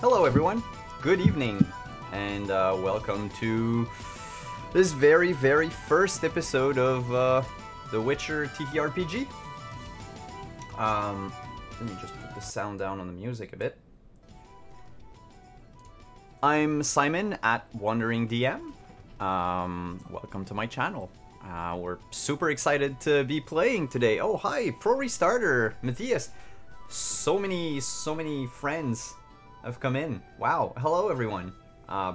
Hello everyone, good evening, and welcome to this very first episode of The Witcher TTRPG. Let me just put the sound down on the music a bit. I'm Simon at Wandering DM. Welcome to my channel. We're super excited to be playing today. Oh hi, Pro Restarter, Matthias. So many friends have come in. Wow. Hello everyone.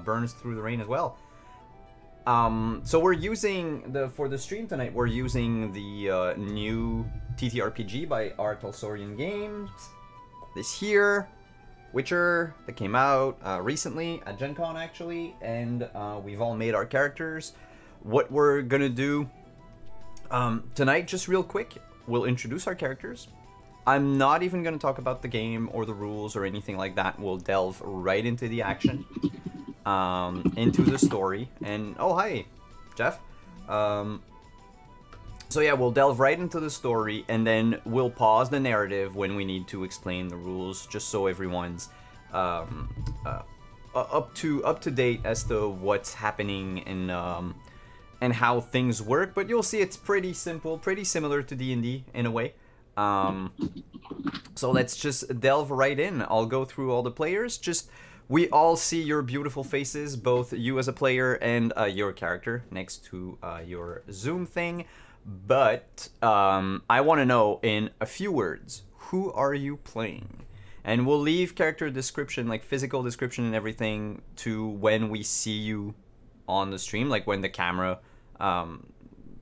Burns Through the Rain as well. So we're using for the stream tonight, we're using the new TTRPG by R Talsorian Games. This here, Witcher, that came out recently at Gen Con actually, and we've all made our characters. What we're gonna do tonight, just real quick, we'll introduce our characters. I'm not even going to talk about the game or the rules or anything like that. We'll delve right into the action, into the story. And, oh, hi, Jeff. So yeah, we'll delve right into the story, and then we'll pause the narrative when we need to explain the rules, just so everyone's up to date as to what's happening and how things work. But you'll see it's pretty simple, pretty similar to D&D in a way. So let's just delve right in. I'll go through all the players. We all see your beautiful faces, both you as a player and your character next to your Zoom thing. But I want to know in a few words, who are you playing? And we'll leave character description, like physical description and everything, to when we see you on the stream, like when the camera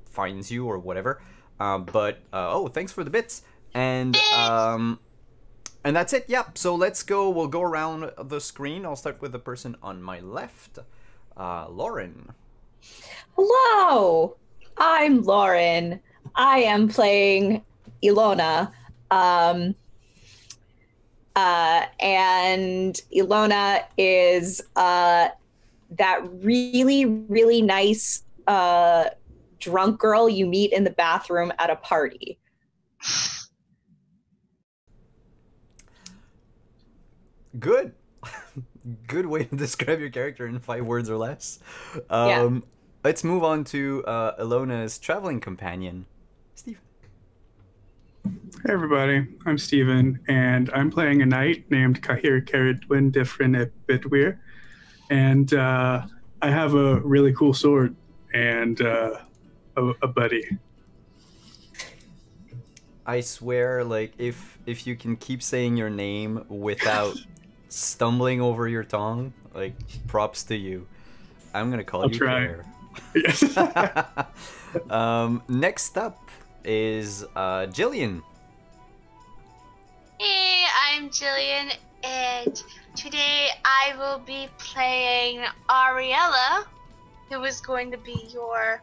finds you or whatever. Oh, thanks for the bits. And that's it. Yep. So let's go. We'll go around the screen. I'll start with the person on my left, Lauren. Hello, I'm Lauren. I am playing Ilona. And Ilona is that really nice drunk girl you meet in the bathroom at a party. Good. Good way to describe your character in 5 words or less. Yeah. Let's move on to Ilona's traveling companion, Stephen. Hey everybody, I'm Steven, and I'm playing a knight named Kahir Caradwin Diffrin Bitweir. And I have a really cool sword and a buddy. I swear, like, if you can keep saying your name without stumbling over your tongue, like, props to you. I'm gonna call you Claire. Yes. Next up is Jillian. Hey, I'm Jillian, and today I will be playing Ariella, who is going to be your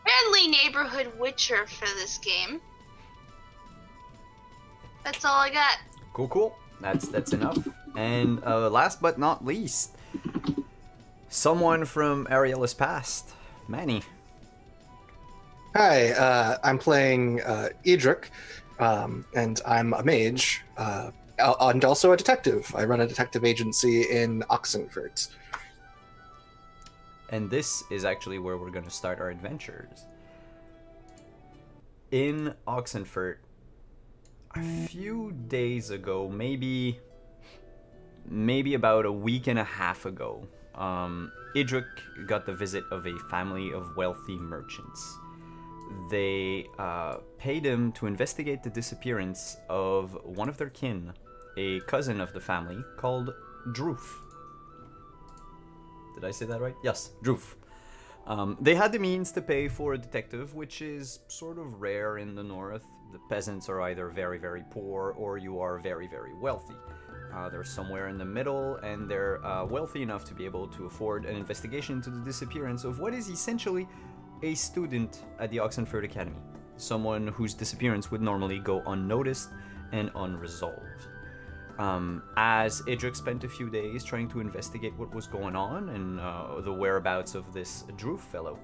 friendly neighborhood witcher for this game. That's all I got. Cool. That's enough. And last but not least, someone from Ariella's past, Manny. Hi, I'm playing Edric, and I'm a mage, and also a detective. I run a detective agency in Oxenfurt. And this is actually where we're going to start our adventures. In Oxenfurt, a few days ago, maybe about a week and a half ago, Edric got the visit of a family of wealthy merchants. They paid him to investigate the disappearance of one of their kin, a cousin of the family called Droof. Did I say that right? Yes, Droof. They had the means to pay for a detective, which is sort of rare in the north. The peasants are either very poor or you are very wealthy. They're somewhere in the middle, and they're wealthy enough to be able to afford an investigation into the disappearance of what is essentially a student at the Oxenfurt Academy. Someone whose disappearance would normally go unnoticed and unresolved. As Edric spent a few days trying to investigate what was going on and the whereabouts of this Droof fellow,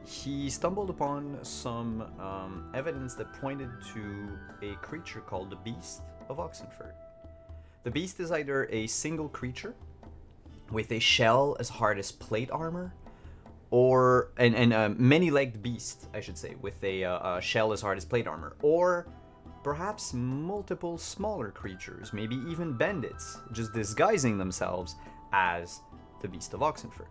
he stumbled upon some evidence that pointed to a creature called the Beast of Oxenfurt. The beast is either a single creature with a shell as hard as plate armor, or a many-legged beast, I should say, with a shell as hard as plate armor, or perhaps multiple smaller creatures, maybe even bandits, just disguising themselves as the Beast of Oxenfurt.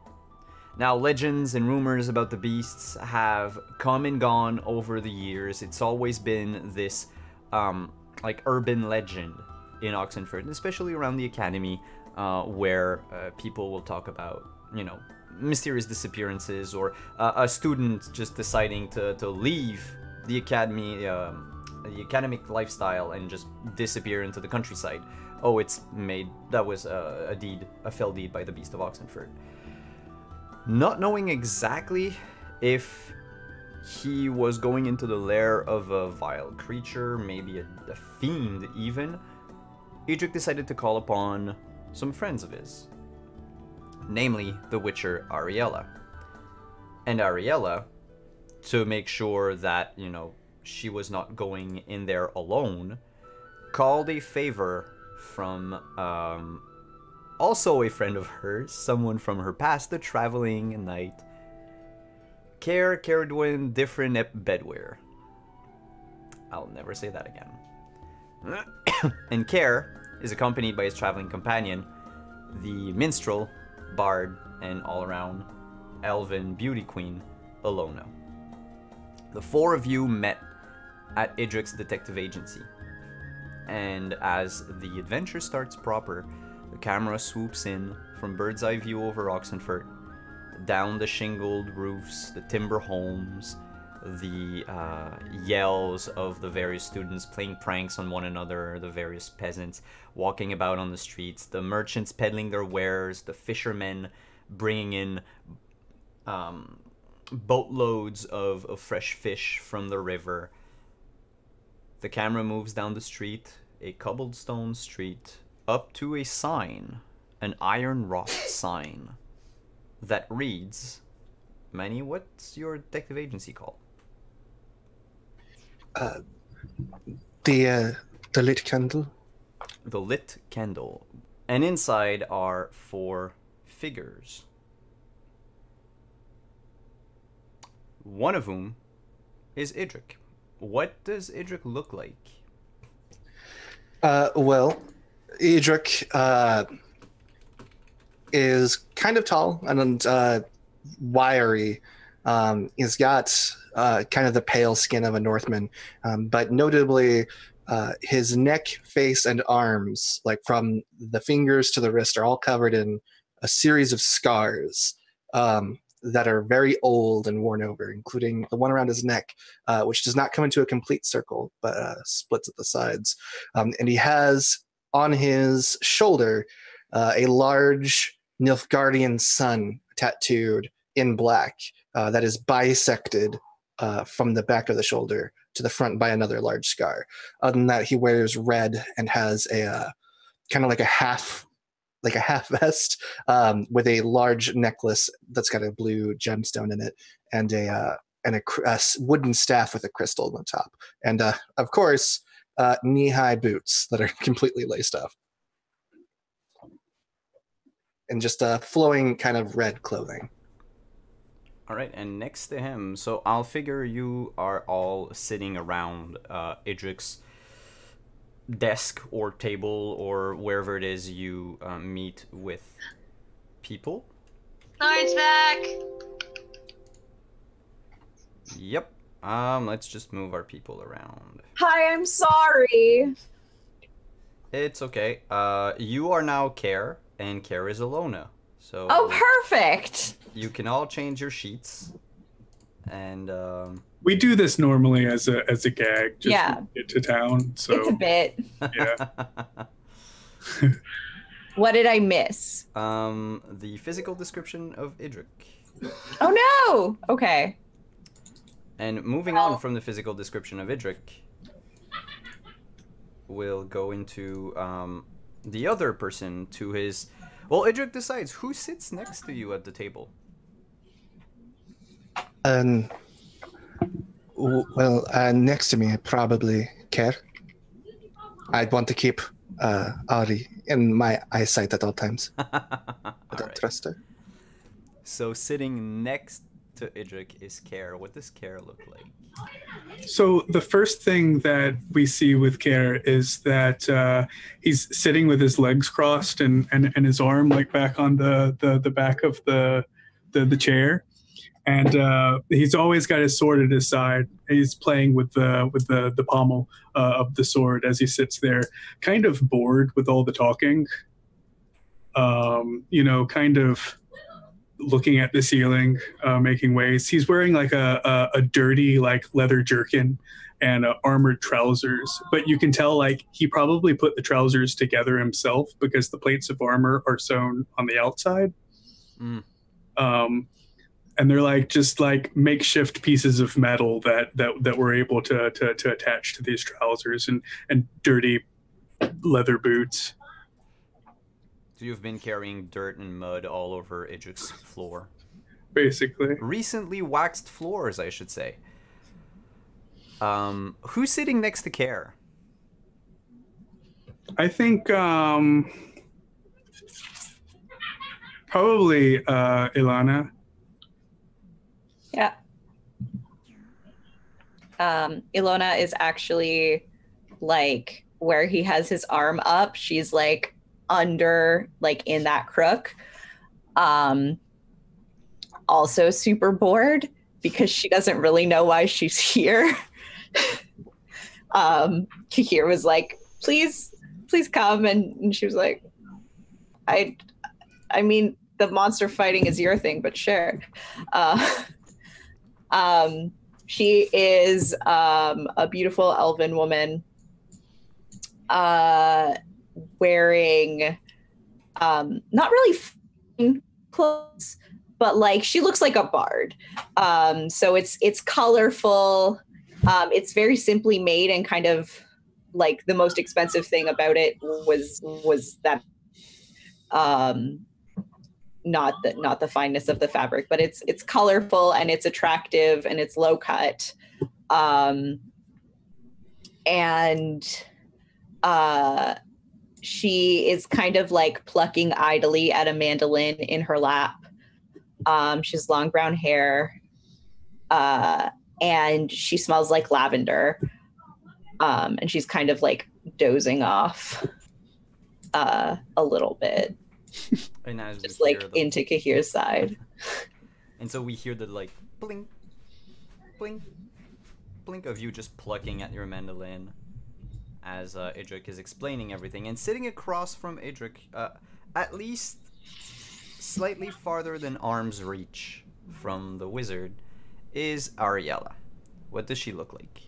Now, legends and rumors about the beasts have come and gone over the years. It's always been this like urban legend in Oxenfurt, especially around the academy, where people will talk about, you know, mysterious disappearances, or a student just deciding to leave the academy, the academic lifestyle, and just disappear into the countryside. Oh, that was a fell deed by the Beast of Oxenfurt. Not knowing exactly if he was going into the lair of a vile creature, maybe a fiend even, Edric decided to call upon some friends of his, namely the Witcher Ariella. And Ariella, to make sure that, you know, she was not going in there alone, called a favor from also a friend of hers, someone from her past, the traveling knight, Caradwin Different Bedwear. I'll never say that again. And Care is accompanied by his traveling companion, the minstrel, bard, and all-around elven beauty queen, Ilona. The four of you met at Idric's detective agency, and as the adventure starts proper, the camera swoops in from bird's eye view over Oxenfurt, down the shingled roofs, the timber homes, the yells of the various students playing pranks on one another, the various peasants walking about on the streets, the merchants peddling their wares, the fishermen bringing in boatloads of fresh fish from the river. The camera moves down the street, a cobblestone street, up to a sign, an iron wrought sign that reads, Manny, what's your detective agency called? The lit candle. The lit candle. And inside are four figures. One of whom is Idric. What does Idric look like? Well, Idric is kind of tall and wiry. He's got kind of the pale skin of a Northman, but notably his neck, face, and arms, like from the fingers to the wrist, are all covered in a series of scars that are very old and worn over, including the one around his neck, which does not come into a complete circle, but splits at the sides. And he has on his shoulder a large Nilfgaardian sun tattooed in black that is bisected from the back of the shoulder to the front by another large scar. Other than that, he wears red and has a kind of like a half vest with a large necklace that's got a blue gemstone in it, and a wooden staff with a crystal on the top, and of course knee-high boots that are completely laced up, and just flowing kind of red clothing. All right, and next to him, so I'll figure you are all sitting around Idric's desk or table or wherever it is you meet with people. Lauren's back. Yep. Let's just move our people around. Hi, I'm sorry. It's okay. You are now Care, and Care is Ilona. So Oh, perfect. you can all change your sheets, and We do this normally as a gag, just Yeah. to get to town. So It's a bit. yeah. What did I miss? the physical description of Idric. Oh no. Okay. And moving on from the physical description of Idric, we'll go into the other person to his... Well, Idric decides who sits next to you at the table. Well, next to me, probably Care. I'd want to keep Ari in my eyesight at all times. I don't Alright. trust her. So sitting next to Idrik is Care. What does Care look like? So the first thing that we see with Care is that he's sitting with his legs crossed and his arm like back on the back of the chair, and he's always got his sword at his side. He's playing with the pommel of the sword as he sits there, kind of bored with all the talking. Kind of looking at the ceiling, making waves. He's wearing like a dirty like leather jerkin and armored trousers, but you can tell like he probably put the trousers together himself because the plates of armor are sewn on the outside. Mm. And they're like just like makeshift pieces of metal that were able to attach to these trousers and dirty leather boots. So you've been carrying dirt and mud all over Idrik's floor. Basically. Recently waxed floors, I should say. Who's sitting next to Care? I think probably Ilana. Yeah. Ilona is actually like where he has his arm up. She's like under, like in that crook. Also super bored because she doesn't really know why she's here. Kikir was like, please come. And she was like, I mean, the monster fighting is your thing, but sure. She is a beautiful elven woman wearing not really fine clothes, but like she looks like a bard. So it's colorful. It's very simply made, and kind of like the most expensive thing about it was that not the fineness of the fabric, but it's colorful and it's attractive and it's low cut, and she is kind of like plucking idly at a mandolin in her lap. She has long brown hair, and she smells like lavender, and she's kind of like dozing off a little bit. And as Just we like hear the... into Kahir's side. And so we hear the like blink, blink, blink of you just plucking at your mandolin as Idrik is explaining everything. And sitting across from Idrik, at least slightly farther than arm's reach from the wizard, is Ariella. What does she look like?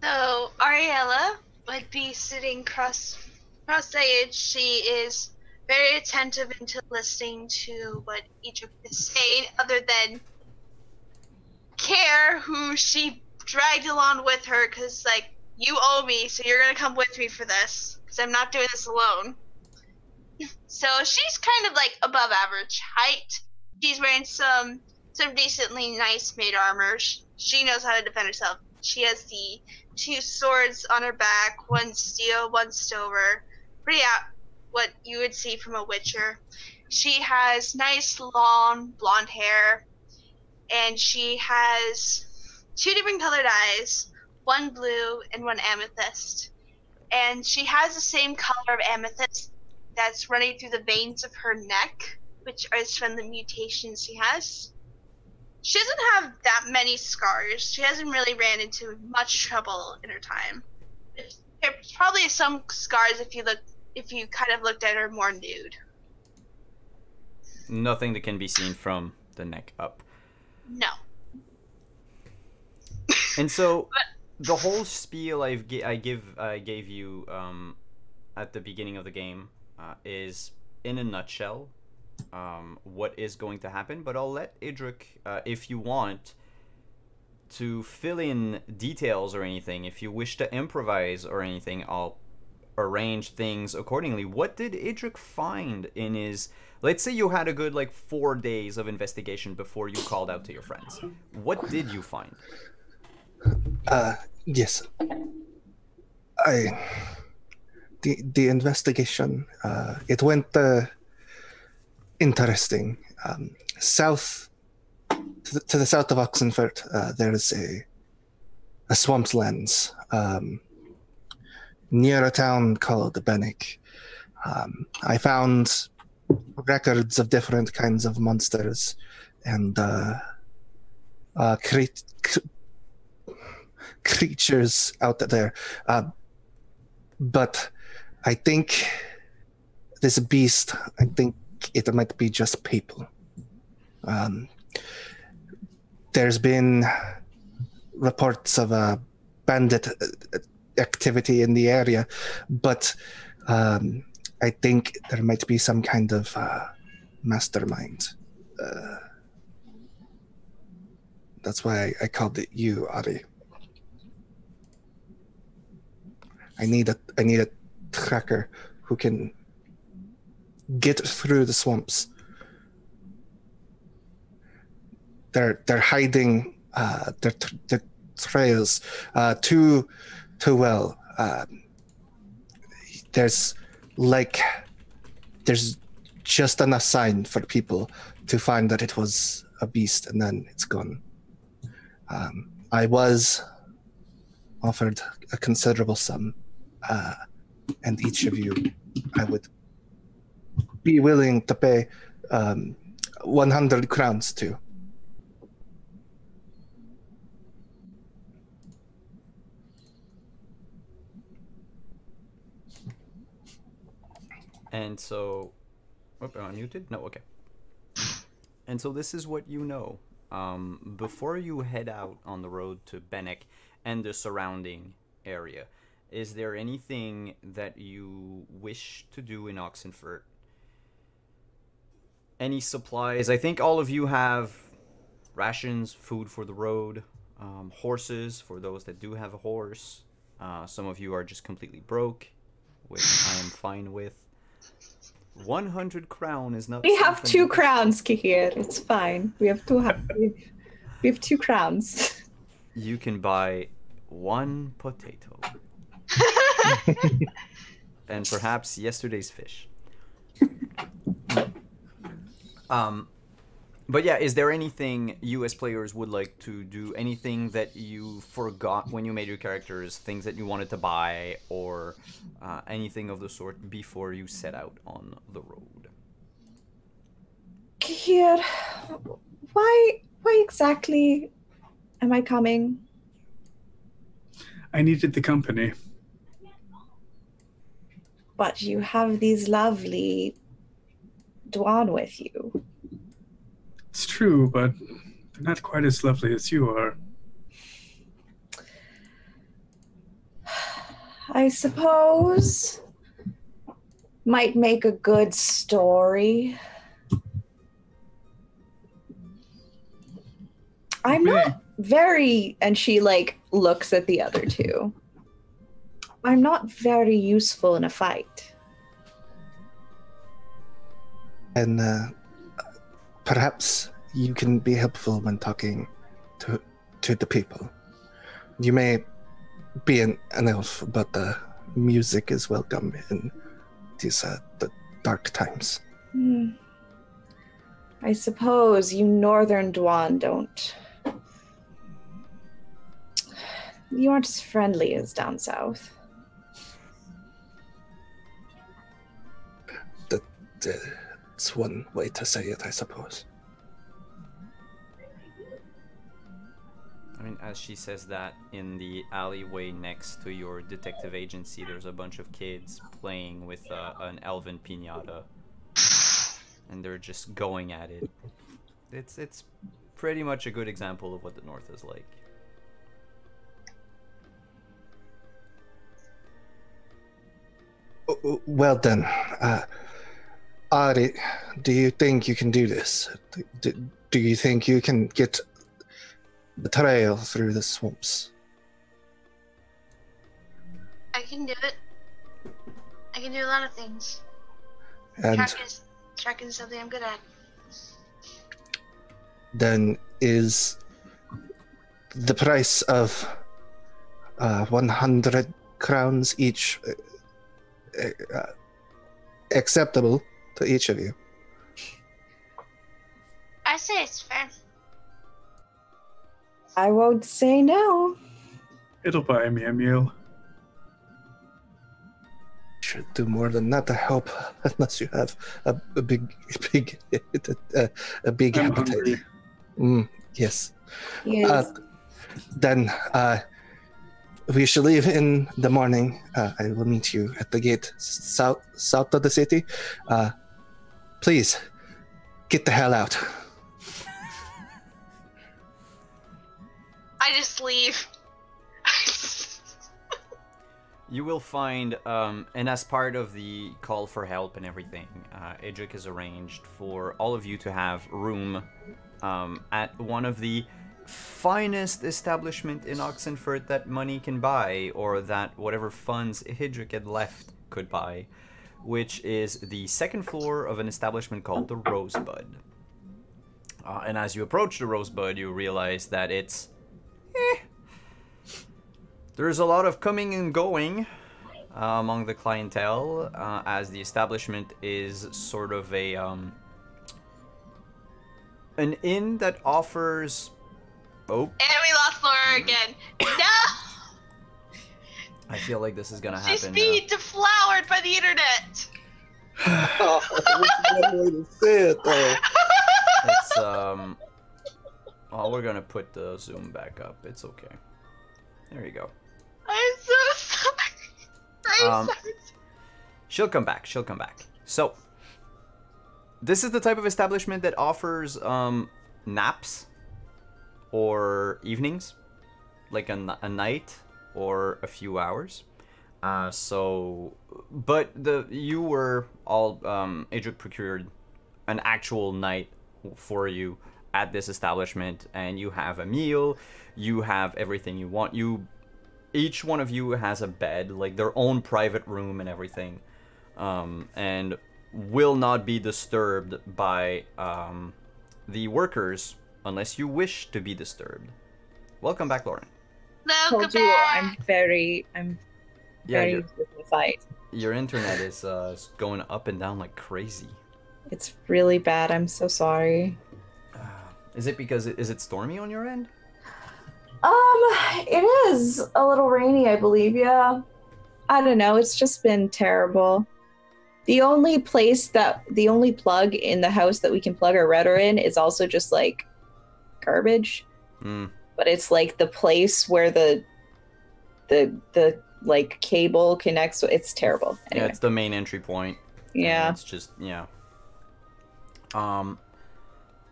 So Ariella would be sitting cross-legged. She is very attentive into listening to what Idrik is saying, other than Care, who she dragged along with her because, like, you owe me, so you're going to come with me for this, because I'm not doing this alone. So she's kind of, like, above average height. She's wearing some decently nice made armor. She knows how to defend herself. She has the 2 swords on her back, one steel, one silver. Pretty out what you would see from a witcher. She has nice long blonde hair, and she has 2 different colored eyes, one blue and one amethyst. And she has the same color of amethyst that's running through the veins of her neck, which is from the mutations she has. She doesn't have that many scars. She hasn't really ran into much trouble in her time. There's probably some scars if you kind of looked at her more nude. Nothing that can be seen from the neck up. No. And so the whole spiel I gave you at the beginning of the game is, in a nutshell, what is going to happen. But I'll let Idrik, if you want to fill in details or anything, if you wish to improvise or anything, I'll arrange things accordingly. What did Idrik find in his... Let's say you had a good 4 days of investigation before you called out to your friends. What did you find? Yes. the investigation, it went interesting. South to the south of Oxenfurt, there is a swamplands near a town called Bennick. I found records of different kinds of monsters and creatures out there. But I think this beast, I think it might be just people. There's been reports of bandit activity in the area, but I think there might be some kind of mastermind. That's why I called it you, Ari. I need a tracker who can get through the swamps. They're hiding their trails too well. There's just enough sign for people to find that it was a beast, and then it's gone. I was offered a considerable sum, and each of you, I would be willing to pay 100 crowns to. And so, am I muted? No, okay. And so this is what you know. Before you head out on the road to Bennick and the surrounding area, is there anything that you wish to do in Oxenfurt? Any supplies? I think all of you have rations, food for the road, horses for those that do have a horse. Some of you are just completely broke, which I am fine with. 100 crown is not. We have 2 crowns, Kahir. It's fine. We have 2 crowns. You can buy 1 potato. And perhaps yesterday's fish. But yeah, is there anything you as players would like to do? Anything that you forgot when you made your characters? Things that you wanted to buy, or anything of the sort before you set out on the road? Kahir, why exactly am I coming? I needed the company. But you have these lovely Dwan with you. It's true, but they're not quite as lovely as you are. I suppose might make a good story. I'm not very, and she looks at the other 2. I'm not very useful in a fight. And perhaps you can be helpful when talking to the people. You may be an elf, but the music is welcome in these the dark times. I suppose you northern Dwan don't. You aren't as friendly as down south. That's one way to say it, I suppose. I mean, as she says that, in the alleyway next to your detective agency, there's a bunch of kids playing with an elven piñata. And they're just going at it. It's pretty much a good example of what the North is like. Well then, Ari, do you think you can do this? Do you think you can get the trail through the swamps? I can do it. I can do a lot of things. And Tracking is something I'm good at. then is the price of 100 crowns each acceptable to each of you. I say it's fair. I won't say no. It'll buy me a meal. Should do more than that, I hope, unless you have a big I'm appetite. hungry. Yes. Yes. Then we shall leave in the morning. I will meet you at the gate south of the city. Please get the hell out. I just leave. You will find, and as part of the call for help and everything, Idrik has arranged for all of you to have room at one of the finest establishment in Oxenfurt that money can buy, or that whatever funds Idrik had left could buy, which is the second floor of an establishment called the Rosebud. And as you approach the Rosebud, you realize that it's... There's a lot of coming and going among the clientele, as the establishment is sort of a an inn that offers... Oh. And we lost Laura again. No! I feel like this is gonna happen. She's being deflowered by the internet. Oh, that's one way to say it, though. It's well, we're gonna put the zoom back up. It's okay. There you go. I'm so sorry. I'm sorry. She'll come back. She'll come back. So, this is the type of establishment that offers naps or evenings, like a night or a few hours. But you were all Adric procured an actual night for you at this establishment, and you have a meal. You have everything you want. Each one of you has a bed, like their own private room and everything, and will not be disturbed by the workers unless you wish to be disturbed. Welcome back, Lauren. Welcome Told you, back. I'm very dignified. Your internet is going up and down like crazy. It's really bad. I'm so sorry. Is it because is it stormy on your end? It is a little rainy, I believe. Yeah, I don't know. It's just been terrible. The only plug in the house that we can plug our router in is also just like garbage. But it's like the place where the like cable connects. It's terrible. Anyway. Yeah, it's the main entry point. Yeah. It's just, yeah.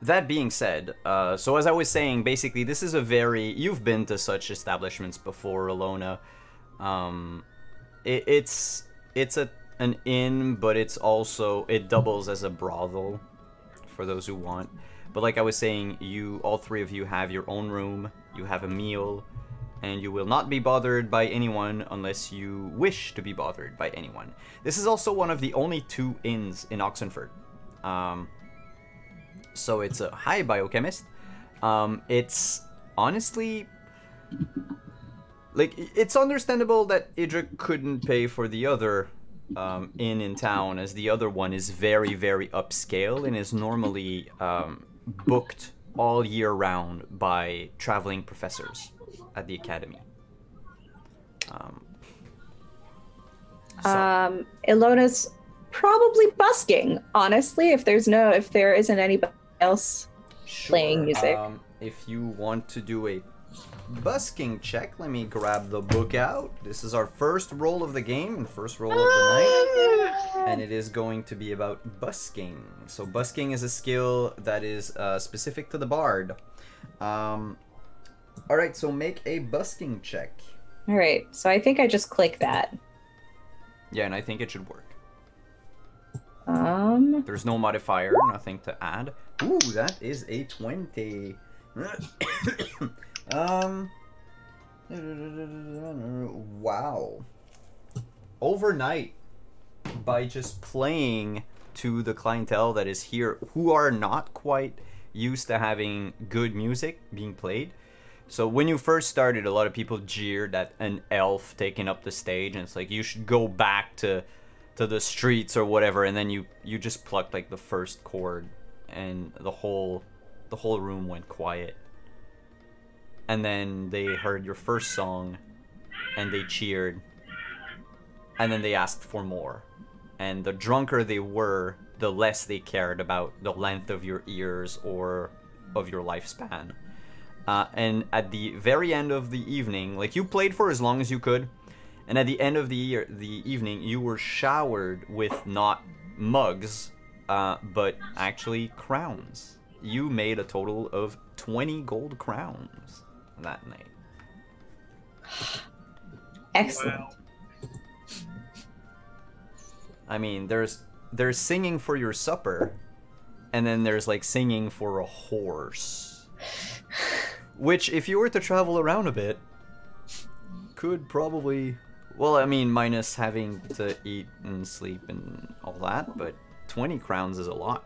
That being said, so as I was saying, basically this is you've been to such establishments before, Alona. It's an inn, but it doubles as a brothel for those who want. But like I was saying, all three of you have your own room, you have a meal, and you will not be bothered by anyone unless you wish to be bothered by anyone. This is also one of the only 2 inns in Oxenfurt. So it's a hi biochemist. It's honestly like it's understandable that Idrik couldn't pay for the other inn in town, as the other one is very, very upscale and is normally booked all year round by traveling professors at the academy. Ilona's probably busking, honestly, if there isn't anybody else playing music. If you want to do a busking check, let me grab the book out. This is our first roll of the game and first roll of the night, and it is going to be about busking. So busking is a skill that is specific to the bard. Alright, so make a busking check. Alright, so I think I just click that. Yeah, and I think it should work. There's no modifier, nothing to add. Ooh, that is a 20. Wow. Overnight, by just playing to the clientele that is here, who are not quite used to having good music being played. So when you first started, a lot of people jeered at an elf taking up the stage, and it's like, you should go back to the streets or whatever, and then you just plucked like the first chord, and the whole room went quiet. And then they heard your first song, and they cheered, and then they asked for more. And the drunker they were, the less they cared about the length of your ears or of your lifespan. And at the very end of the evening, like, you played for as long as you could, and at the end of the evening, you were showered with not mugs, but actually crowns. You made a total of 20 gold crowns that night. Excellent. Wow. I mean, there's singing for your supper, and then there's like singing for a horse. Which, if you were to travel around a bit, could probably... Well, I mean, minus having to eat and sleep and all that, but 20 crowns is a lot.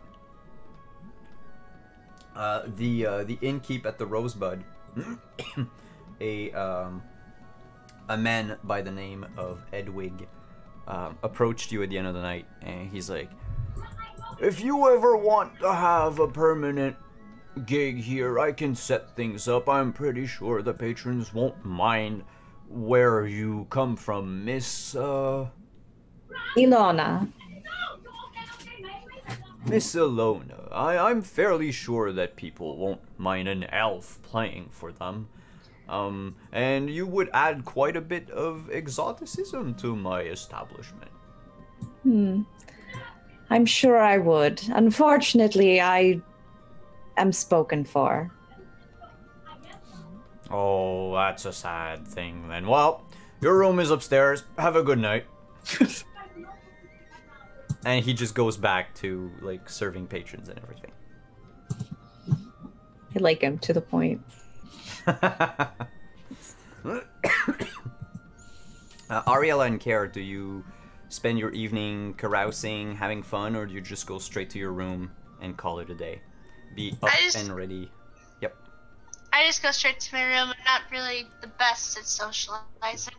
The innkeep at the Rosebud, a man by the name of Edwig, approached you at the end of the night, and he's like, "If you ever want to have a permanent gig here, I can set things up. I'm pretty sure the patrons won't mind where you come from, Miss, Ilona. Miss Ilona. I'm fairly sure that people won't mind an elf playing for them. And you would add quite a bit of exoticism to my establishment." I'm sure I would. Unfortunately, I am spoken for. Oh, that's a sad thing then. Well, your room is upstairs. Have a good night. And he just goes back to, like, serving patrons and everything. I like him to the point. Ariella and Care, do you spend your evening carousing, having fun, or do you just go straight to your room and call it a day? Be up and ready. Yep. I just go straight to my room. I'm not really the best at socializing.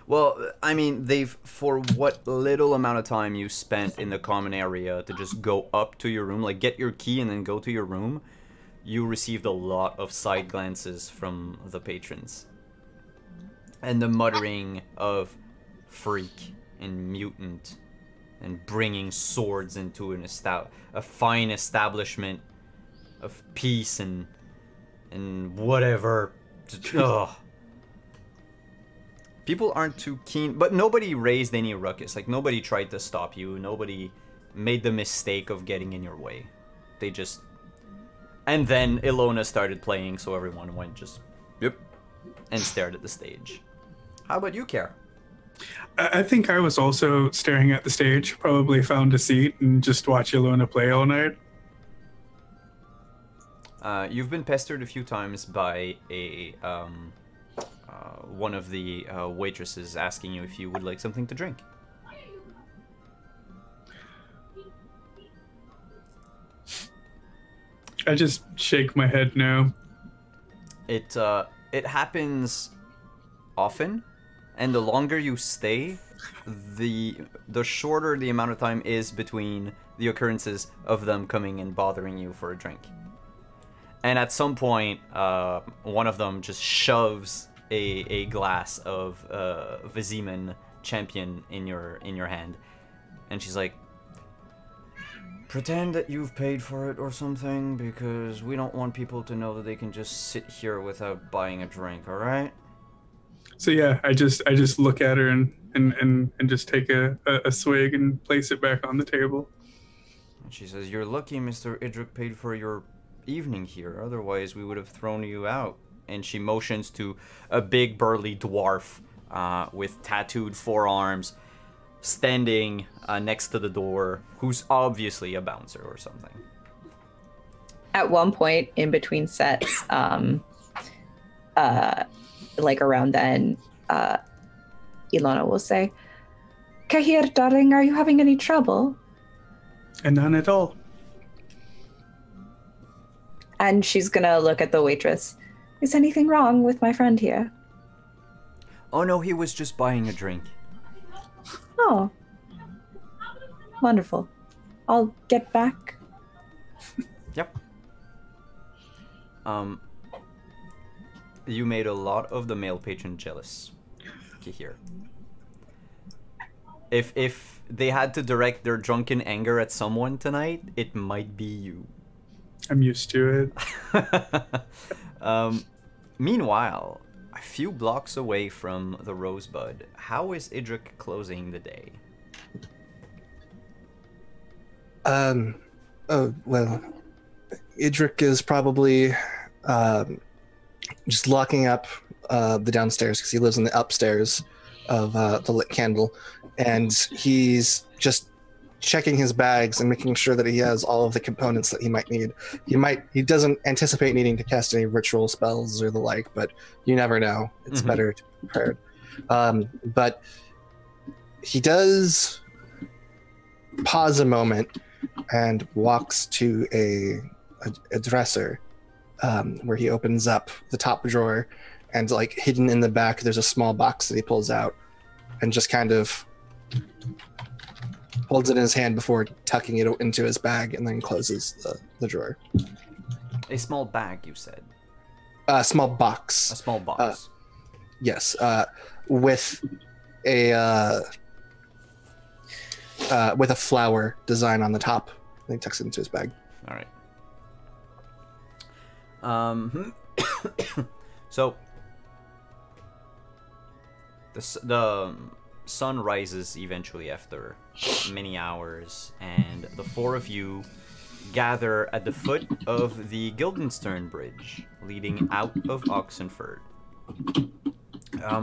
Well, I mean, for what little amount of time you spent in the common area to just go up to your room, like get your key and then go to your room, you received a lot of side glances from the patrons. And the muttering of freak and mutant and bringing swords into a fine establishment of peace and whatever. Ugh. People aren't too keen, but nobody raised any ruckus. Like, nobody tried to stop you. Nobody made the mistake of getting in your way. They just... And then Ilona started playing, so everyone went just, yep, and stared at the stage. How about you, Care? I think I was also staring at the stage, probably found a seat and just watch Ilona play all night. You've been pestered a few times by one of the waitresses asking you if you would like something to drink. I just shake my head no. It happens often, and the longer you stay, the shorter the amount of time is between the occurrences of them coming and bothering you for a drink. And at some point, one of them just shoves a glass of Viziman Champion in your hand, and she's like, "Pretend that you've paid for it or something, because we don't want people to know that they can just sit here without buying a drink, alright?" So yeah, I just look at her and just take a swig and place it back on the table. And she says, "You're lucky Mr. Idrik paid for your evening here, otherwise we would have thrown you out." And she motions to a big burly dwarf with tattooed forearms standing next to the door, who's obviously a bouncer or something. At one point in between sets, like around then, Ilona will say, "Kahir, darling, are you having any trouble?" And none at all. And she's gonna look at the waitress. "Is anything wrong with my friend here?" "Oh no, he was just buying a drink." "Oh, Wonderful. I'll get back. Yep. You made a lot of the male patron jealous. Here. If they had to direct their drunken anger at someone tonight, it might be you. I'm used to it. Meanwhile, a few blocks away from the Rosebud, how is Idrik closing the day? Oh, well, Idrik is probably just locking up the downstairs because he lives in the upstairs of the lit candle, and he's just checking his bags and making sure that he has all of the components that he might need. He doesn't anticipate needing to cast any ritual spells or the like, but you never know. It's better to be prepared. But he does pause a moment and walks to a dresser where he opens up the top drawer, and like hidden in the back there's a small box that he pulls out and just kind of holds it in his hand before tucking it into his bag, and then closes the drawer. A small bag, you said? A small box. A small box. Yes, with a flower design on the top. And he tucks it into his bag. All right. So the sun rises eventually after many hours, and the four of you gather at the foot of the Guildenstern Bridge leading out of Oxenfurt.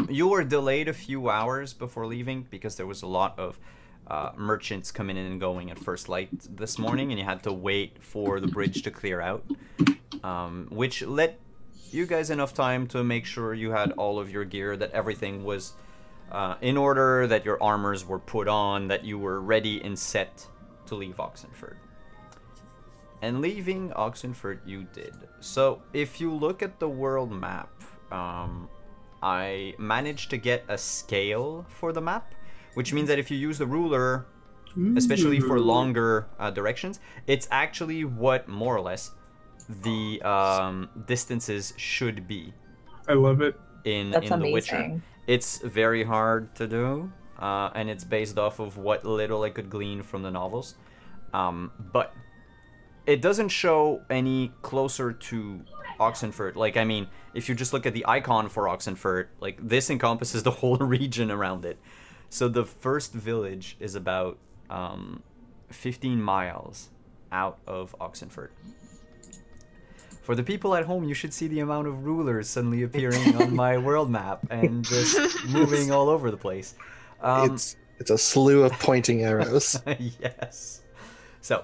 You were delayed a few hours before leaving because there was a lot of merchants coming in and going at first light this morning, and you had to wait for the bridge to clear out, which let you guys enough time to make sure you had all of your gear, that everything was in order, that your armors were put on, that you were ready and set to leave Oxenfurt. And leaving Oxenfurt you did. So if you look at the world map, I managed to get a scale for the map, which means that if you use the ruler, especially for longer directions, it's actually what, more or less, the distances should be. I love it. In The Witcher. It's very hard to do, and it's based off of what little I could glean from the novels. But it doesn't show any closer to Oxenfurt. Like, I mean, if you just look at the icon for Oxenfurt, like, this encompasses the whole region around it. So the first village is about 15 miles out of Oxenfurt. For the people at home, you should see the amount of rulers suddenly appearing on my world map and just moving all over the place. It's a slew of pointing arrows. Yes. So,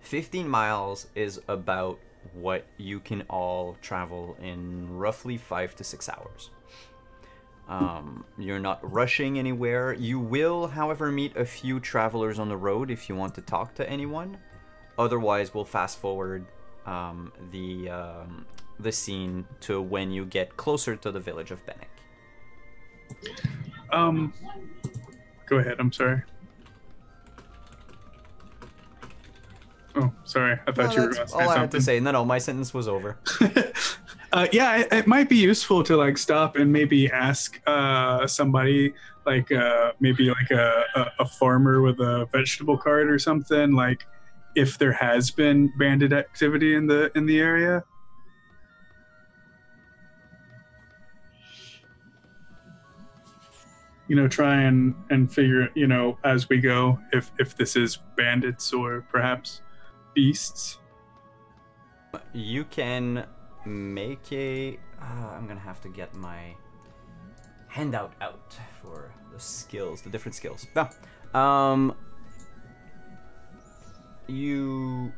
15 miles is about what you can all travel in roughly 5 to 6 hours. You're not rushing anywhere. You will, however, meet a few travelers on the road if you want to talk to anyone. Otherwise, we'll fast forward the scene to when you get closer to the village of Bennick. Go ahead. I'm sorry. Oh, sorry. I thought you were going to say all something. I had to say. No, my sentence was over. Yeah, it might be useful to like stop and maybe ask somebody, like maybe like a farmer with a vegetable cart or something, like if there has been bandit activity in the area. You know, try and figure, you know, as we go, if this is bandits or perhaps beasts. You can make a... I'm gonna have to get my handout out for the skills, the different skills. You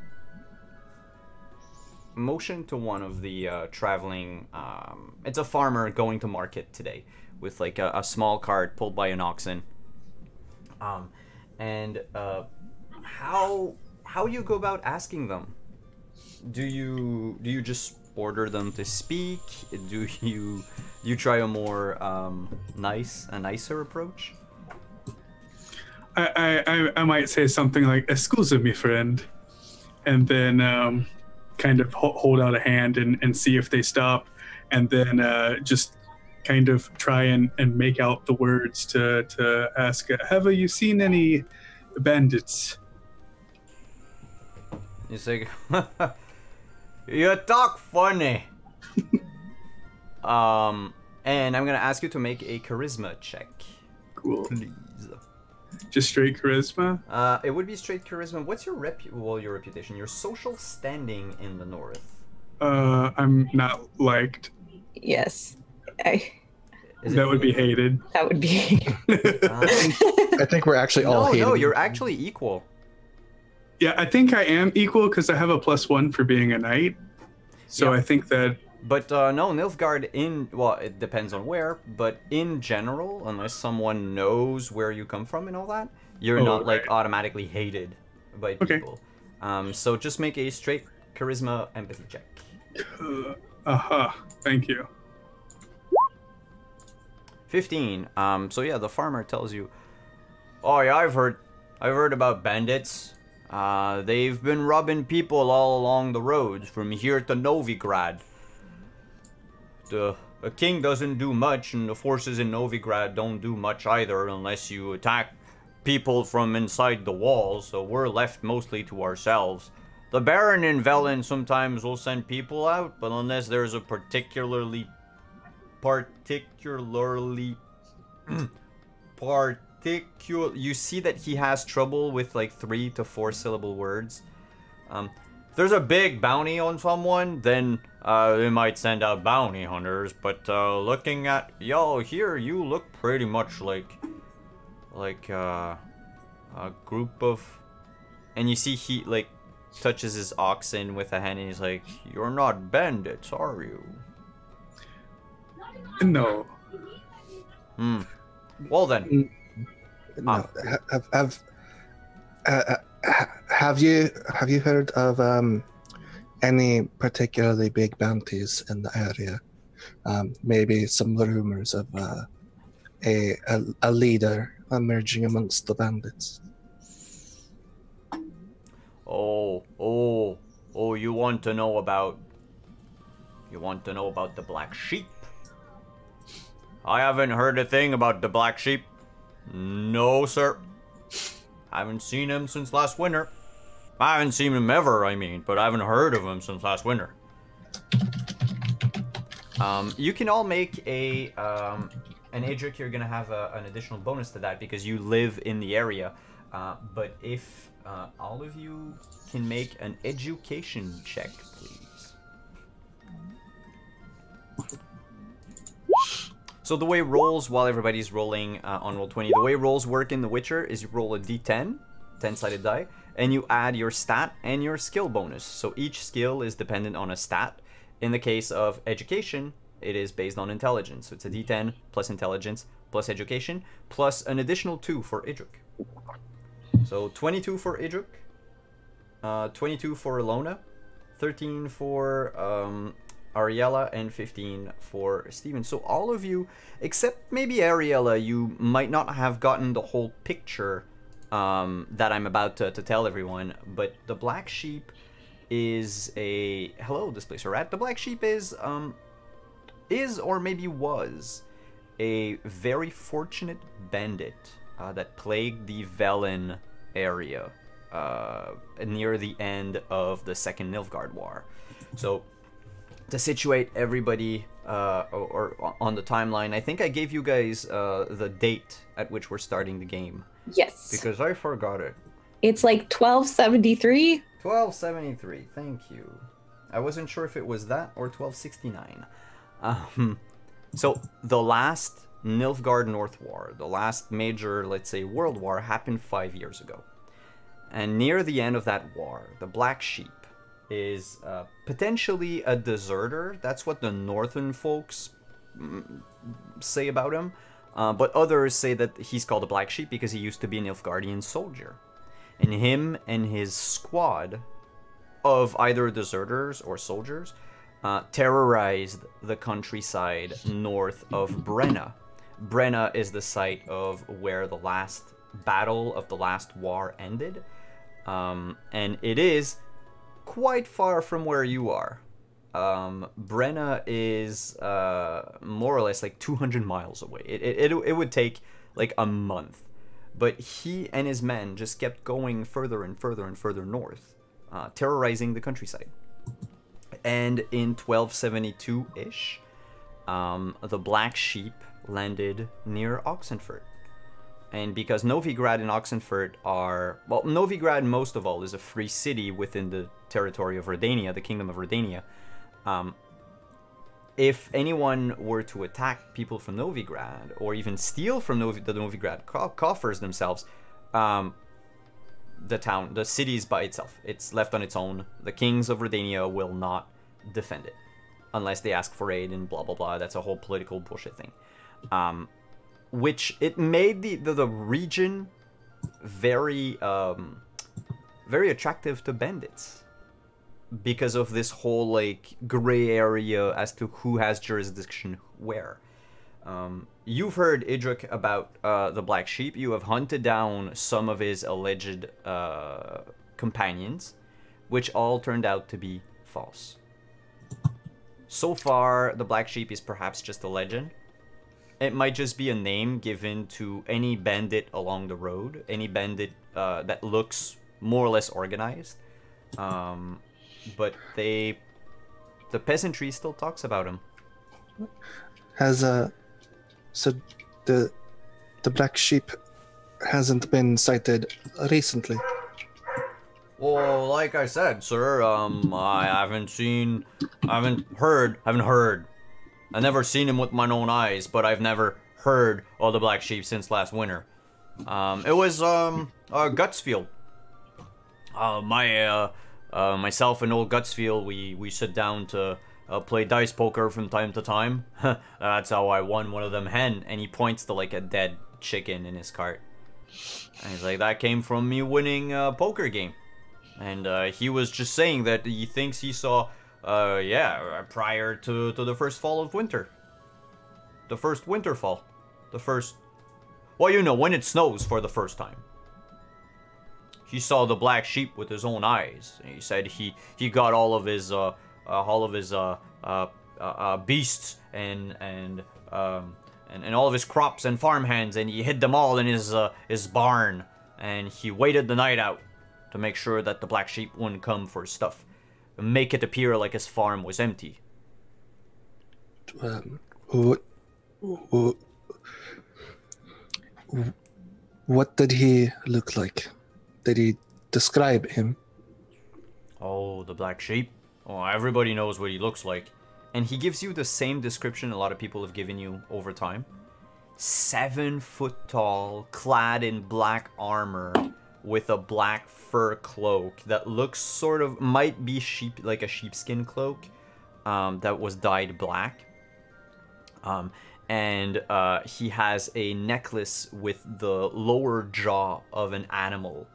motion to one of the traveling... it's a farmer going to market today with like a small cart pulled by an oxen. How you go about asking them? Do you just order them to speak? Do you try a more nicer approach? I might say something like "Excuse me, friend," and then kind of hold out a hand and see if they stop, and then just kind of try and make out the words to ask, "Have you seen any bandits?" You say, you talk funny. And I'm gonna ask you to make a charisma check. Cool. Please. Just straight charisma? It would be straight charisma. What's your your reputation? Your social standing in the north. I'm not liked. Yes. That would be hated. That would be. I think we're actually all hated. No, you're actually equal. Yeah, I think I am equal because I have a +1 for being a knight. So Yeah. I think that. But no, Nilfgaard well, it depends on where, but in general, unless someone knows where you come from and all that, you're not like automatically hated by people. So just make a straight charisma empathy check. Thank you. 15. So yeah, the farmer tells you, "Oh yeah, I've heard about bandits. They've been robbing people all along the roads from here to Novigrad. The king doesn't do much, and the forces in Novigrad don't do much either unless you attack people from inside the walls, so we're left mostly to ourselves. The Baron in Velen sometimes will send people out, but unless there's a particularly you see that he has trouble with like 3 to 4 syllable words. If there's a big bounty on someone, then they might send out bounty hunters, but looking at y'all here, you look pretty much like a group of," and you see he like touches his oxen with a hand and he's like, "You're not bandits, are you?" No. Well then. No. Have you heard of any particularly big bounties in the area? Maybe some rumors of a leader emerging amongst the bandits. Oh, you want to know about the Black Sheep? I haven't heard a thing about the Black Sheep. No, sir. I haven't seen him since last winter. I haven't seen him ever, I mean, but I haven't heard of him since last winter. You can all make an Adric, you're gonna have an additional bonus to that because you live in the area. But if all of you can make an education check, please. So the way rolls, while everybody's rolling on Roll20, the way rolls work in The Witcher is you roll a d10, 10-sided die, and you add your stat and your skill bonus. So each skill is dependent on a stat. In the case of education, it is based on intelligence. So it's a d10 plus intelligence plus education plus an additional 2 for Idruk. So 22 for Idruk, 22 for Ilona, 13 for Ariella, and 15 for Steven. So all of you, except maybe Ariella, you might not have gotten the whole picture that I'm about to tell everyone, but the Black Sheep is a... Hello, Displacer Rat. The Black Sheep is or maybe was a very fortunate bandit that plagued the Velen area near the end of the Second Nilfgaard War. So to situate everybody or on the timeline, I think I gave you guys the date at which we're starting the game. Yes. Because I forgot it. It's like 1273. 1273, thank you. I wasn't sure if it was that or 1269. So the last Nilfgaard North War, the last major, let's say, world war, happened 5 years ago. And near the end of that war, the Black Sheep is potentially a deserter. That's what the northern folks say about him. But others say that he's called a Black Sheep because he used to be a Nilfgaardian soldier. And him and his squad of either deserters or soldiers terrorized the countryside north of Brenna. Brenna is the site of where the last Battle of the Last War ended. And it is quite far from where you are. Brenna is more or less like 200 miles away. It would take like a month. But he and his men just kept going further and further and further north, terrorizing the countryside. And in 1272-ish, the Black Sheep landed near Oxenfurt. And because Novigrad and Oxenfurt are... Well, Novigrad, most of all, is a free city within the territory of Redania, the Kingdom of Redania. If anyone were to attack people from Novigrad, or even steal from the Novigrad coffers themselves, the city is by itself. It's left on its own. The kings of Redania will not defend it, unless they ask for aid and blah blah blah. That's a whole political bullshit thing. Which it made the region very very attractive to bandits, because of this whole like gray area as to who has jurisdiction where. You've heard Idrik about the Black Sheep. You have hunted down some of his alleged companions, which all turned out to be false. So far, the Black Sheep is perhaps just a legend. It might just be a name given to any bandit along the road, any bandit that looks more or less organized. But the peasantry still talks about him. So the Black Sheep hasn't been sighted recently. Well, like I said, sir, I haven't heard. I've never seen him with my own eyes, but I've never heard of the Black Sheep since last winter. It was Gutsfield. Myself and old Gutsfield, we sit down to play dice poker from time to time. That's how I won one of them hen. And he points to like a dead chicken in his cart. And he's like, that came from me winning a poker game. And he was just saying that he thinks he saw, prior to the first fall of winter. The first winter fall. The first... Well, you know, when it snows for the first time. He saw the Black Sheep with his own eyes. He said he got all of his beasts and all of his crops and farmhands, and he hid them all in his barn, and he waited the night out to make sure that the Black Sheep wouldn't come for his stuff, and make it appear like his farm was empty. What did he look like? Did he describe him? Oh, the Black Sheep? Oh, everybody knows what he looks like. And he gives you the same description a lot of people have given you over time. 7 foot tall, clad in black armor, with a black fur cloak that looks sort of, might be like a sheepskin cloak that was dyed black. And he has a necklace with the lower jaw of an animal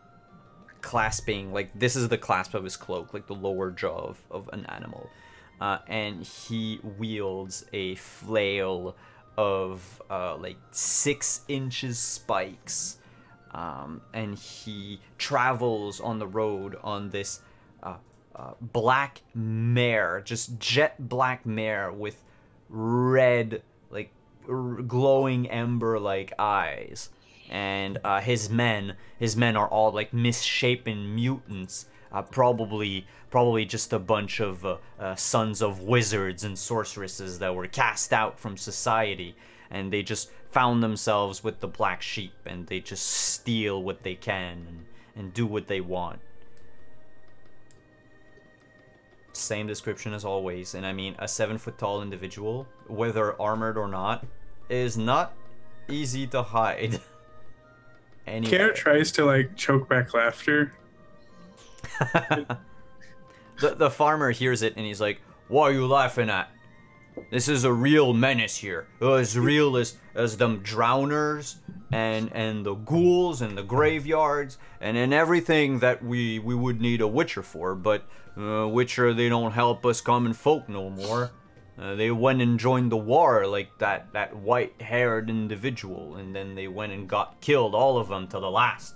clasping, like this is the clasp of his cloak, like the lower jaw of an animal. And he wields a flail of like 6 inches spikes. And he travels on the road on this black mare, just jet black mare with red, like glowing ember-like eyes. And his men are all like misshapen mutants, probably just a bunch of sons of wizards and sorceresses that were cast out from society, and they just found themselves with the Black Sheep, and they just steal what they can and do what they want. Same description as always, and I mean, a 7 foot tall individual, whether armored or not, is not easy to hide. Anyway. Kara tries to like choke back laughter. The farmer hears it and he's like, "What are you laughing at? This is a real menace here. As real as them drowners and the ghouls and the graveyards and everything that we would need a witcher for. But witcher, they don't help us common folk no more. They went and joined the war like that white-haired individual, and then they went and got killed, all of them to the last.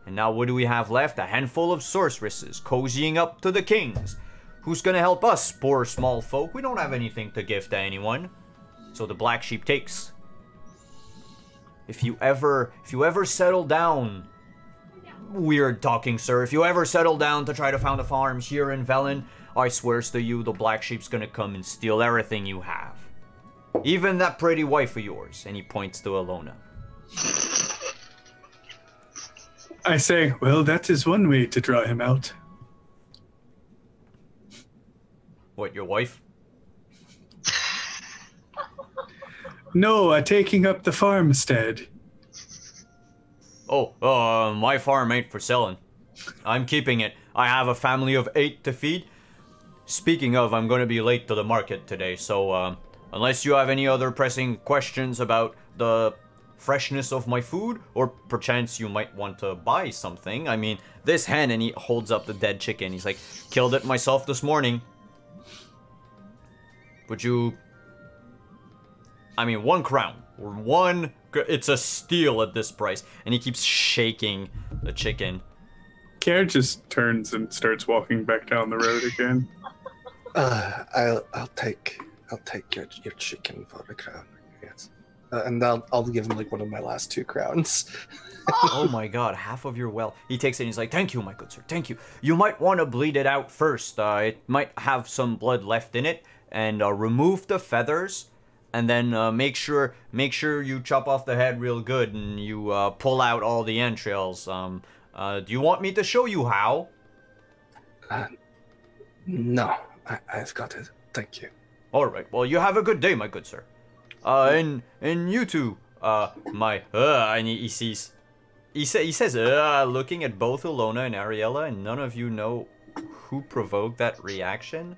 And now what do we have left? A handful of sorceresses cozying up to the kings. Who's gonna help us, poor small folk? We don't have anything to give to anyone. So the black sheep takes. If you ever settle down, weird talking sir, if you ever settle down to try to found a farm here in Velen, I swears to you, the black sheep's gonna come and steal everything you have. Even that pretty wife of yours. And he points to Ilona. I say, well, that is one way to draw him out. What, your wife? No, taking up the farmstead. Oh, my farm ain't for selling. I'm keeping it. I have a family of 8 to feed. Speaking of, I'm going to be late to the market today, so unless you have any other pressing questions about the freshness of my food, or perchance you might want to buy something. I mean, this hen, and he holds up the dead chicken. He's like, killed it myself this morning. Would you... I mean, 1 crown. Or 1... It's a steal at this price. And he keeps shaking the chicken. Kier just turns and starts walking back down the road again. I'll take your chicken for a crown. Yes. And I'll give him like one of my last 2 crowns. Oh my god, half of your wealth. He takes it and he's like, thank you, my good sir, thank you. You might want to bleed it out first. It might have some blood left in it. And remove the feathers. And then make sure you chop off the head real good. And you pull out all the entrails. Do you want me to show you how? No, I've got it. Thank you. Alright, well, you have a good day, my good sir. And you two, and he says, looking at both Ilona and Ariella, and none of you know who provoked that reaction.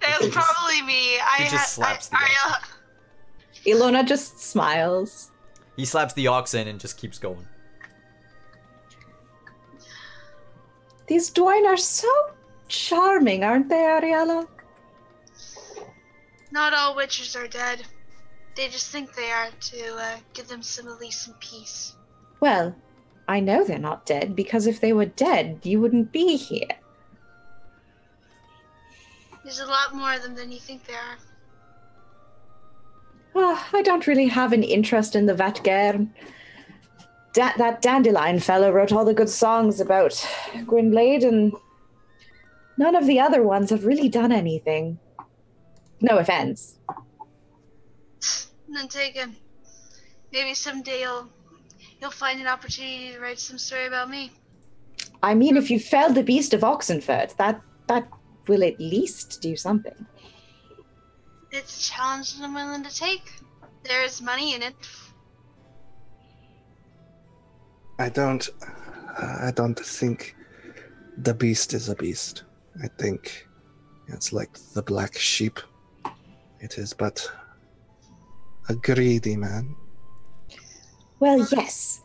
It was probably me. He just slaps the oxen. Ilona just smiles. He slaps the oxen and just keeps going. These Dwayne are so charming, aren't they, Ariella? Not all witches are dead. They just think they are to give them at least some peace. Well, I know they're not dead, because if they were dead, you wouldn't be here. There's a lot more of them than you think there are. Oh, I don't really have an interest in the Vatgern. That Dandelion fellow wrote all the good songs about Gwynblade, and none of the other ones have really done anything. No offense. None taken. Maybe someday you'll find an opportunity to write some story about me. I mean, if you felled the Beast of Oxenfurt, that will at least do something. It's a challenge that I'm willing to take. There's money in it. I don't think the beast is a beast. I think it's like the black sheep. It is but a greedy man. Well, yes,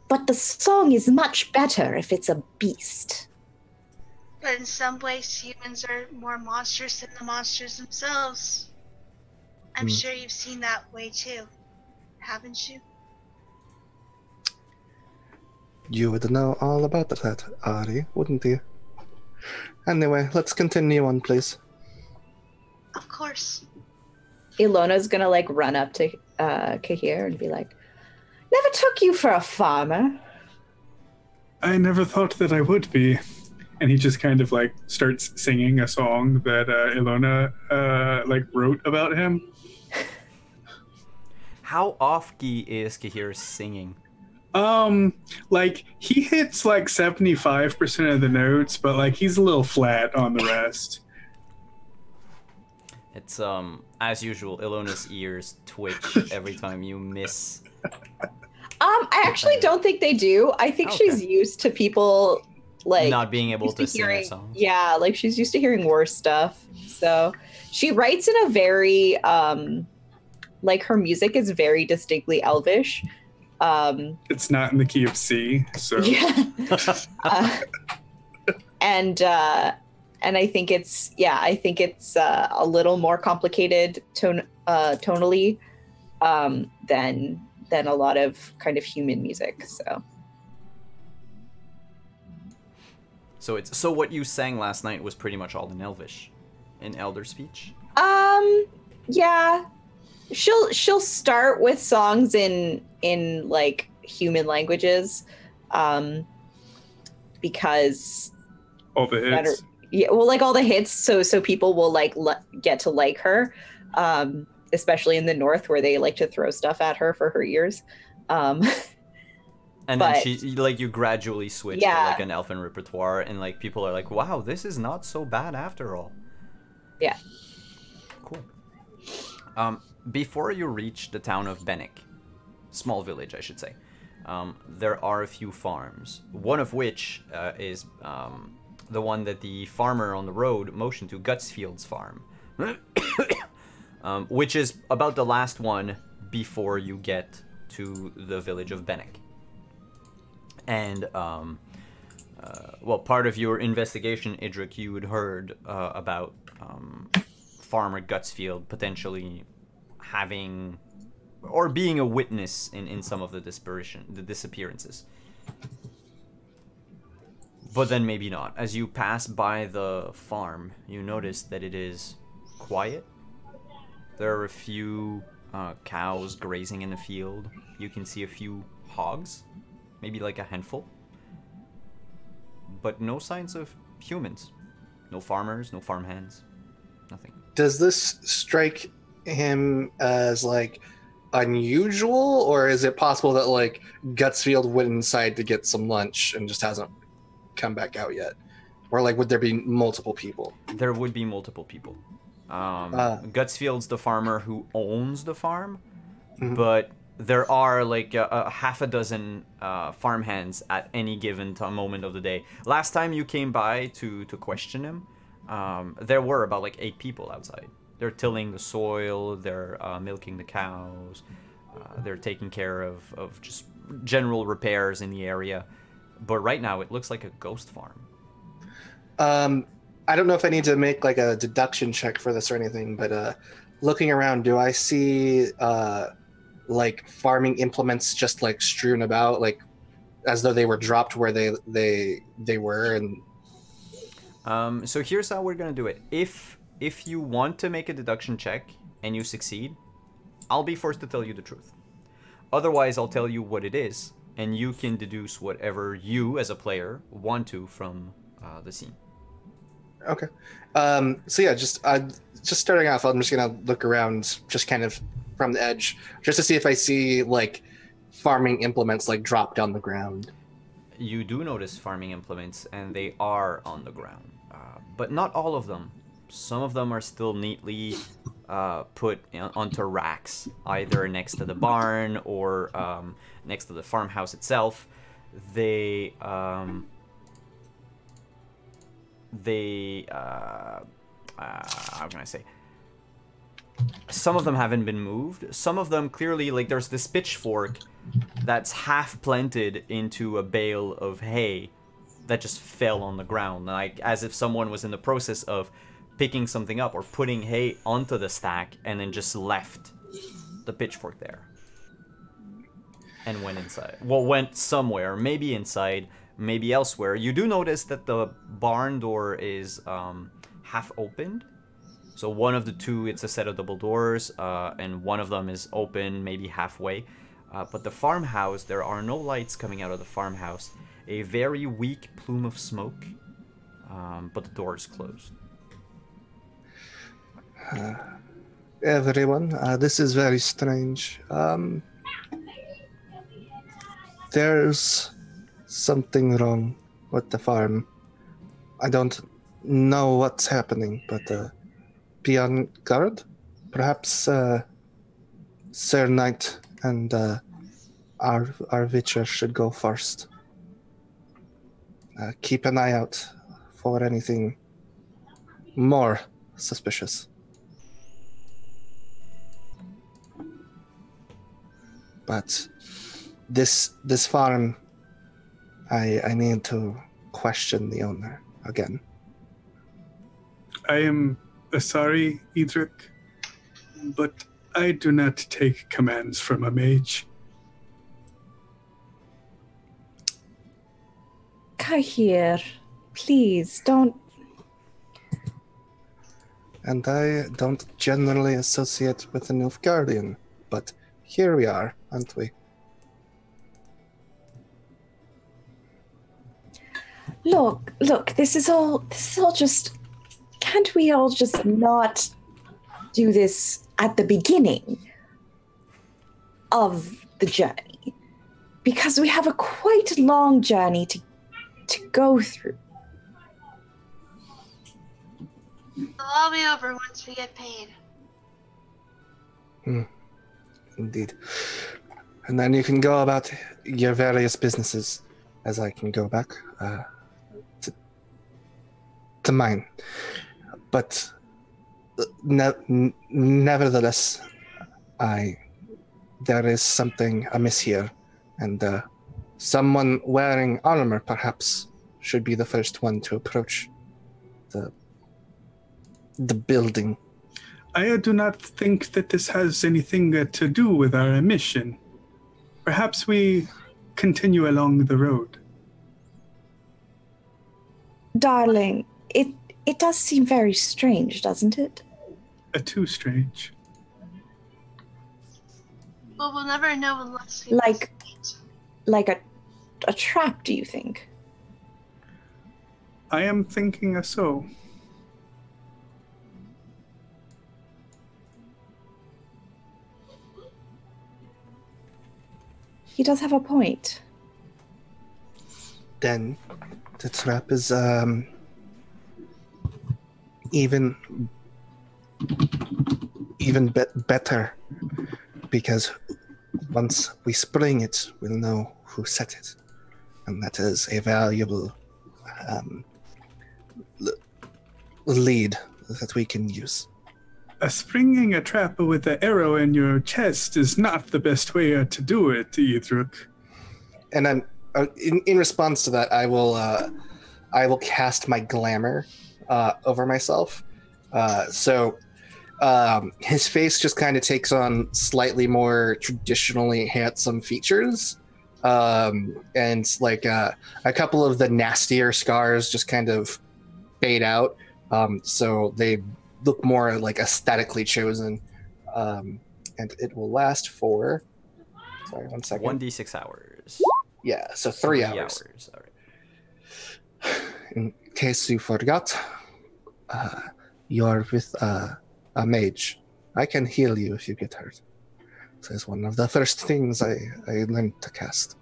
but the song is much better if it's a beast. But in some ways, humans are more monstrous than the monsters themselves. I'm sure you've seen that way too, haven't you? You would know all about that, Ari, wouldn't you? Anyway, let's continue on, please. Of course. Ilona's gonna run up to Kahir and be like, "Never took you for a farmer." I never thought that I would be. And he just kind of starts singing a song that Ilona wrote about him. How off-key is Kahir singing? He hits 75% of the notes, but he's a little flat on the rest. It's as usual, Ilona's ears twitch every time you miss. I actually don't think they do. I think she's used to people not being able to sing her songs. Yeah, she's used to hearing worse stuff. So she writes in a very her music is very distinctly elvish. It's not in the key of C, so yeah. And And I think it's a little more complicated tonally than a lot of kind of human music. So what you sang last night was pretty much all in Elvish, in Elder speech. Yeah, she'll start with songs in like human languages, because All the hits. like all the hits, so people will like get to like her, especially in the north where they like to throw stuff at her for her ears. And but, then she, like, you gradually switch to like an elfin repertoire, and like people are like, wow, this is not so bad after all. Yeah. Cool. Before you reach the town of Bennick, small village I should say, there are a few farms, one of which is the one that the farmer on the road motioned to, Gutsfield's farm, which is about the last one before you get to the village of Bennick. And, well, part of your investigation, Idrik, you had heard about Farmer Gutsfield potentially having, or being a witness in some of the disappearances. But then maybe not. As you pass by the farm, you notice that it is quiet. There are a few cows grazing in the field. You can see a few hogs. Maybe like a handful. But no signs of humans. No farmers, no farmhands. Nothing. Does this strike him as, like, unusual? Or is it possible that, like, Gutsfield went inside to get some lunch and just hasn't come back out yet? Or, like, would there be multiple people? There would be multiple people. Gutsfield's the farmer who owns the farm. Mm-hmm. But there are like a half a dozen farmhands at any given moment of the day. Last time you came by to question him, there were about like 8 people outside. They're tilling the soil, they're milking the cows, they're taking care of just general repairs in the area. But right now it looks like a ghost farm. I don't know if I need to make like a deduction check for this or anything, but looking around, do I see like farming implements just like strewn about, like as though they were dropped where they were? And so here's how we're gonna do it. If you want to make a deduction check and you succeed, I'll be forced to tell you the truth. Otherwise, I'll tell you what it is, and you can deduce whatever you as a player want to from the scene. Okay. So yeah, just starting off, I'm just gonna look around, just kind of from the edge, just to see if I see like farming implements like dropped on the ground. You do notice farming implements, and they are on the ground, but not all of them. Some of them are still neatly put onto racks, either next to the barn or next to the farmhouse itself. How can I say? Some of them haven't been moved. Some of them clearly, like, there's this pitchfork that's half planted into a bale of hay that just fell on the ground, like as if someone was in the process of picking something up or putting hay onto the stack and then just left the pitchfork there and went inside. Well, went somewhere, maybe inside, maybe elsewhere. You do notice that the barn door is half opened. So one of the two, it's a set of double doors, and one of them is open, maybe halfway. But the farmhouse, there are no lights coming out of the farmhouse. A very weak plume of smoke, but the door is closed. Everyone, this is very strange. There's something wrong with the farm. I don't know what's happening, but be on guard. Perhaps Sir Knight and our Witcher should go first. Keep an eye out for anything more suspicious. But this farm, I need to question the owner again. I am sorry, Edric, but I do not take commands from a mage. Kahir, please don't. And I don't generally associate with a Nilfgaardian, but here we are, aren't we? Look, this is all just. Can't we all just not do this at the beginning of the journey? Because we have a quite long journey to go through. It'll all be over once we get paid. Indeed. And then you can go about your various businesses, as I can go back to mine. But nevertheless, there is something amiss here, and someone wearing armor perhaps should be the first one to approach the building. I do not think that this has anything to do with our mission. Perhaps we continue along the road. Darling, it does seem very strange, doesn't it? Too strange. Well, we'll never know unless we Like a trap, do you think? I am thinking so. He does have a point. Then the trap is even better, because once we spring it, we'll know who set it, and that is a valuable lead that we can use. Springing a trap with the arrow in your chest is not the best way to do it, Edric. And I'm in response to that, I will cast my glamour over myself. So his face just kind of takes on slightly more traditionally handsome features, and like a couple of the nastier scars just kind of fade out. So they look more like aesthetically chosen, and it will last for. Sorry, 1 second. 1d6 hours. Yeah, so 3 hours. All right. In case you forgot, you're with a mage. I can heal you if you get hurt. So it's one of the first things I learned to cast.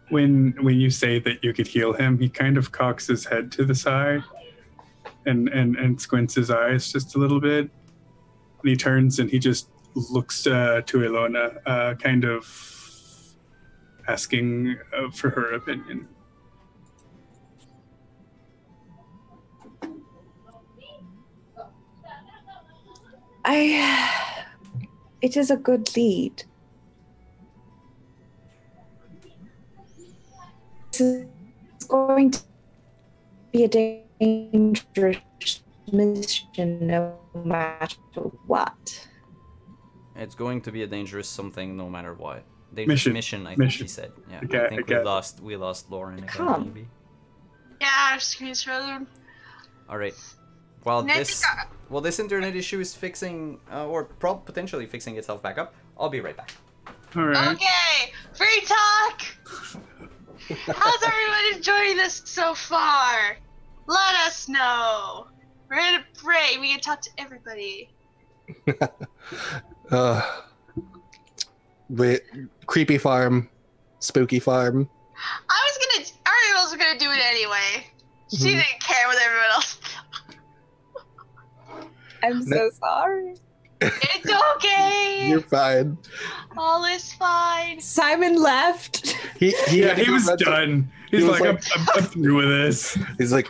When you say that you could heal him, he kind of cocks his head to the side and squints his eyes just a little bit. And he turns and he just looks to Ilona, kind of asking for her opinion. It is a good lead. This is going to be a dangerous mission no matter what. It's going to be a dangerous something no matter what. Mission, I think she said. Yeah, Okay, I think we lost Lauren again, Come. maybe. Yeah, excuse further. All right. While Nick, this internet issue is fixing, or potentially fixing itself back up, I'll be right back. All right. Okay, free talk! How's everyone enjoying this so far? Let us know. We're in a break. We can talk to everybody. Creepy farm, spooky farm. Ariel was gonna do it anyway. She didn't care what everyone else thought. I'm so sorry. It's okay. You're fine. All is fine. Simon left. He was done. He's like, I'm through with this. He's like,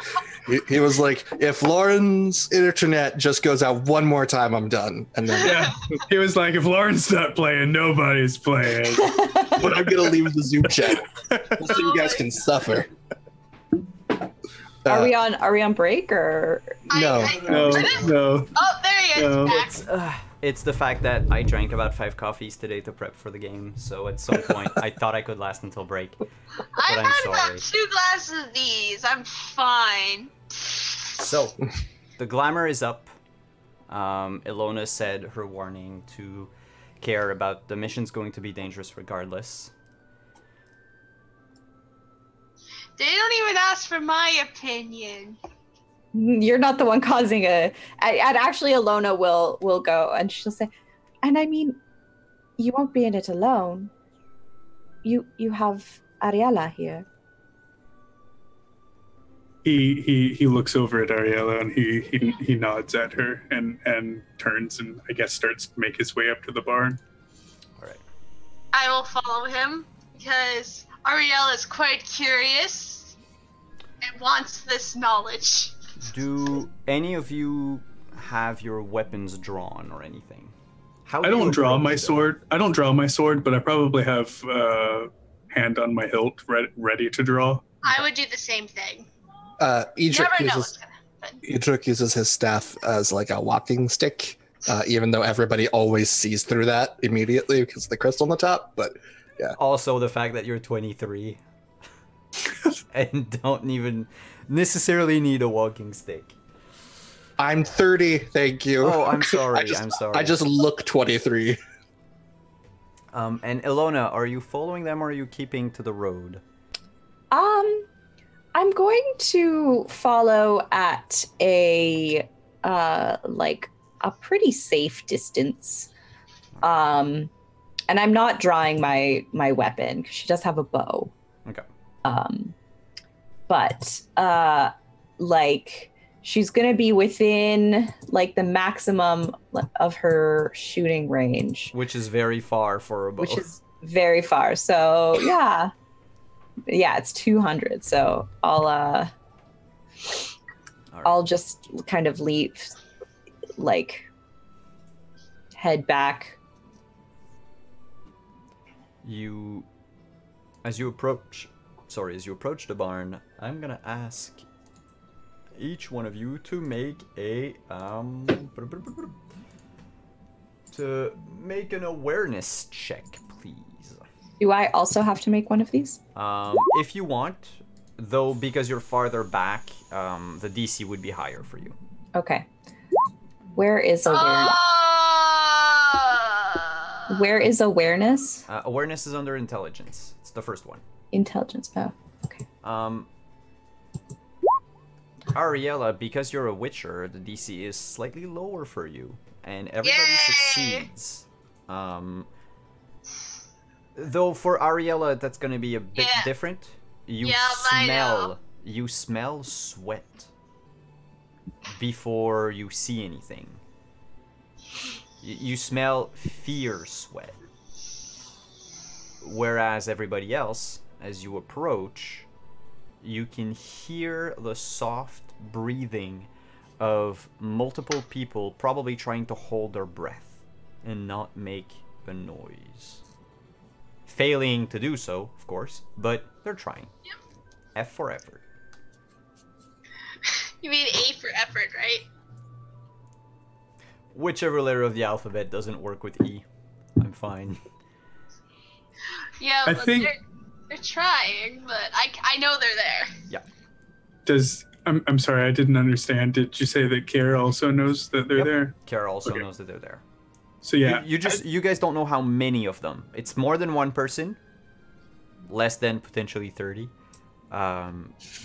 he was like, if Lauren's internet just goes out one more time, I'm done. And then He was like, if Lauren's not playing, nobody's playing. but I'm gonna leave the Zoom chat so you guys can suffer. Are we on break or? No. Oh, there he is. No. Back. It's the fact that I drank about 5 coffees today to prep for the game, so at some point I thought I could last until break. I've I'm had sorry. about 2 glasses of these. I'm fine. So, the glamour is up. Ilona said her warning to care about the mission's going to be dangerous regardless. They don't even ask for my opinion. You're not the one causing and actually Alona will go and she'll say, and I mean, you won't be in it alone. You have Ariella here. He looks over at Ariella and he nods at her and turns and I guess starts to make his way up to the barn. All right. I will follow him because Ariel is quite curious and wants this knowledge. Do any of you have your weapons drawn or anything? How I don't draw approach my them? sword. I don't draw my sword, but I probably have hand on my hilt ready to draw. I would do the same thing. Edric Never know uses what's gonna happen. Edric uses his staff as like a walking stick, even though everybody always sees through that immediately because of the crystal on the top. But Also, the fact that you're 23 and don't even necessarily need a walking stick. I'm 30, thank you. Oh, I'm sorry. I'm sorry. I just look 23. And Ilona, are you following them or are you keeping to the road? I'm going to follow at a pretty safe distance. And I'm not drawing my weapon because she does have a bow. Okay. But she's gonna be within the maximum of her shooting range, Which is very far for a bow. which is very far. So yeah, it's 200. So I'll just kind of leave, head back. As you approach the barn, I'm gonna ask each one of you to make an awareness check, please. Do I also have to make one of these? If you want, though, because you're farther back, the DC would be higher for you. Okay. Where is awareness? Where is awareness? Awareness is under intelligence. It's the first one. Intelligence. Oh, okay. Ariella, because you're a witcher, the DC is slightly lower for you, and everybody succeeds. Though for Ariella, that's gonna be a bit different. You smell sweat before you see anything. You smell fear sweat. Whereas everybody else, as you approach, you can hear the soft breathing of multiple people probably trying to hold their breath and not make a noise. Failing to do so, of course, but they're trying. Yep. F for effort. You mean A for effort, right? Whichever letter of the alphabet doesn't work with E, I'm fine. Yeah, I but think- they're trying, but I know they're there. Yeah. I'm sorry, I didn't understand. Did you say that Kara also knows that they're there? Kara also knows that they're there. So yeah, You guys don't know how many of them. It's more than one person. Less than potentially 30.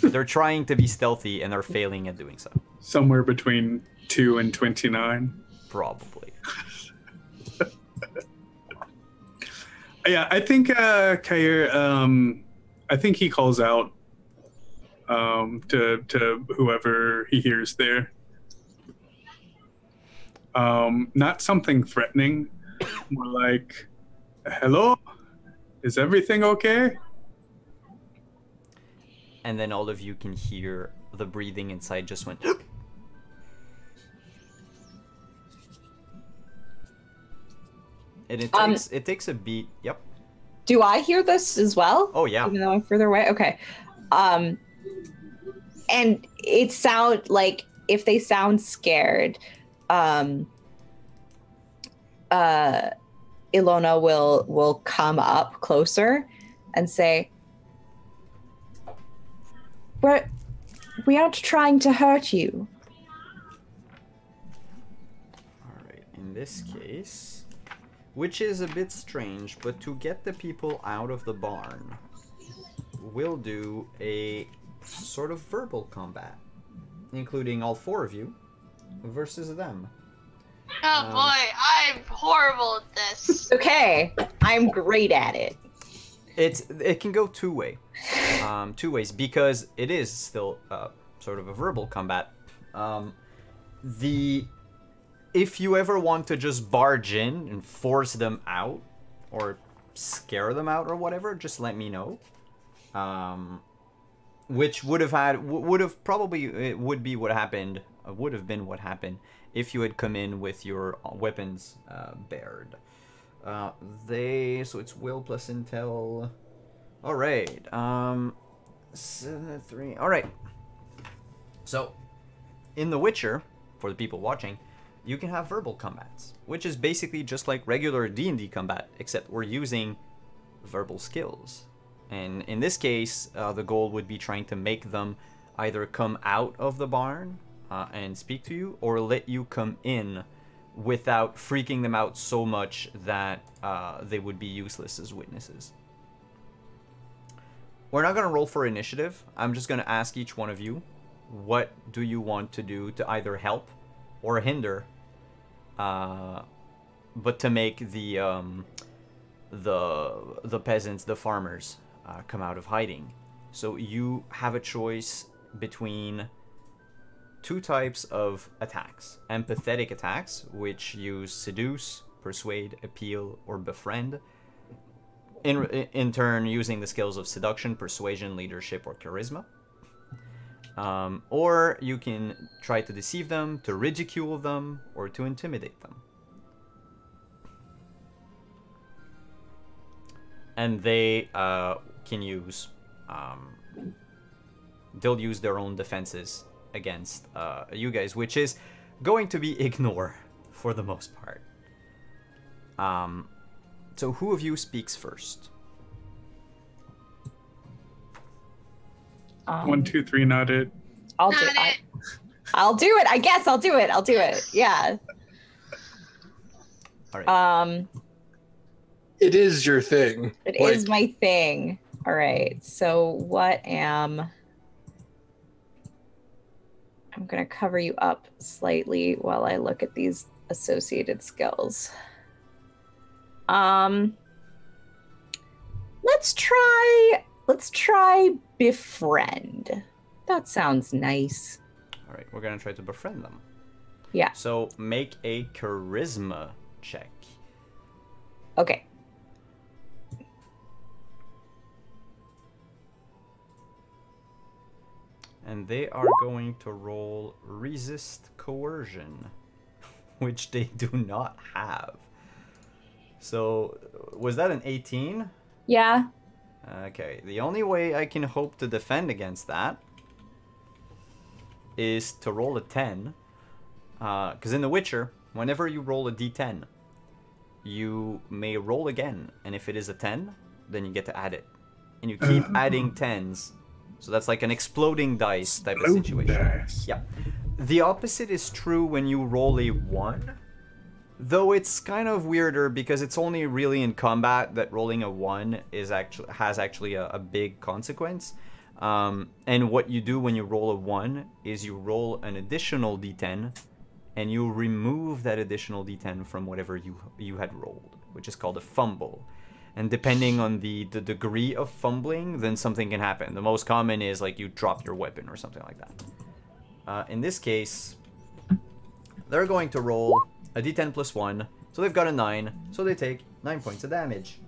They're trying to be stealthy and they're failing at doing so. somewhere between 2 and 29. Probably. Yeah, I think Kair, I think he calls out to whoever he hears there. Not something threatening, more like, "Hello, is everything okay?" And then all of you can hear the breathing inside just went. And it takes a beat. Yep. Do I hear this as well? Oh yeah. Even though I'm further away? Okay. And it sounds like if they sound scared, Ilona will come up closer and say, we aren't trying to hurt you. All right, in this case, which is a bit strange, but to get the people out of the barn, we'll do a sort of verbal combat, including all 4 of you versus them. Oh boy, I'm horrible at this. Okay, I'm great at it. It can go two ways, because it is still sort of a verbal combat. If you ever want to just barge in and force them out, or scare them out or whatever, just let me know. Which would have been what happened if you had come in with your weapons bared. So it's will plus intel. All right. 3. All right. So, in The Witcher, for the people watching, you can have verbal combats, which is basically just like regular D&D combat, except we're using verbal skills. And in this case, the goal would be trying to make them either come out of the barn and speak to you, or let you come in without freaking them out so much that they would be useless as witnesses. We're not going to roll for initiative. I'm just going to ask each one of you, what do you want to do to either help or hinder, but to make the peasants, the farmers, come out of hiding. So you have a choice between 2 types of attacks. Empathetic attacks, which use seduce, persuade, appeal, or befriend. In turn, using the skills of seduction, persuasion, leadership, or charisma. Or you can try to deceive them, to ridicule them, or to intimidate them. And they can use... they'll use their own defenses against you guys, which is going to be ignore for the most part. So who of you speaks first? 1, 2, 3, not it. I'll do it. I'll do it. I guess I'll do it. I'll do it. Yeah. All right. It is your thing. It is my thing. All right. So I'm going to cover you up slightly while I look at these associated skills. Let's try befriend. That sounds nice. All right, we're going to try to befriend them. Yeah. So make a charisma check. Okay. And they are going to roll resist coercion, which they do not have. So, was that an 18? Yeah. Okay, the only way I can hope to defend against that is to roll a 10. Because in The Witcher, whenever you roll a d10, you may roll again. And if it is a 10, then you get to add it. And you keep adding 10s. So that's like an exploding dice type of situation. Dice. Yeah. The opposite is true when you roll a 1. Though it's kind of weirder because it's only really in combat that rolling a 1 has actually a big consequence. And what you do when you roll a 1 is you roll an additional d10 and you remove that additional d10 from whatever you had rolled, which is called a fumble. And depending on the degree of fumbling, then something can happen. The most common is like you drop your weapon or something like that. In this case, they're going to roll a d10 plus 1. So they've got a 9. So they take 9 points of damage.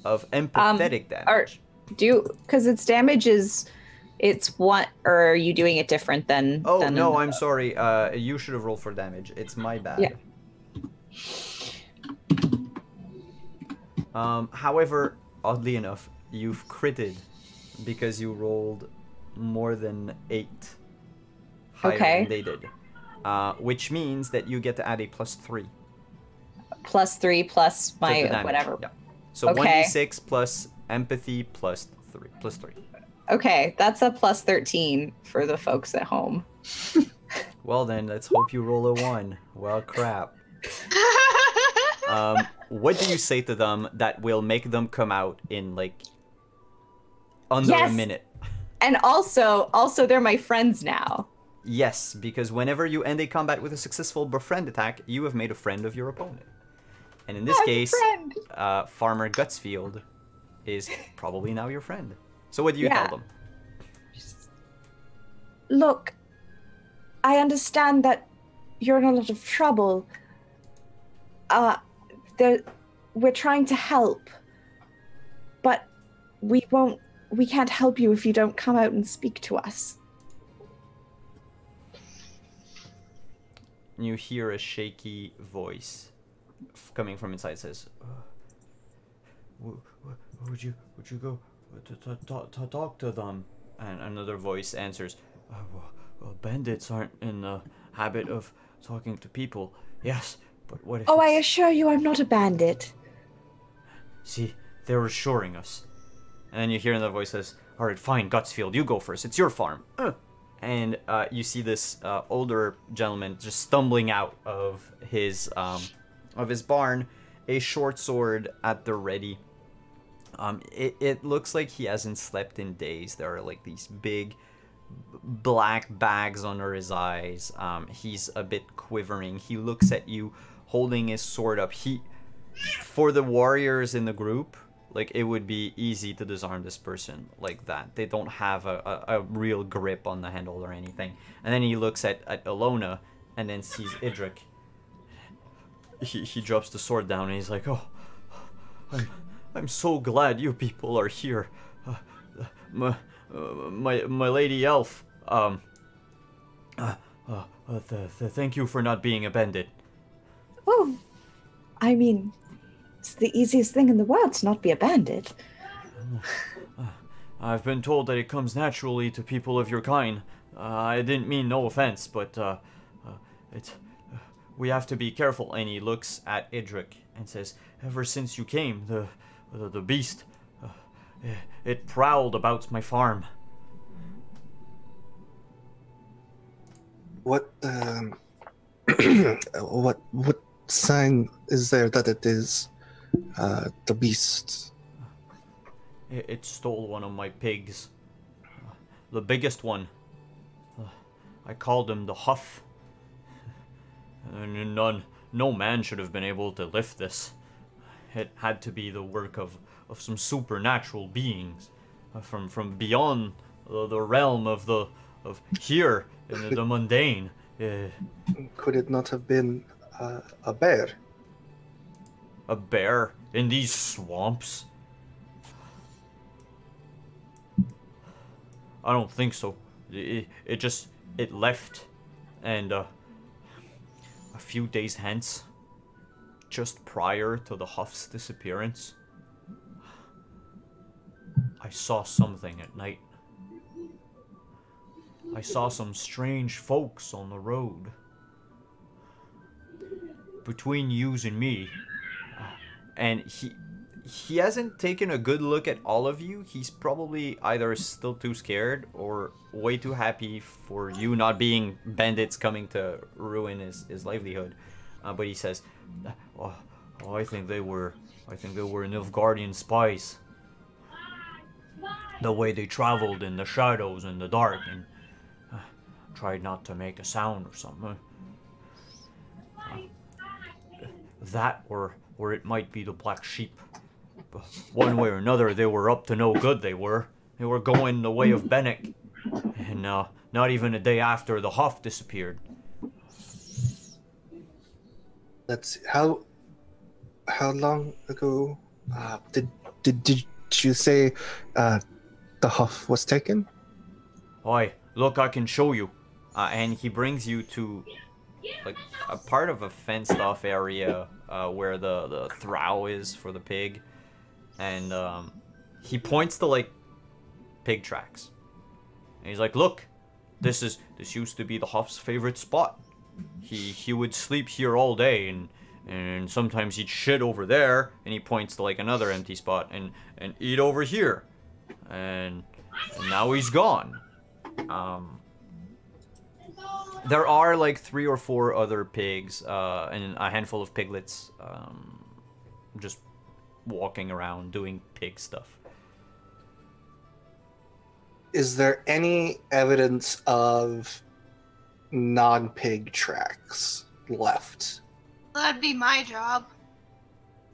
Of empathetic damage. Because its damage is... It's what... Or are you doing it different than... Oh, no, I'm sorry. You should have rolled for damage. It's my bad. Yeah. However, oddly enough, you've critted because you rolled more than 8 higher than they did. which means that you get to add a +3. +3 plus to my the damage. whatever. Yeah. So Okay. 1d6 plus empathy plus 3. Okay, that's a +13 for the folks at home. Well then, let's hope you roll a 1. Well, crap. What do you say to them that will make them come out in like under a Yes. minute? And also they're my friends now. Yes, because whenever you end a combat with a successful befriend attack, you have made a friend of your opponent. And in this I'm a case, friend. Farmer Gutsfield is probably now your friend. So what do you Yeah. tell them? Look, I understand that you're in a lot of trouble. We're trying to help, but we can't help you if you don't come out and speak to us. You hear a shaky voice coming from inside. It says, "Would you go to talk to them?" And another voice answers, well, bandits aren't in the habit of talking to people. Yes, but what if? Oh, I it's- assure you, I'm not a bandit. See, they're assuring us. And then you hear another voice says, "All right, fine, Gutsfield, you go first. It's your farm." And you see this older gentleman just stumbling out of his barn, a short sword at the ready. It looks like he hasn't slept in days. There are like these big black bags under his eyes. He's a bit quivering. He looks at you holding his sword up. For the warriors in the group, like, it would be easy to disarm this person like that. They don't have a real grip on the handle or anything. And then he looks at Ilona and then sees Idrik. He drops the sword down and he's like, "Oh, I'm so glad you people are here. My lady elf. Thank you for not being a bandit." Oh, I mean, it's the easiest thing in the world to not be a bandit. I've been told that it comes naturally to people of your kind. I didn't mean no offense, but we have to be careful. And he looks at Idrik and says, "Ever since you came, the beast, it prowled about my farm." What what sign is there that it is the beast? It stole one of my pigs. The biggest one. I called him the Huff. And no man should have been able to lift this. It had to be the work of some supernatural beings from beyond the realm of here in the mundane. Could it not have been a bear? A bear in these swamps? I don't think so. It left, and a few days hence, just prior to the Huff's disappearance, I saw something at night. I saw some strange folks on the road. Between yous and me, and he hasn't taken a good look at all of you. He's probably either still too scared or way too happy for you not being bandits coming to ruin his livelihood. But he says, I think they were Nilfgaardian spies. The way they traveled in the shadows and the dark and tried not to make a sound or something. That or it might be the black sheep. But one way or another, they were up to no good, they were. They were going the way of Bennick. And not even a day after the Huff disappeared. That's how long ago did you say the Huff was taken? Oi, look, I can show you. And he brings you to like a part of a fenced off area where the throw is for the pig. And he points to like pig tracks. And he's like, "Look, this used to be the Huff's favorite spot. he would sleep here all day, and sometimes he'd shit over there, and he points to like another empty spot, and eat over here, and now he's gone. There are like 3 or 4 other pigs and a handful of piglets just walking around doing pig stuff. Is there any evidence of non-pig tracks left? That'd be my job.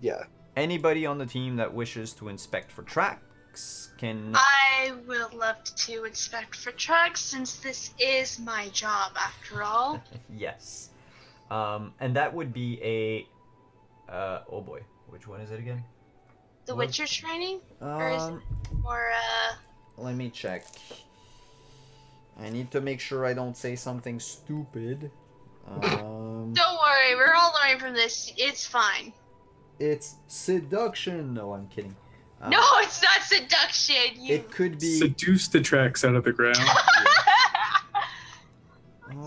Yeah. Anybody on the team that wishes to inspect for tracks can... I would love to inspect for tracks since this is my job after all. Yes. And that would be a... oh boy, which one is it again? The Witcher training? Or is it more, Let me check. I need to make sure I don't say something stupid. Don't worry, we're all learning from this. It's fine. It's seduction. No, I'm kidding. No, it's not seduction. It could be... Seduce the tracks out of the ground.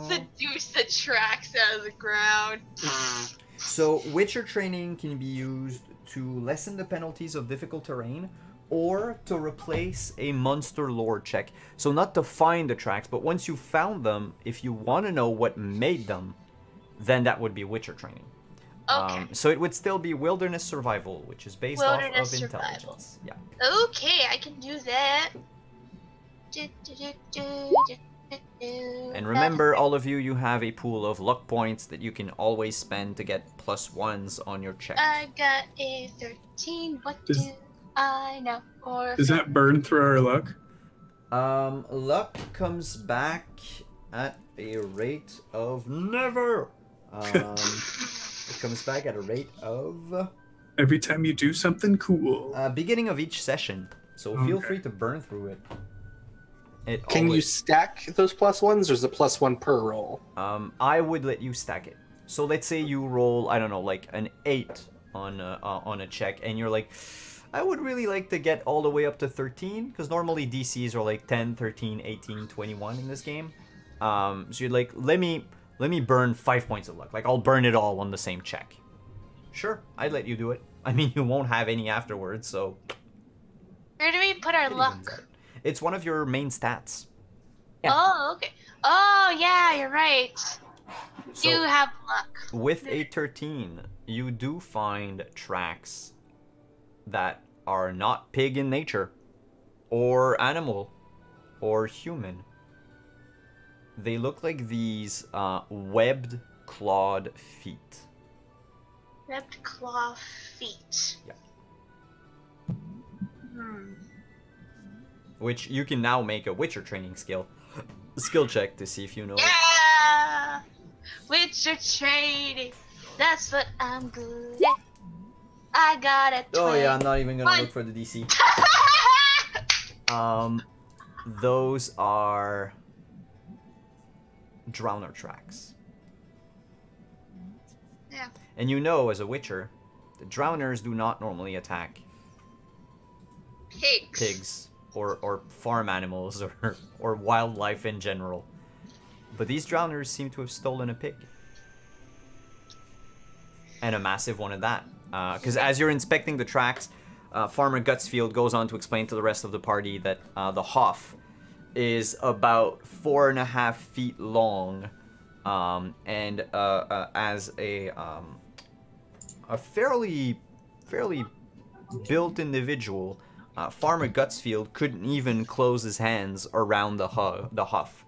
Seduce the tracks out of the ground. So, Witcher training can be used to lessen the penalties of difficult terrain, or to replace a monster lore check. So not to find the tracks, but once you found them, if you want to know what made them, then that would be Witcher training. Okay. So it would still be wilderness survival, which is based off of intelligence. Yeah. Okay, I can do that. And remember, all of you, you have a pool of luck points that you can always spend to get +1s on your check. I got a 13. What do I know? Or Does that burn through our luck? Luck comes back at a rate of never. It comes back at a rate of Every time you do something cool. beginning of each session. So feel free to burn through it. Can you stack those +1s, or is it +1 per roll? I would let you stack it. So let's say you roll, I don't know, like an 8 on a check, and you're like, I would really like to get all the way up to 13, because normally DCs are like 10, 13, 18, 21 in this game. So you're like, let me burn 5 points of luck. Like, I'll burn it all on the same check. Sure, I'd let you do it. I mean, you won't have any afterwards, so... Where do we put our luck? It's one of your main stats. Yeah. Oh, okay. Oh, yeah, you're right. So, You have luck. with a 13, you do find tracks that are not pig in nature, or animal, or human. They look like these webbed, clawed feet. Webbed claw feet. Yeah. Hmm. Which you can now make a Witcher training skill check to see if you know. Yeah! Witcher training. That's what I'm good at. I got it. Oh yeah, I'm not even gonna look for the DC. Those are Drowner tracks. Yeah. And you know, as a Witcher, the Drowners do not normally attack pigs or farm animals or wildlife in general. But these Drowners seem to have stolen a pig. And a massive one at that. Because as you're inspecting the tracks, Farmer Gutsfield goes on to explain to the rest of the party that the Hoff is about 4.5 feet long, and as a fairly built individual, Farmer Gutsfield couldn't even close his hands around the Hoff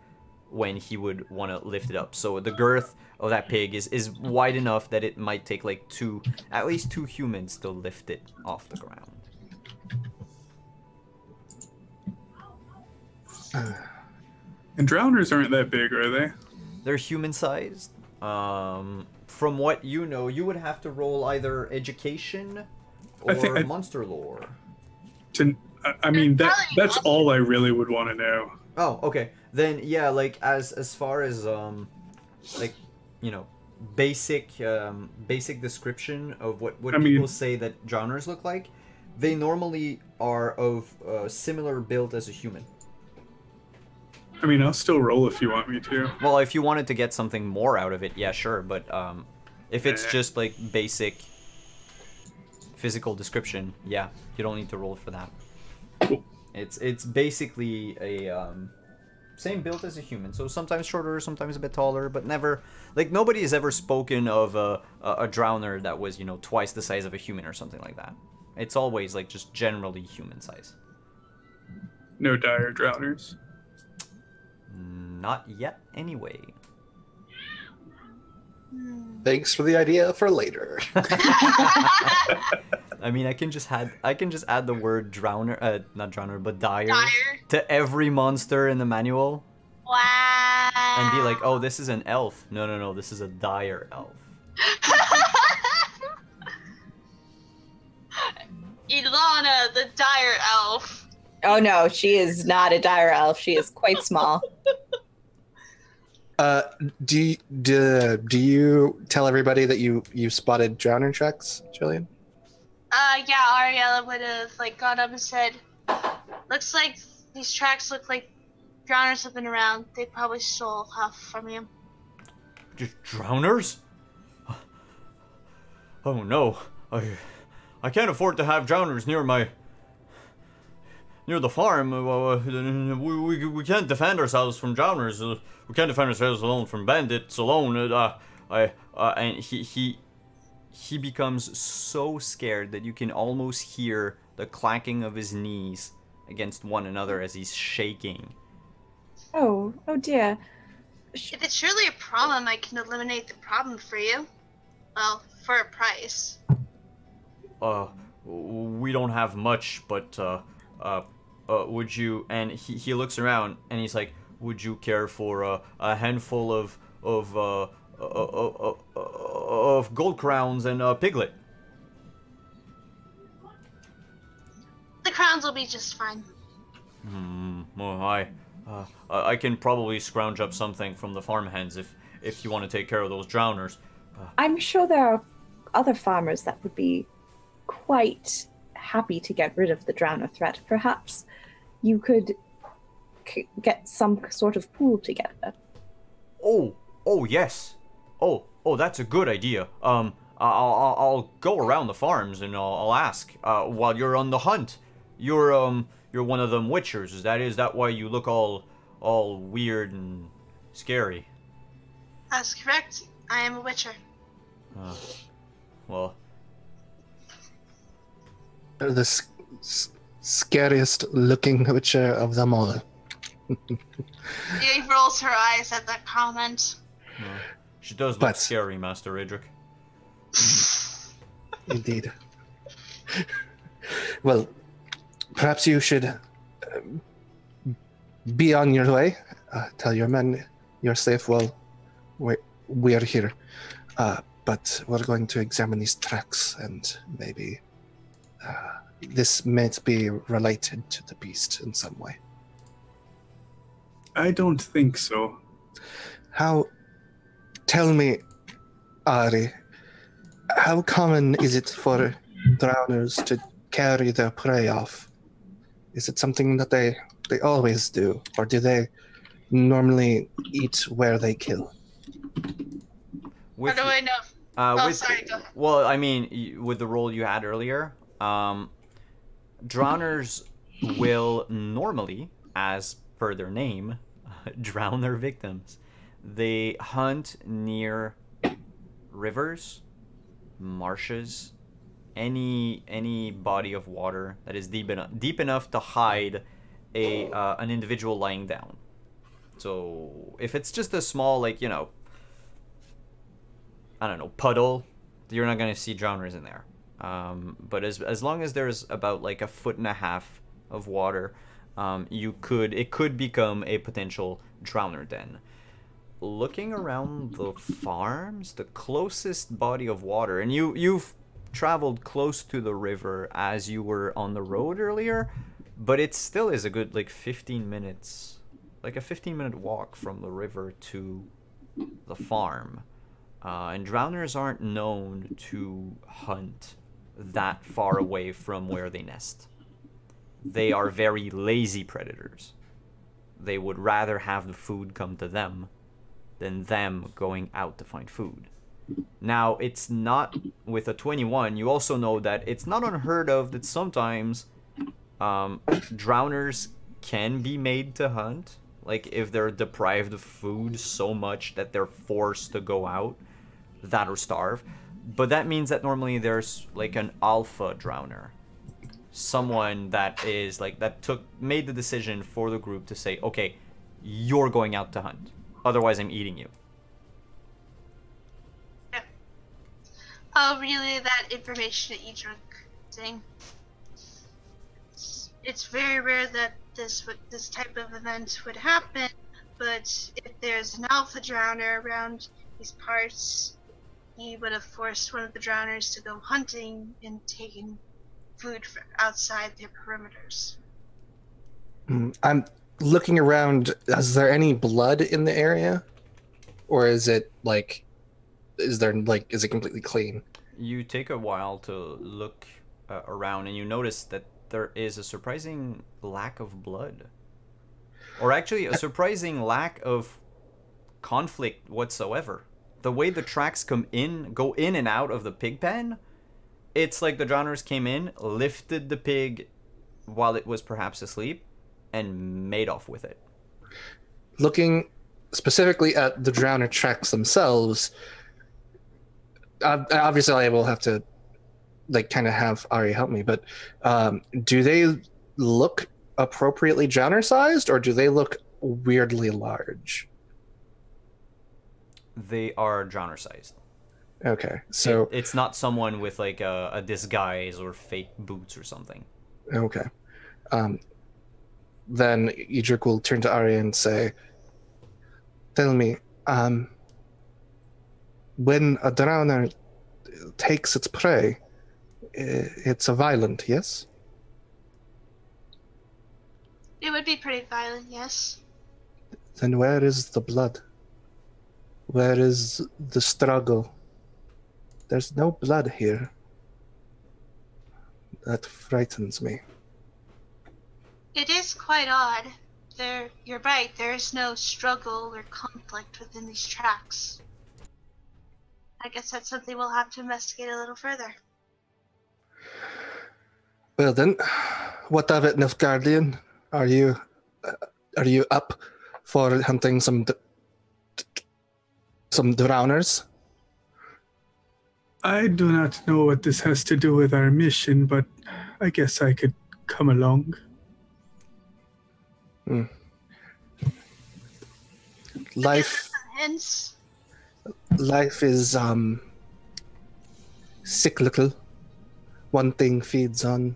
when he would want to lift it up. So the girth of that pig is wide enough that it might take like at least two humans to lift it off the ground. And drowners aren't that big, are they? They're human-sized. From what you know, you would have to roll either education or monster lore. I mean, that's all I really would want to know. Oh, okay. Then yeah, like as far as like, you know, basic description of what people say that drowners look like, they normally are of similar build as a human. I mean, I'll still roll if you want me to. Well, if you wanted to get something more out of it, yeah, sure. But if it's just like basic physical description, yeah, you don't need to roll for that. Cool. It's basically a same build as a human, so sometimes shorter, sometimes a bit taller, but never like nobody has ever spoken of a drowner that was, you know, twice the size of a human or something like that. It's always like just generally human size. No dire drowners. Not yet, anyway. Thanks for the idea for later. I mean, I can just add the word drowner, not drowner, but dire, Dire. to every monster in the manual, Wow. and be like, oh, this is an elf. No, this is a dire elf. Ilana, the dire elf. Oh no, she is not a dire elf. She is quite small. Do you tell everybody that you spotted drowner tracks, Jillian? Yeah, Ariella would have like gone up and said, "Looks like these tracks look like drowners have been around. They probably stole half from you." Just drowners? Oh no, I can't afford to have drowners near the farm. We can't defend ourselves from drowners. We can't defend ourselves alone from bandits alone. And he becomes so scared that you can almost hear the clacking of his knees against one another as he's shaking. Oh dear. If it's truly a problem, I can eliminate the problem for you. Well, for a price. We don't have much, but would you? And he looks around and he's like, would you care for a handful of gold crowns and a piglet? The crowns will be just fine. Well, I can probably scrounge up something from the farmhands if you want to take care of those drowners. I'm sure there are other farmers that would be quite happy to get rid of the drowner threat. Perhaps you could get some sort of pool together. Oh yes. Oh, that's a good idea. I'll go around the farms and I'll ask. While you're on the hunt, you're one of them witchers. Is that why you look all weird and scary? That's correct. I am a witcher. Well, The scariest looking witcher of them all. She rolls her eyes at that comment. she does look scary, Master Adric. Indeed. Well, perhaps you should be on your way. Tell your men you're safe while we're here. But we're going to examine these tracks, and maybe this might be related to the beast in some way. I don't think so. Tell me, Ari, how common is it for drowners to carry their prey off? Is it something that they always do, or do they normally eat where they kill? How do I know? Sorry, go. Well, I mean, with the role you had earlier, drowners will normally, as per their name, drown their victims. They hunt near rivers, marshes, any body of water that is deep enough to hide an individual lying down. So if it's just a small, like, you know, I don't know, puddle, you're not gonna see drowners in there. But as long as there's about like 1.5 feet of water, it could become a potential drowner den. Looking around the farms, the closest body of water, and you've traveled close to the river as you were on the road earlier, but it still is a good like 15 minutes, like a 15-minute walk from the river to the farm. And drowners aren't known to hunt that far away from where they nest. They are very lazy predators. they would rather have the food come to them than them going out to find food. Now, it's not with a 21. You also know that it's not unheard of that sometimes drowners can be made to hunt. Like, if they're deprived of food so much that they're forced to go out, that or starve. But that means that normally there's, like, an alpha drowner. Someone that is, like, made the decision for the group to say, okay, you're going out to hunt. Otherwise, I'm eating you. Yeah. I'll relay that information to Edric, saying it's very rare that this type of event would happen, but if there's an alpha drowner around these parts, he would have forced one of the drowners to go hunting and taking food outside their perimeters. I'm looking around. Is there any blood in the area? Or is it like, is it completely clean? You take a while to look around and you notice that there is a surprising lack of blood. Or actually a surprising lack of conflict whatsoever. The way the tracks go in and out of the pig pen, it's like the drowners came in, lifted the pig while it was perhaps asleep, and made off with it. Looking specifically at the drowner tracks themselves, obviously I will have to kind of have Ari help me, but do they look appropriately drowner sized, or do they look weirdly large? They are drowner sized. Okay, so it's not someone with like a disguise or fake boots or something. Okay. Then Edric will turn to Ari and say, tell me, when a drowner takes its prey, it's a violent, yes? It would be pretty violent, yes. Then where is the blood? Where is the struggle? There's no blood here. That frightens me. It is quite odd. You're right, there is no struggle or conflict within these tracks. I guess that's something we'll have to investigate a little further. Well then, what of it, Nilfgaardian? Are you up for hunting some drowners? I do not know what this has to do with our mission, but I guess I could come along. Life is cyclical. One thing feeds on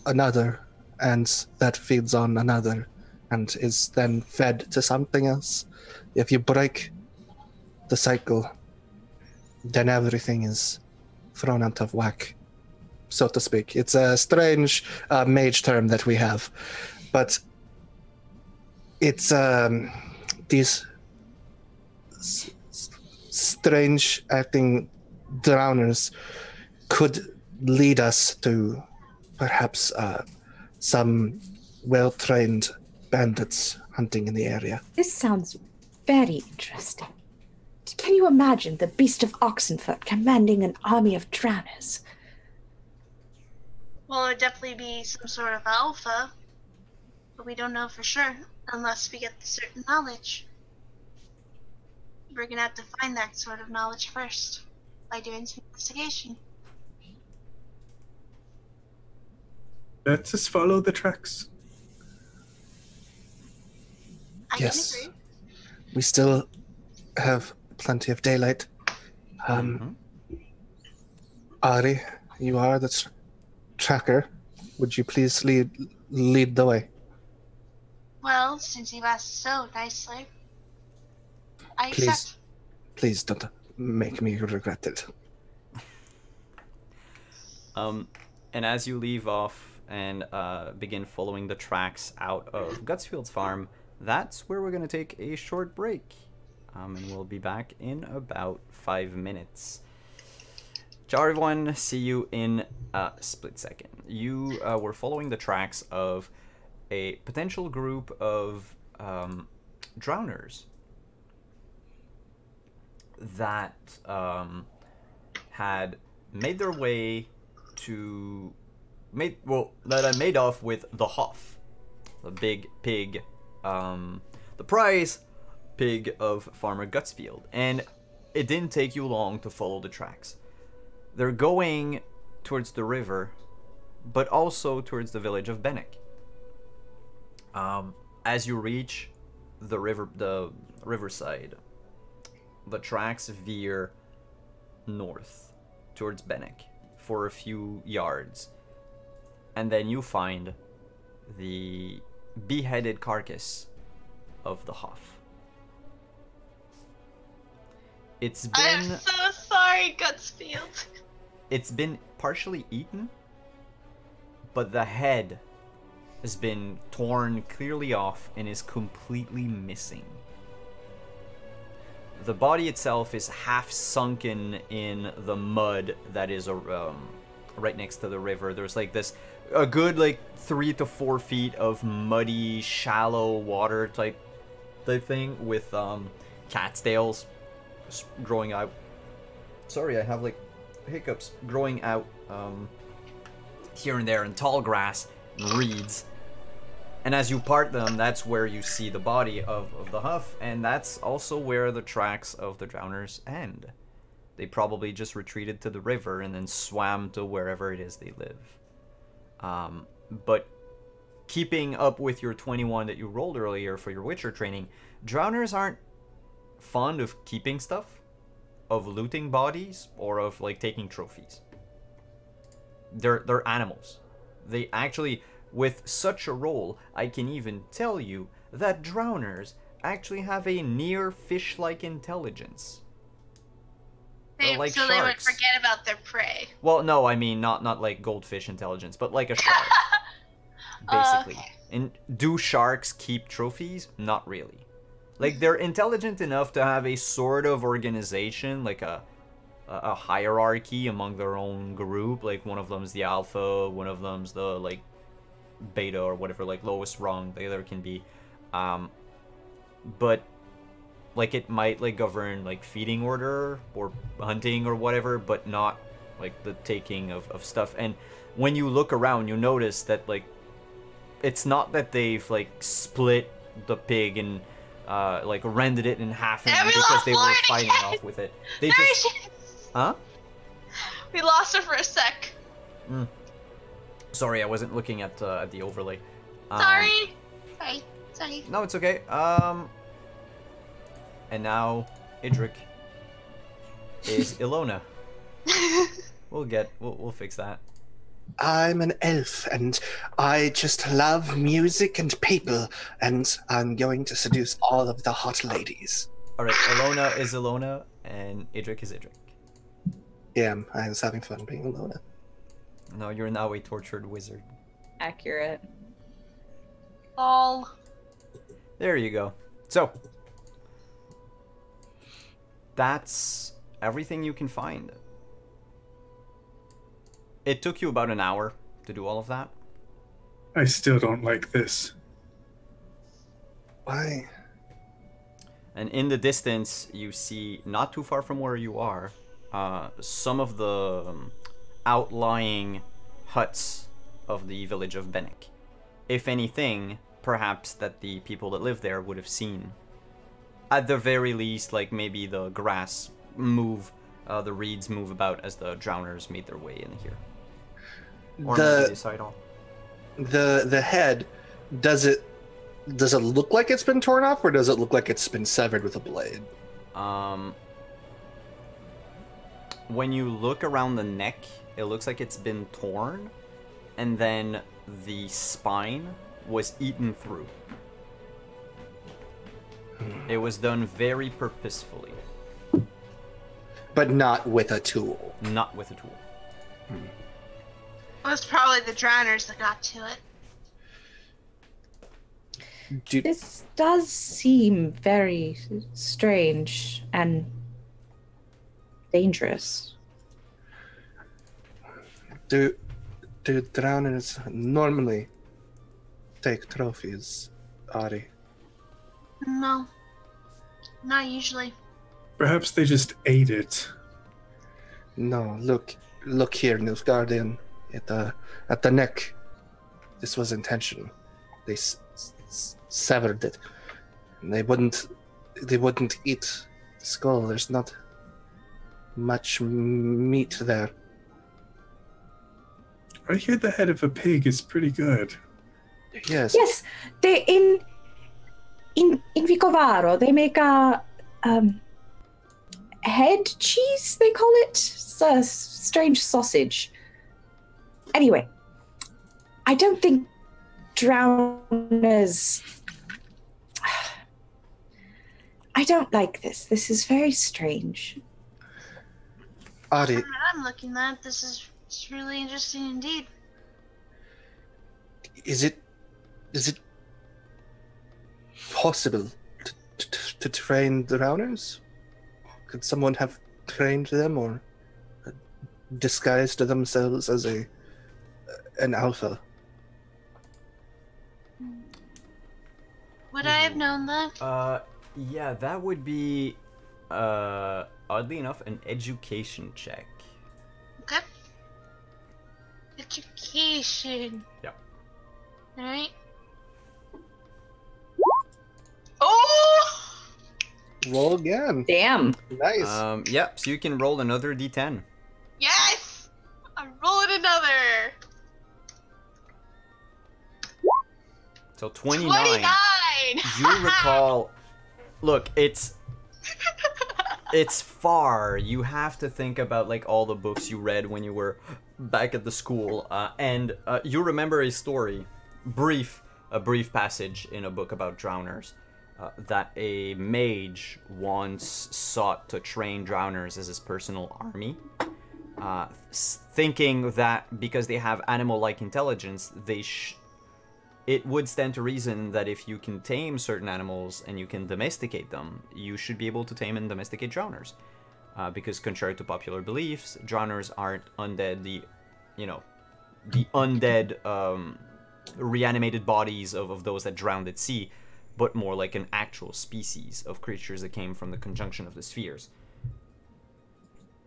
another, and that feeds on another, and is then fed to something else. If you break the cycle, then everything is thrown out of whack, so to speak. It's a strange mage term that we have, but it's these strange acting drowners could lead us to perhaps some well-trained bandits hunting in the area. This sounds very interesting. Can you imagine the Beast of Oxenfurt commanding an army of drowners? Well, it'd definitely be some sort of alpha, but we don't know for sure unless we get the certain knowledge. We're gonna have to find that sort of knowledge first by doing some investigation. Let's just follow the tracks. I Yes. can agree. We still have plenty of daylight. Ari, you are the tracker. Would you please lead the way? Well, since you've asked so nicely, I accept. Please don't make me regret it. And as you leave off and begin following the tracks out of Gutsfield's farm, that's where we're going to take a short break. And we'll be back in about 5 minutes. Ciao everyone, see you in a split second. You were following the tracks of a potential group of drowners that had made their way to that made off with the Hoff, the big pig, the prize pig of Farmer Gutsfield, and it didn't take you long to follow the tracks. They're going towards the river, but also towards the village of Bennick. As you reach the riverside, the tracks veer north towards Bennick for a few yards, and then you find the beheaded carcass of the Hoff. It's been... I'm so sorry, Gutsfield. It's been partially eaten, but the head has been torn clearly off and is completely missing. The body itself is half sunken in the mud that is right next to the river. There's like a good 3 to 4 feet of muddy, shallow water type thing with cat's tails growing out. Sorry, I have hiccups growing out here and there, and tall grass and reeds. And as you part them, that's where you see the body of the Huff, and that's also where the tracks of the drowners end. They probably just retreated to the river and then swam to wherever it is they live. But keeping up with your 21 that you rolled earlier for your Witcher training, drowners aren't fond of keeping stuff, of looting bodies, or of taking trophies. They're animals. They actually, with such a roll, I can even tell you that drowners actually have a near fish-like intelligence. They're like so sharks. They would forget about their prey. Well, no, I mean not like goldfish intelligence, but like a shark, basically. Okay. And do sharks keep trophies? Not really. They're intelligent enough to have a sort of organization, like a hierarchy among their own group. One of them's the alpha, one of them's the beta or whatever, lowest rung the other can be. But it might govern feeding order or hunting or whatever, but not the taking of stuff. And when you look around, you notice that it's not that they've split the pig and rended it in half because they were fighting off with it. They just... Huh? We lost her for a sec. Sorry, I wasn't looking at the overlay. Sorry. Sorry. No, it's okay. And now Idric is Ilona. We'll fix that. I'm an elf, and I just love music and people, and I'm going to seduce all of the hot ladies. Alright, Ilona is Ilona, and Idric is Idric. Yeah, I was having fun being Ilona. No, you're now a tortured wizard. Accurate. Lol. There you go. So, that's everything you can find. It took you about an hour to do all of that. I still don't like this. Why? And in the distance, you see, not too far from where you are, some of the outlying huts of the village of Bennick. If anything, perhaps that the people that live there would have seen. At the very least, maybe the grass move, the reeds move about as the drowners made their way in here. Or maybe they saw it all. The head, does it look like it's been torn off, or does it look like it's been severed with a blade? When you look around the neck, it looks like it's been torn, and then the spine was eaten through. It was done very purposefully. But not with a tool. Not with a tool. It was probably the drowners that got to it. This does seem very strange and dangerous. Do drowners normally take trophies, Ari? No, not usually. Perhaps they just ate it. No, look here, Nilfgaardian. At the neck. This was intentional. They severed it. And they wouldn't eat the skull. There's not much meat there. I hear the head of a pig is pretty good. Yes. Yes, they in Vicovaro they make a head cheese. They call it. It's a strange sausage. Anyway, I don't think drowners. I don't like this. This is very strange. Ari, I'm looking at this. It's really interesting indeed. is it possible to train the drowners? Could someone have trained them or disguised themselves as an alpha? Would I have known that? Yeah, that would be, oddly enough, an education check. Okay. Education. Yep. Alright. Oh! Roll again. Damn. Nice. Yep, so you can roll another d10. Yes! I'm rolling another. So 29. 29! You recall... Look, it's far. You have to think about like all the books you read when you were back at the school, and you remember a story, a brief passage in a book about drowners, that a mage once sought to train drowners as his personal army, thinking that because they have animal-like intelligence, it would stand to reason that if you can tame certain animals and you can domesticate them, you should be able to tame and domesticate drowners. Because contrary to popular beliefs, drowners aren't undead, the undead reanimated bodies of those that drowned at sea, but more like an actual species of creatures that came from the conjunction of the spheres.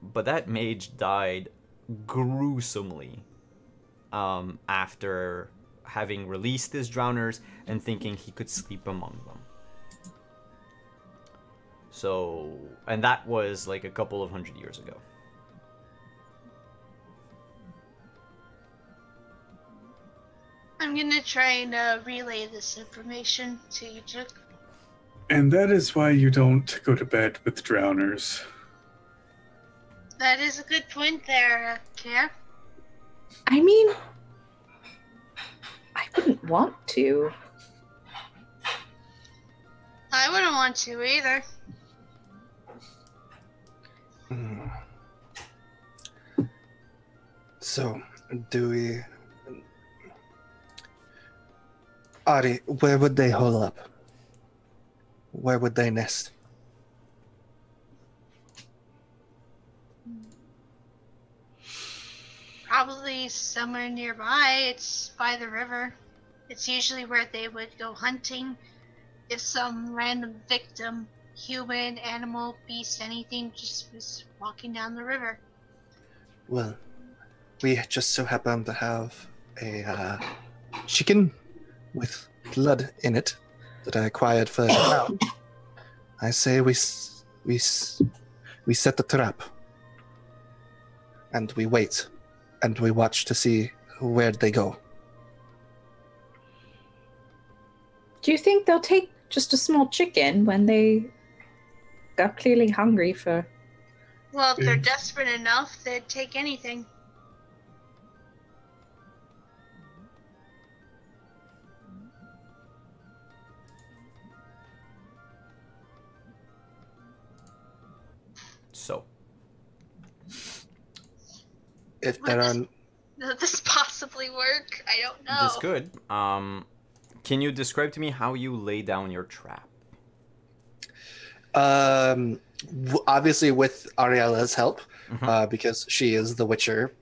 But that mage died gruesomely after having released his drowners and thinking he could sleep among them. So, and that was like a couple of 100 years ago. I'm gonna try and relay this information to you, Juk. And that is why you don't go to bed with drowners. That is a good point there, Care. I mean, I wouldn't want to. I wouldn't want to either. So, do we... Ari, where would they hole up? Where would they nest? Probably somewhere nearby. It's by the river. It's usually where they would go hunting. If some random victim, human, animal, beast, anything, just was walking down the river. Well, we just so happen to have a chicken with blood in it that I acquired for the town. I say we set the trap, and we wait, and we watch to see where they go. Do you think they'll take just a small chicken when they are clearly hungry for... Well, if they're desperate enough, they'd take anything. So, If there are... Does this possibly work? I don't know. this could. Can you describe to me how you lay down your trap? Obviously with Ariella's help, because she is the Witcher.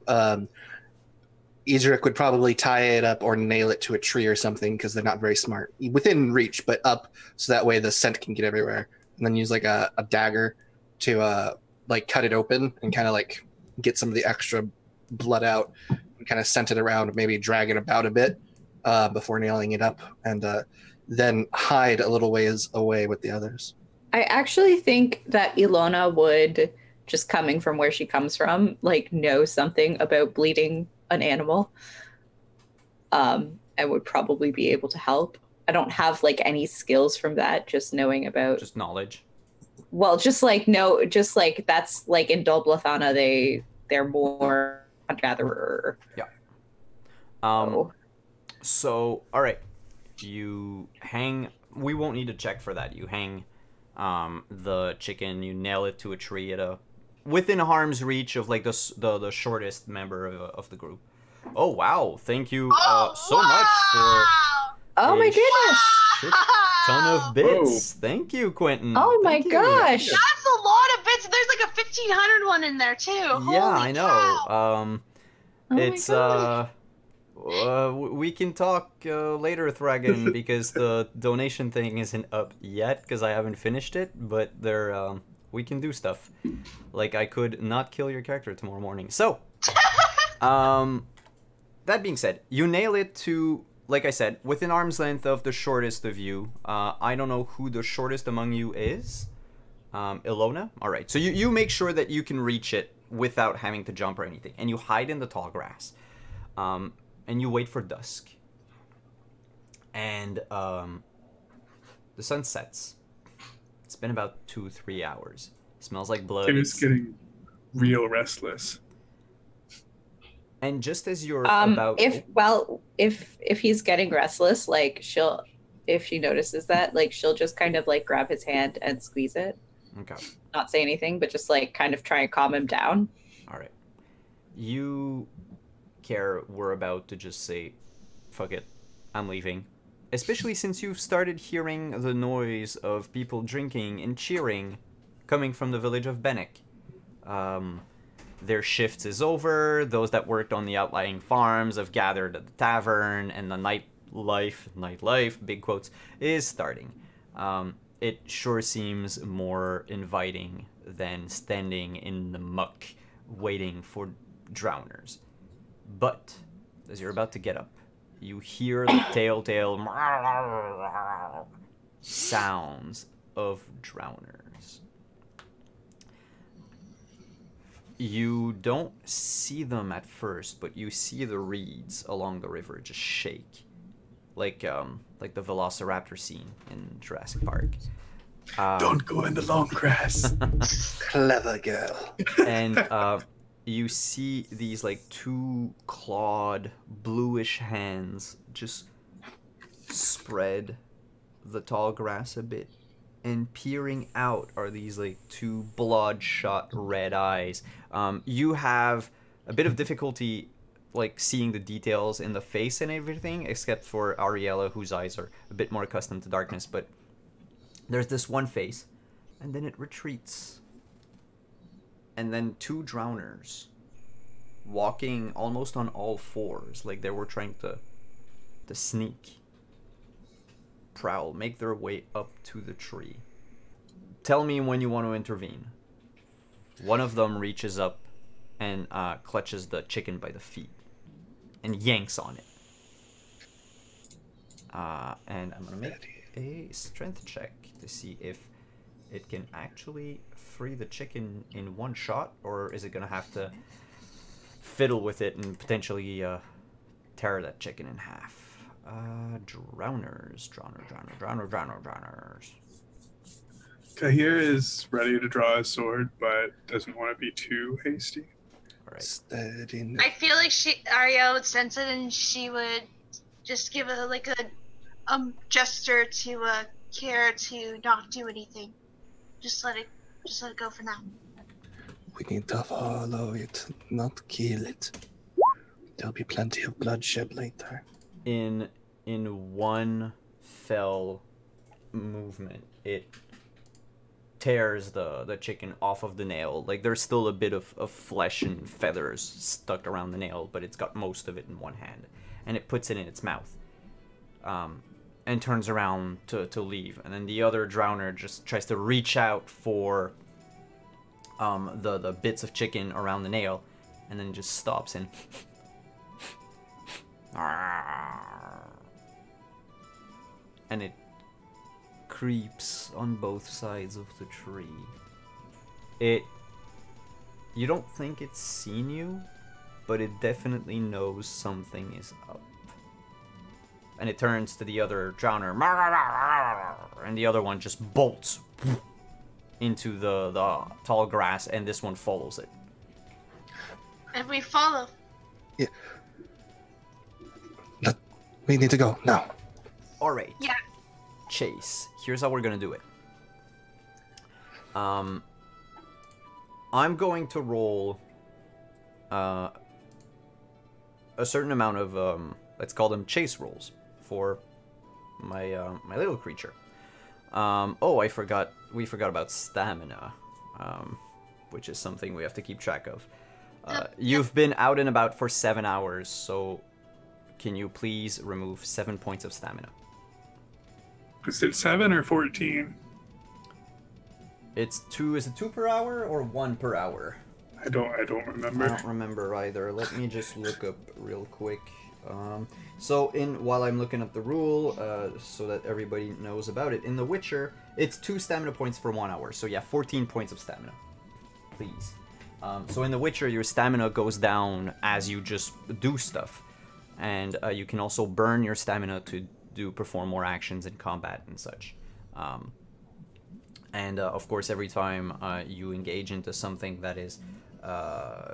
Edric would probably tie it up or nail it to a tree or something because they're not very smart. Within reach, but up so that way the scent can get everywhere. And then use like a dagger to like cut it open and kind of like get some of the extra blood out and kind of scent it around, maybe drag it about a bit before nailing it up, and then hide a little ways away with the others. I actually think that Ilona would, just coming from where she comes from, like know something about bleeding an animal. And would probably be able to help. I don't have like any skills from that, just knowing about Just knowledge. Well, just like no, just like that's like in Dolblathana, they're more hunter-gatherer. Yeah. So all right, you hang. We won't need to check for that. You hang the chicken. You nail it to a tree at within harm's reach of like the shortest member of the group. Oh wow! Thank you so much for. Oh my goodness! Shit ton of bits. Thank you, Quentin. Oh my Thank you. gosh! That's a lot of bits. There's like a 1,500 one in there too. Yeah, Holy I know. cow. Oh my It's gosh. we can talk later, Thragon, because the donation thing isn't up yet because I haven't finished it. But we can do stuff. Like I could not kill your character tomorrow morning. So, that being said, you nail it to, like I said, within arm's length of the shortest of you. I don't know who the shortest among you is. Ilona? Alright, so you make sure that you can reach it without having to jump or anything. And you hide in the tall grass. And you wait for dusk. And the sun sets. It's been about 2-3 hours. Smells like blood. It is getting real restless. And just as you're about... If he's getting restless, like if she notices that, like she'll just kind of like grab his hand and squeeze it. Okay. Not say anything, but just like kind of try and calm him down. All right. You were about to just say, fuck it, I'm leaving. Especially since you've started hearing the noise of people drinking and cheering coming from the village of Bennick. Their shift is over. Those that worked on the outlying farms have gathered at the tavern, and the nightlife, big quotes, is starting. It sure seems more inviting than standing in the muck waiting for drowners. But as you're about to get up, you hear the telltale sounds of drowners. You don't see them at first, but you see the reeds along the river just shake, like the Velociraptor scene in Jurassic Park. Don't go in the long grass. Clever girl. And you see these like two clawed bluish hands just spread the tall grass a bit, and peering out are these like two bloodshot red eyes. You have a bit of difficulty like seeing the details in the face and everything, except for Ariella, whose eyes are a bit more accustomed to darkness. But there's this one face, and then it retreats. And then two drowners walking almost on all fours, like they were trying to sneak, prowl, make their way up to the tree. Tell me when you want to intervene. One of them reaches up and clutches the chicken by the feet and yanks on it. And I'm going to make a strength check to see if it can actually free the chicken in one shot, or is it going to have to fiddle with it and potentially tear that chicken in half. Drowners. Kahir is ready to draw his sword, but doesn't want to be too hasty. All right. Steady. I feel like Ariel would sense it, and she would just give a gesture to Kier to not do anything. Just let it go for now. We need to follow it, not kill it. There'll be plenty of bloodshed later. In one fell movement, it tears the chicken off of the nail. Like, there's still a bit of flesh and feathers stuck around the nail, but it's got most of it in one hand. And it puts it in its mouth. And turns around to leave. And then the other drowner just tries to reach out for the bits of chicken around the nail, and then just stops and and it creeps on both sides of the tree. You don't think it's seen you, but it definitely knows something is up. And it turns to the other drowner, and the other one just bolts into the tall grass, and this one follows it. And we follow. Yeah. We need to go now. All right. Yeah. Chase. Here's how we're gonna do it. I'm going to roll a certain amount of let's call them chase rolls for my my little creature. Oh, we forgot about stamina, which is something we have to keep track of. You've been out and about for 7 hours, so can you please remove 7 points of stamina? Is it 7 or 14? It's 2. Is it 2 per hour or 1 per hour? I don't remember. I don't remember either. Let me just look up real quick. So while I'm looking up the rule, so that everybody knows about it, in The Witcher, it's 2 stamina points for 1 hour. So yeah, 14 points of stamina, please. So in The Witcher, your stamina goes down as you just do stuff, and you can also burn your stamina to perform more actions in combat and such. And of course, every time you engage into something that is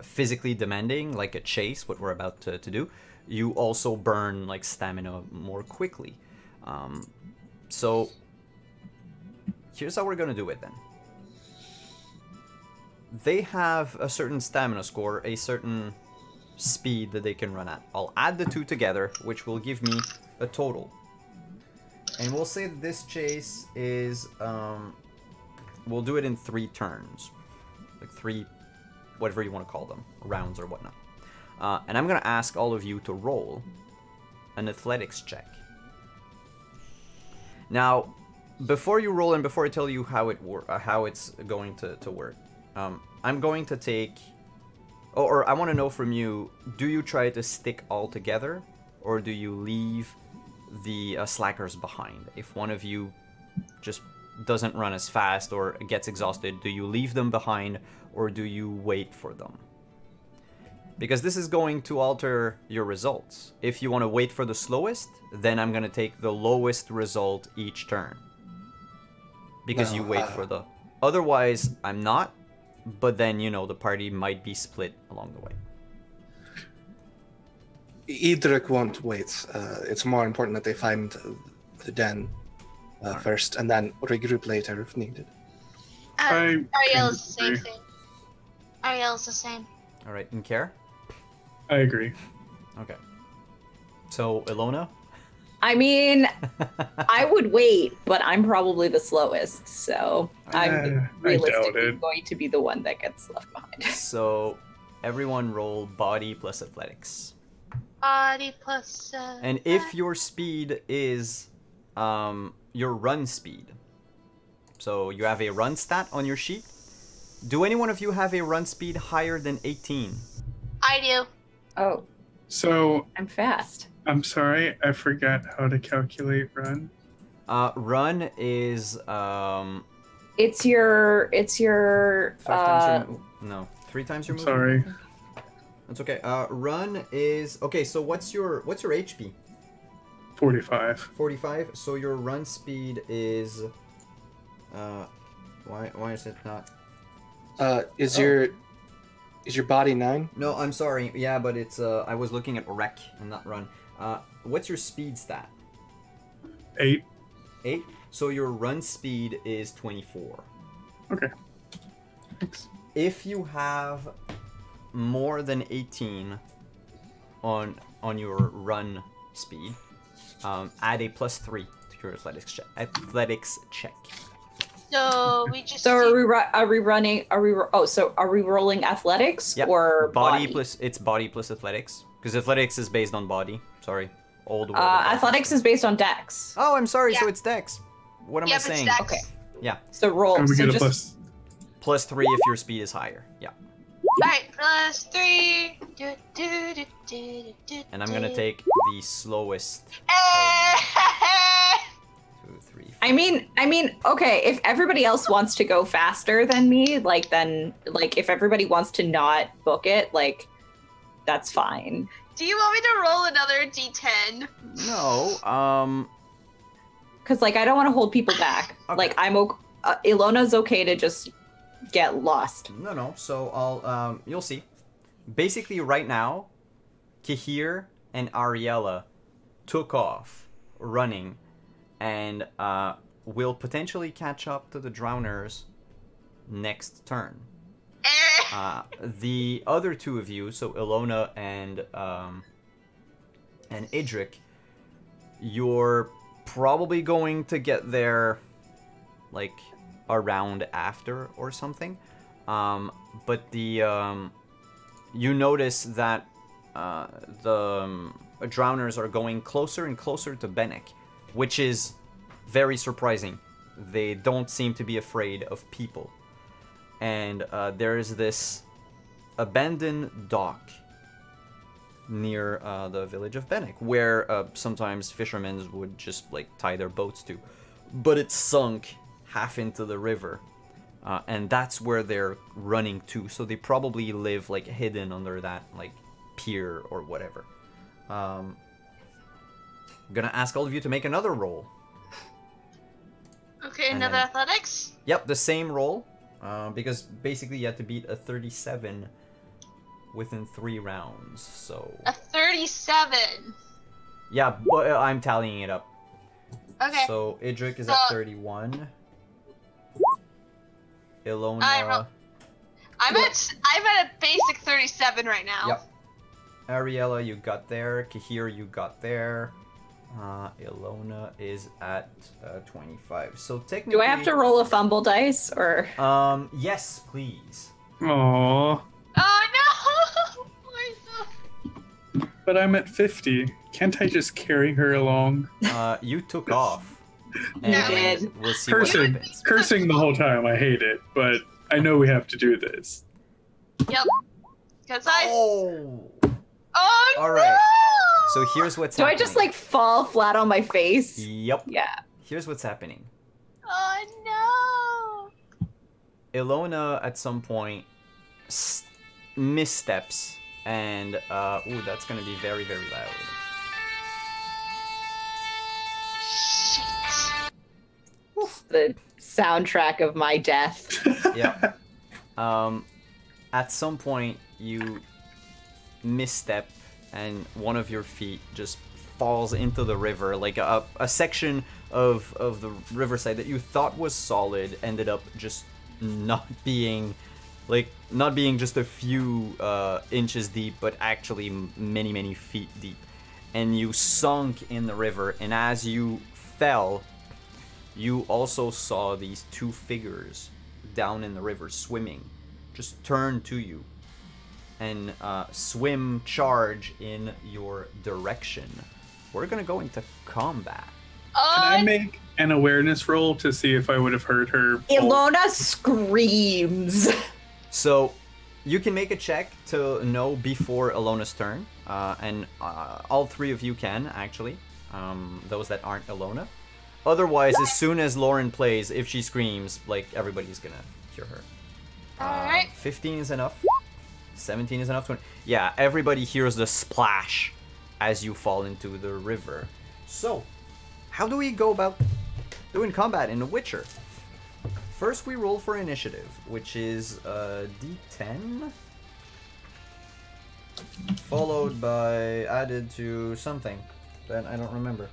physically demanding, like a chase, what we're about to do, you also burn like stamina more quickly. So here's how we're gonna do it then. They have a certain stamina score, a certain speed that they can run at. I'll add the two together, which will give me a total. And we'll say that this chase is, we'll do it in 3 turns. Like 3, whatever you want to call them, rounds or whatnot. And I'm going to ask all of you to roll an athletics check. Now, before you roll and before I tell you how it's going to work, I'm going to take... Or I want to know from you, do you try to stick all together, or do you leave the slackers behind? If one of you just doesn't run as fast or gets exhausted, do you leave them behind, or do you wait for them? Because this is going to alter your results. If you want to wait for the slowest, then I'm going to take the lowest result each turn. Because you wait for the... Otherwise, I'm not. But then, you know, the party might be split along the way. Edric won't wait. It's more important that they find the den first, and then regroup later if needed. Ariel's the same thing. Ariel's the same. All right, and Care? I agree. Okay. So, Ilona? I mean, I would wait, but I'm probably the slowest, so I'm realistically going to be the one that gets left behind. So, everyone roll body plus athletics. Body plus... and if your speed is your run speed, so you have a run stat on your sheet, do any one of you have a run speed higher than 18? I do. Oh. So... I'm fast. I'm sorry, I forgot how to calculate run. Run is It's your 5 times your no, 3 times your movement. Sorry. That's okay. Run is okay. So what's your HP? 45. 45. So your run speed is why is it not? Is your body 9? No, I'm sorry. Yeah, but it's I was looking at rec and not run. What's your speed stat? 8. 8. So your run speed is 24. Okay. Thanks. If you have more than 18 on your run speed, add a +3 to your athletics check. So we just. So are we running? So are we rolling athletics Yep. or body? It's body plus athletics, because athletics is based on body. Sorry, old. Athletics is based on dex. Oh, I'm sorry. So Yeah. it's dex. What am I Yep, it's saying? dex. Okay. Yeah, So roll. And we So get a just plus. +3 if your speed is higher. Yeah, Alright, +3. and I'm gonna take the slowest. 2, 3. 4. I mean, okay, if everybody else wants to go faster than me, then if everybody wants to not book it, that's fine. Do you want me to roll another d10? No. Because, I don't want to hold people back. Okay. Ilona's okay to just get lost. No. So I'll you'll see. Basically, right now, Kahir and Ariella took off running, and will potentially catch up to the Drowners next turn. The other two of you, so Ilona and Idric, you're probably going to get there around after or something. But you notice that the Drowners are going closer and closer to Bennek, which is very surprising. They don't seem to be afraid of people. And there is this abandoned dock near the village of Bennek, where sometimes fishermen would just tie their boats to. But it's sunk half into the river. And that's where they're running to. So they probably live hidden under that pier or whatever. I'm gonna ask all of you to make another roll. Okay, And another then- athletics? Yep, the same roll. Because basically you have to beat a 37 within 3 rounds. So A 37. yeah, but I'm tallying it up. Okay. So Idric is at 31. Ilona. I'm at a basic 37 right now. Yep. Ariella, you got there. Kahir, you got there. Ilona is at 25. So technically, Do I have to roll a fumble dice or? Yes, please. Aww. Oh no! But I'm at 50. Can't I just carry her along? You took off. You And did. We'll see Cursing, what happens. cursing the whole time. I hate it, but I know we have to do this. Yep. Because I. Oh. Oh All no! right. So here's what's Do I happening. just fall flat on my face? Yep. Yeah. Here's what's happening. Oh no! Ilona at some point missteps, and ooh, that's gonna be very, very loud. Shit. The soundtrack of my death. Yeah. At some point you misstep, and one of your feet just falls into the river. A section of the riverside that you thought was solid ended up just not being just a few inches deep, but actually many, many feet deep. And you sunk in the river, and as you fell, you also saw these two figures down in the river swimming just turn to you and charge in your direction. We're gonna go into combat. Can I make an awareness roll to see if I would have heard her? Ilona screams. So you can make a check to know before Ilona's turn, and all three of you can actually, those that aren't Ilona. Otherwise, as soon as Lauren plays, if she screams, everybody's gonna hear her. Alright. 15 is enough. 17 is enough. 20. Yeah, everybody hears the splash as you fall into the river. So, how do we go about doing combat in The Witcher? First, we roll for initiative, which is D10, followed by added to something that I don't remember.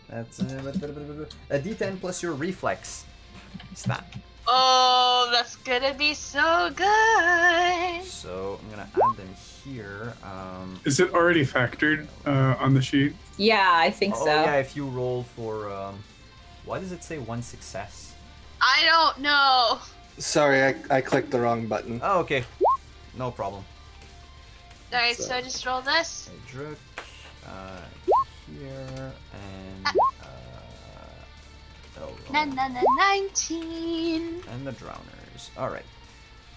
That's a D10 plus your reflex stat. Oh, that's gonna be so good. So I'm gonna add them here. Is it already factored on the sheet? Yeah, I think Oh so. yeah, if you roll for Why does it say 1 success? I don't know. Sorry, I clicked the wrong button. Oh, okay. No problem. Alright, so just roll this. Edric, here, and, Na, na, na, 19. and the Drowners. Alright.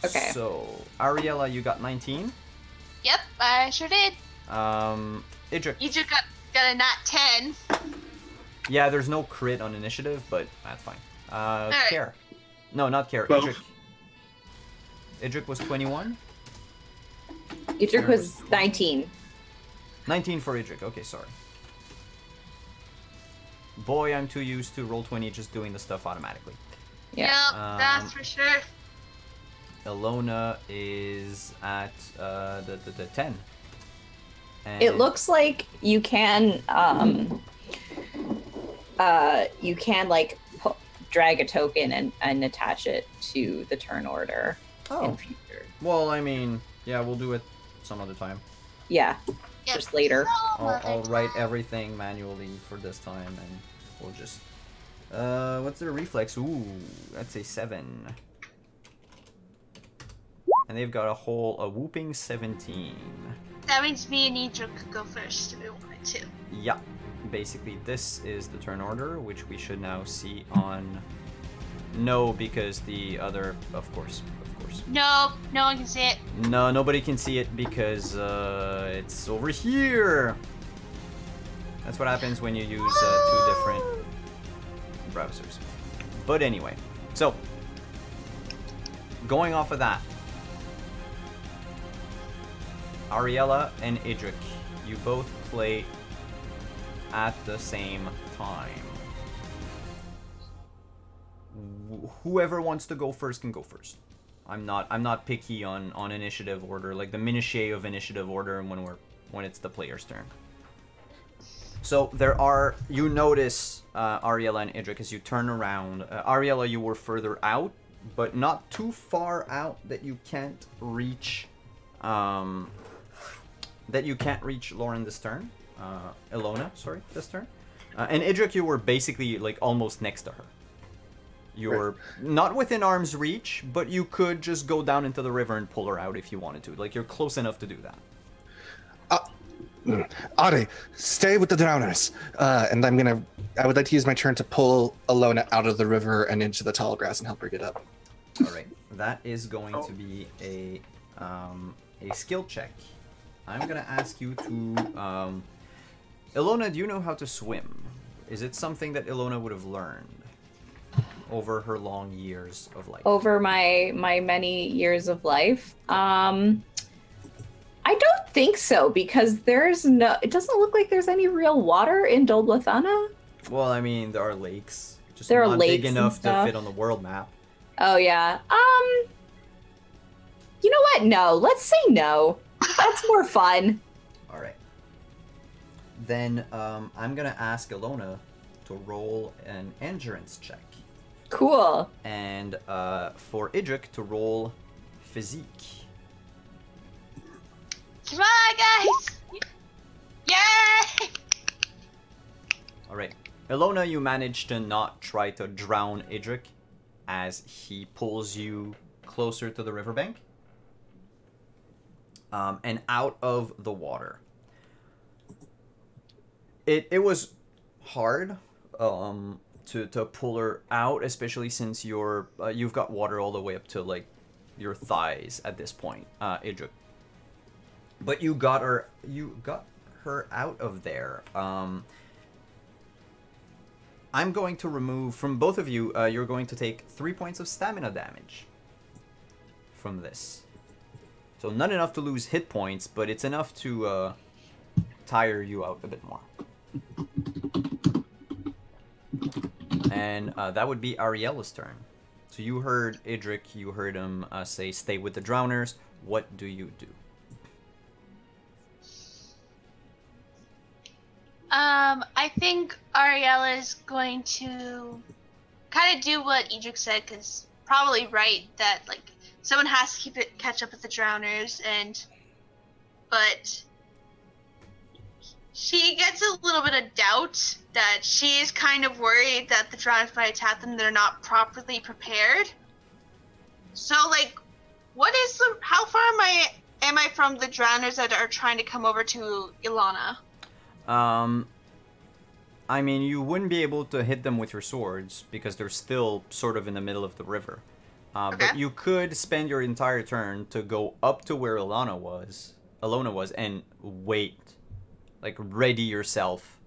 Okay. So, Ariella, you got 19. Yep, I sure did. Idric. You just got a nat 10. Yeah, there's no crit on initiative, but that's fine. Alright. Care. No, not Care. 12. Idric. Idric was 21. Idric was 19. 19 for Idric. Okay, sorry. Boy, I'm too used to Roll20 just doing the stuff automatically. Yeah. Yep, that's for sure. Ilona is at the 10. And It looks like you can like drag a token and attach it to the turn order in Oh, future. well, I mean, yeah, we'll do it some other time. Yeah, Yep. just later. I'll write everything manually for this time, and we'll just... what's their reflex? Ooh, that's a 7. And they've got a whooping 17. That means me and Idric could go first if we wanted to. Yeah, basically this is the turn order, which we should now see on... No, because the other... Of course. No, no one can see it. No, nobody can see it because it's over here. That's what happens when you use 2 different browsers. But anyway, so going off of that, Ariella and Idric, you both play at the same time. Whoever wants to go first can go first. I'm not picky on initiative order, like the minutiae of initiative order when it's the player's turn. So you notice Ariella and Idric as you turn around. Ariella, you were further out, but not too far out that you can't reach Lauren this turn. Ilona, sorry, this turn. And Idric, you were basically like almost next to her. You're not within arm's reach, but you could just go down into the river and pull her out if you wanted to. Like, you're close enough to do that. Ari, stay with the drowners. And I would like to use my turn to pull Ilona out of the river and into the tall grass and help her get up. Alright, that is going to be a skill check. I'm going to ask you to... Ilona, do you know how to swim? Is it something that Ilona would have learned over her long years of life? Over my many years of life, I don't think so, because it doesn't look like there's any real water in Dolblathana. Well, I mean, there are lakes. Just There are not lakes big and enough to stuff. fit on the world map. Oh yeah. You know what? No. Let's say no. That's more fun. Alright. Then, I'm gonna ask Ilona to roll an endurance check. Cool. And for Idric to roll physique. Come on, guys! Yay! Alright. Ilona, you managed to not try to drown Idric as he pulls you closer to the riverbank. And out of the water. It was hard to pull her out, especially since you've got water all the way up to like your thighs at this point, Idric. But you got her out of there. I'm going to remove from both of you. You're going to take 3 points of stamina damage from this. So not enough to lose hit points, but it's enough to tire you out a bit more. And that would be Ariella's turn. So you heard Idric, you heard him say, stay with the drowners. What do you do? I think Ariella is going to kind of do what Idric said, because probably right that like someone has to catch up with the drowners, but she gets a little bit of doubt that she is kind of worried that the drowners might attack them. They're not properly prepared. So, like, how far am I from the drowners that are trying to come over to Ilana? I mean, you wouldn't be able to hit them with your swords because they're still sort of in the middle of the river. Okay. But you could spend your entire turn to go up to where Alona was, and wait. Like, ready yourself.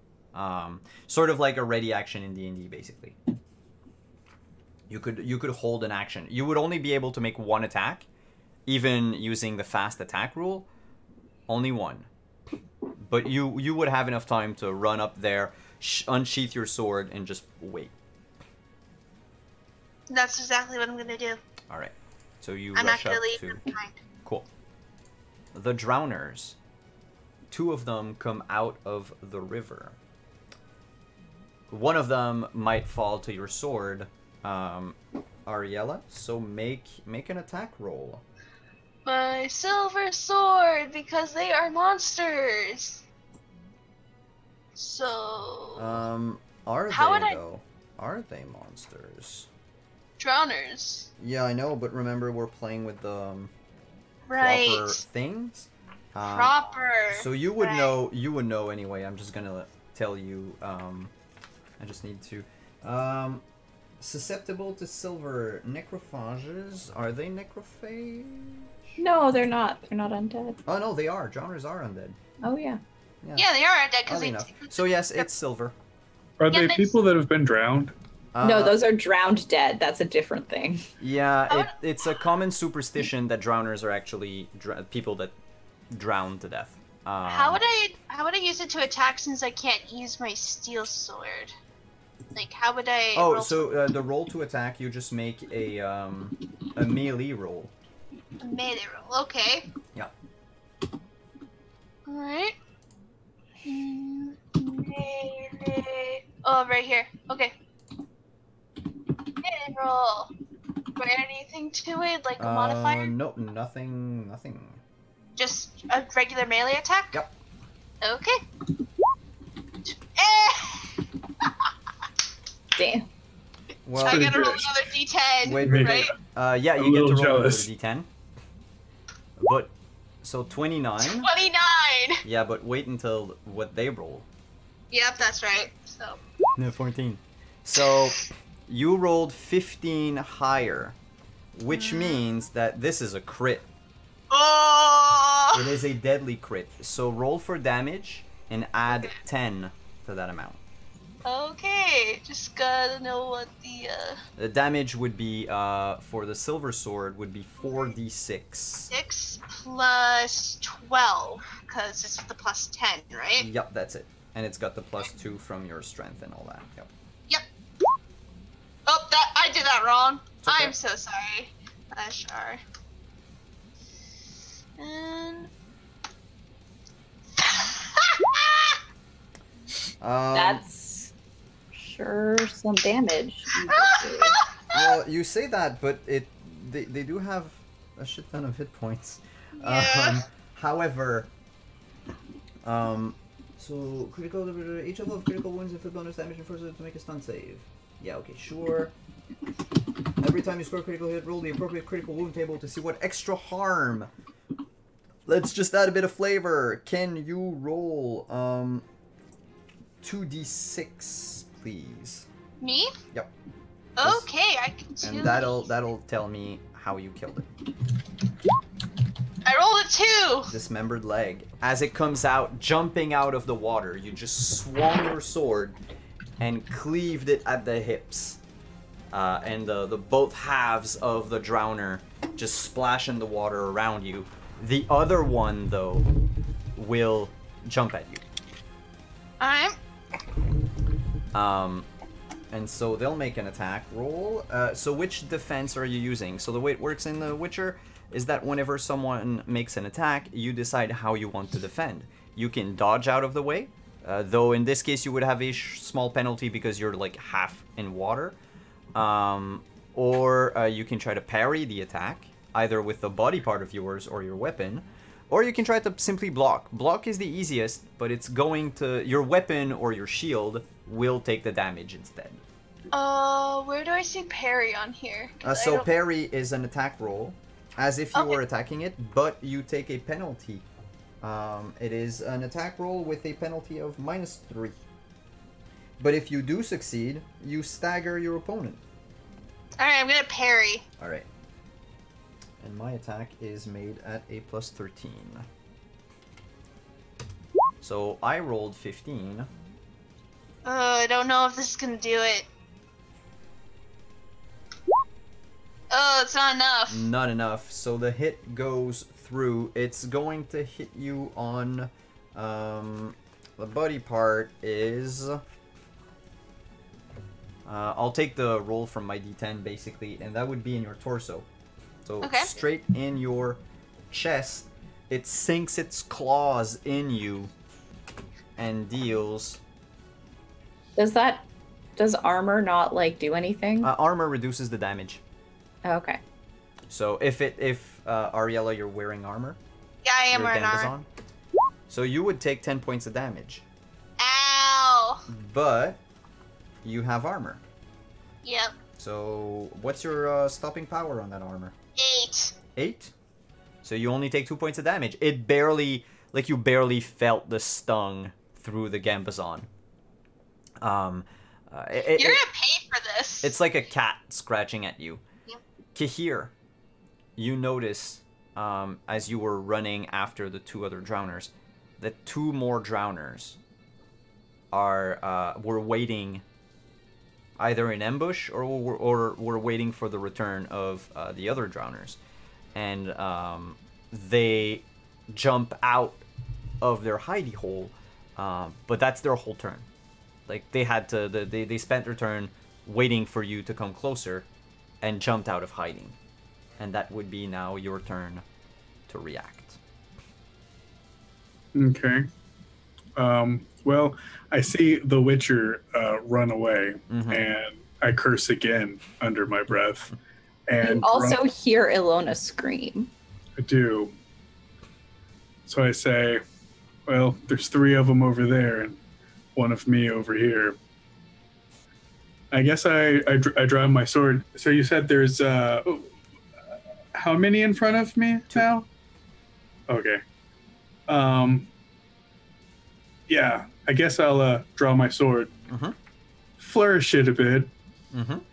Sort of like a ready action in D&D, basically. You could hold an action. You would only be able to make one attack, even using the fast attack rule. Only one. But you would have enough time to run up there, unsheath your sword, and just wait. That's exactly what I'm gonna do. All right. So you I'm not rush gonna up leave to... them behind. Cool. The drowners. 2 of them come out of the river. One of them might fall to your sword, Ariella. So make an attack roll. My silver sword, because they are monsters. So. Are How they would I- though? Are they monsters? Drowners. Yeah, I know, but remember we're playing with the Right. proper things. Proper. So you would right. know. You would know anyway. I'm just gonna tell you. I just need to. Susceptible to silver necrophages. Are they necrophage? No, they're not. They're not undead. Oh no, they are. Drowners are undead. Oh yeah. Yeah, they are undead because Oddly they. enough. So yes, it's silver. Are Yeah, they but- people that have been drowned? No, those are drowned dead. That's a different thing. Yeah, it's a common superstition that drowners are actually people that drown to death. How would I use it to attack since I can't use my steel sword? Like, how would I? Oh, roll so the roll to attack, you just make a melee roll. a melee roll? Okay. Yeah. All right. Melee. Oh, right here. Okay. Melee roll. Do I add anything to it, like a modifier? No, nothing. Just a regular melee attack? Yep. Okay. Eh! Damn. Well, I pretty gotta roll good. another d10, Wait, right? yeah, I'm you a get to little roll another jealous. d10. But so 29. 29! Yeah, but wait until what they roll. Yep, that's right. So, No, 14. So you rolled 15 higher, which means that this is a crit. oh! It is a deadly crit. So roll for damage and add 10 to that amount. Okay, just gotta know what The damage would be, for the silver sword, would be 4d6. 6 plus 12, because it's the plus 10, right? Yep, that's it. And it's got the +2 from your strength and all that. Yep. Yep. Oh, I did that wrong. okay. I'm so sorry. Sorry. And That's sure some damage. Well, you say that, but they do have a shit ton of hit points. Yeah. However, so critical, each of critical wounds inflict bonus damage and forces it to make a stun save. Yeah, okay, sure. Every time you score a critical hit, roll the appropriate critical wound table to see what extra harm. Let's just add a bit of flavor. Can you roll 2d6, please? me? Yep. Okay, I can do. And that'll tell me how you killed it. I rolled a 2. Dismembered leg. As it comes out, jumping out of the water, you just swung your sword and cleaved it at the hips. And the both halves of the drowner just splash in the water around you. The other one, though, will jump at you. Alright. And so they'll make an attack roll. So which defense are you using? So the way it works in The Witcher is that whenever someone makes an attack, you decide how you want to defend. You can dodge out of the way, though in this case you would have a small penalty because you're like half in water. Or you can try to parry the attack, either with the body part of yours or your weapon. Or you can try to simply block. Block is the easiest, but it's going to... Your weapon or your shield will take the damage instead. Where do I see parry on here? So parry is an attack roll, as if you were attacking it, but you take a penalty. It is an attack roll with a penalty of -3. But if you do succeed, you stagger your opponent. Alright, I'm gonna parry. Alright. And my attack is made at a +13. So I rolled 15. I don't know if this is gonna do it. Oh, it's not enough. Not enough. So the hit goes through. It's going to hit you on... the body part is... I'll take the roll from my d10, basically, and that would be in your torso. So straight in your chest, it sinks its claws in you and deals... Does armor not, like, do anything? Armor reduces the damage. Okay. So if Ariella, you're wearing armor. Yeah, I am your wearing Gambazon, armor. so you would take 10 points of damage. Ow! But you have armor. Yep. So what's your stopping power on that armor? 8. 8? So you only take 2 points of damage. It barely, like, you barely felt the stung through the Gambazon. You're gonna pay for this. It's like a cat scratching at you. Yep. Kahir, you notice as you were running after the 2 other drowners that 2 more drowners were waiting either in ambush or were waiting for the return of the other drowners, and they jump out of their hidey hole, but that's their whole turn. Like, they had to, they spent their turn waiting for you to come closer and jumped out of hiding. And that would be now your turn to react. Okay. Well, I see the Witcher run away, and I curse again under my breath. And you also hear Ilona scream. I do. So I say, well, there's 3 of them over there, and 1 of me over here. I guess I draw my sword. So you said there's how many in front of me 2 now? Okay. Yeah, I guess I'll draw my sword, flourish it a bit,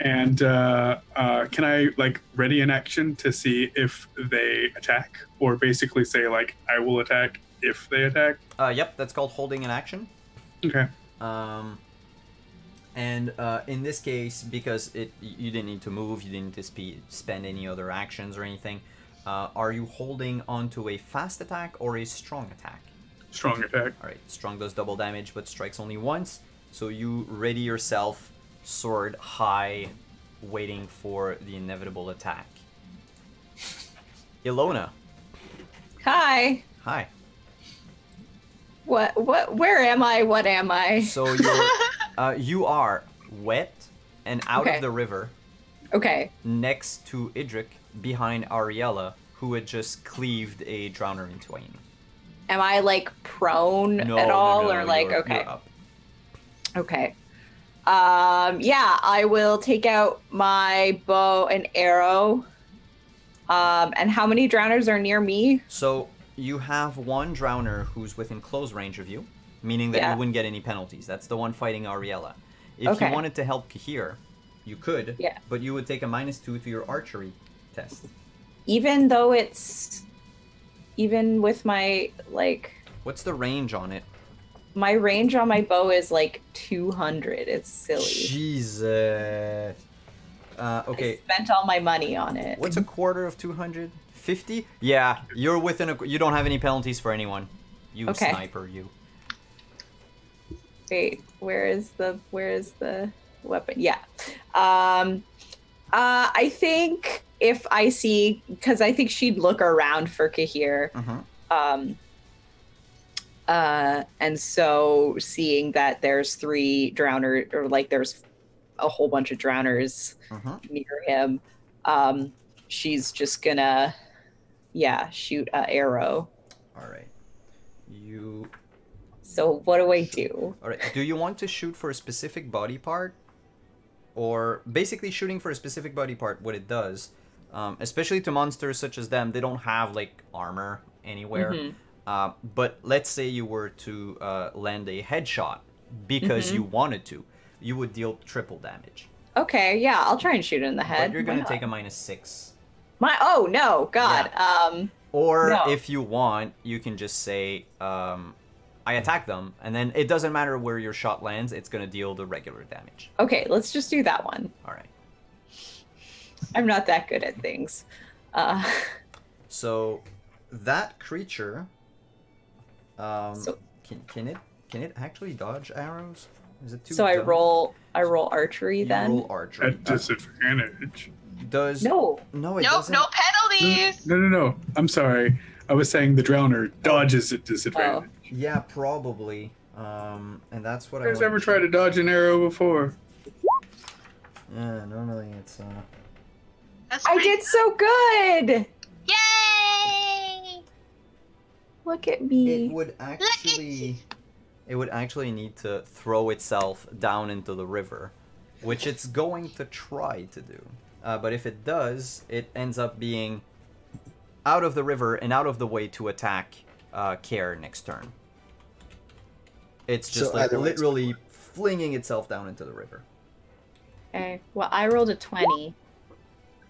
and can I, like, ready an action to see if they attack, or basically say, like, I will attack if they attack? Yep, that's called holding an action. Okay. And in this case, because you didn't need to move, you didn't need to spend any other actions or anything, are you holding onto a fast attack or a strong attack? Strong attack. Alright, strong does double damage but strikes only once, so you ready yourself, sword high, waiting for the inevitable attack. Ilona. Hi. Hi. Where am I? What am I? So you are wet and out of the river. Okay. Next to Idric, behind Ariella, who had just cleaved a drowner in twain. Am I, like, prone at all, or like okay? You're up. Okay. Yeah, I will take out my bow and arrow. And how many drowners are near me? So you have 1 drowner who's within close range of you, meaning that you wouldn't get any penalties. That's the one fighting Ariella. If you wanted to help Kahir, you could, but you would take a -2 to your archery test. Even though it's... Even with my, like... What's the range on it? My range on my bow is, like, 200. It's silly. Jesus. Okay. I spent all my money on it. What's a quarter of 200? 50? Yeah, you're within you don't have any penalties for anyone. You sniper, you. Wait, where is the weapon? Yeah. I think if I see, because I think she'd look around for Kahir. And so seeing that there's 3 drowners, or like there's a whole bunch of drowners near him, she's just gonna, shoot an arrow. All right. You. So what do I do? All right. Do you want to shoot for a specific body part, or basically shooting for a specific body part? What it does, especially to monsters such as them, they don't have like armor anywhere. But let's say you were to land a headshot because you wanted to, you would deal triple damage. Okay, yeah, I'll try and shoot it in the head. But you're gonna take a -6. Oh no, God. Yeah. Or no. if you want, you can just say, I attack them, and then it doesn't matter where your shot lands, it's gonna deal the regular damage. Okay, let's just do that one. Alright. I'm not that good at things. So that creature can it actually dodge arrows? Is it too So I dumb? roll archery You then? roll archery. At disadvantage. Does No. No, it Nope, doesn't. no penalties. No. I'm sorry. I was saying the drowner dodges at disadvantage. Yeah, probably. And that's what You guys I ever wanted tried to dodge an arrow before? Yeah, normally it's That's I pretty did so good! Yay! Look at me. it would actually need to throw itself down into the river, which it's going to try to do. But if it does, it ends up being out of the river and out of the way to attack Care next turn. It's just So like either way, it's literally flinging itself down into the river. Okay, well, I rolled a 20.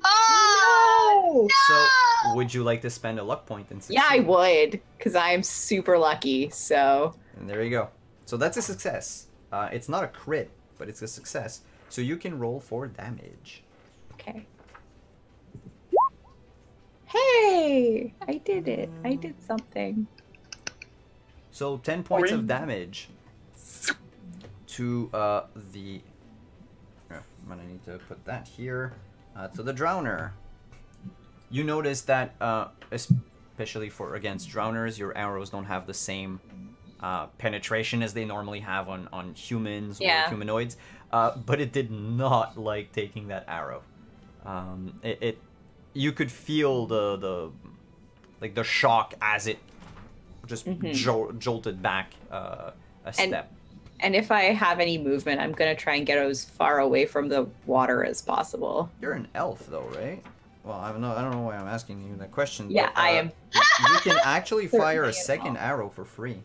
Oh! So, would you like to spend a luck point and succeed? Yeah, I would, because I'm super lucky, so... And there you go. So that's a success. It's not a crit, but it's a success. So you can roll for damage. Okay. Hey! I did it. I did something. So 10 points of damage to the... I'm gonna need to put that here. To the Drowner. You notice that, especially against Drowners, your arrows don't have the same penetration as they normally have on humans or humanoids. But it did not like taking that arrow. You could feel the shock as it just jolted back a step. And if I have any movement, I'm going to try and get as far away from the water as possible. You're an elf, though, right? Well, I don't know why I'm asking you that question. Yeah, but, I am. You can actually fire a Certainly second an arrow for free.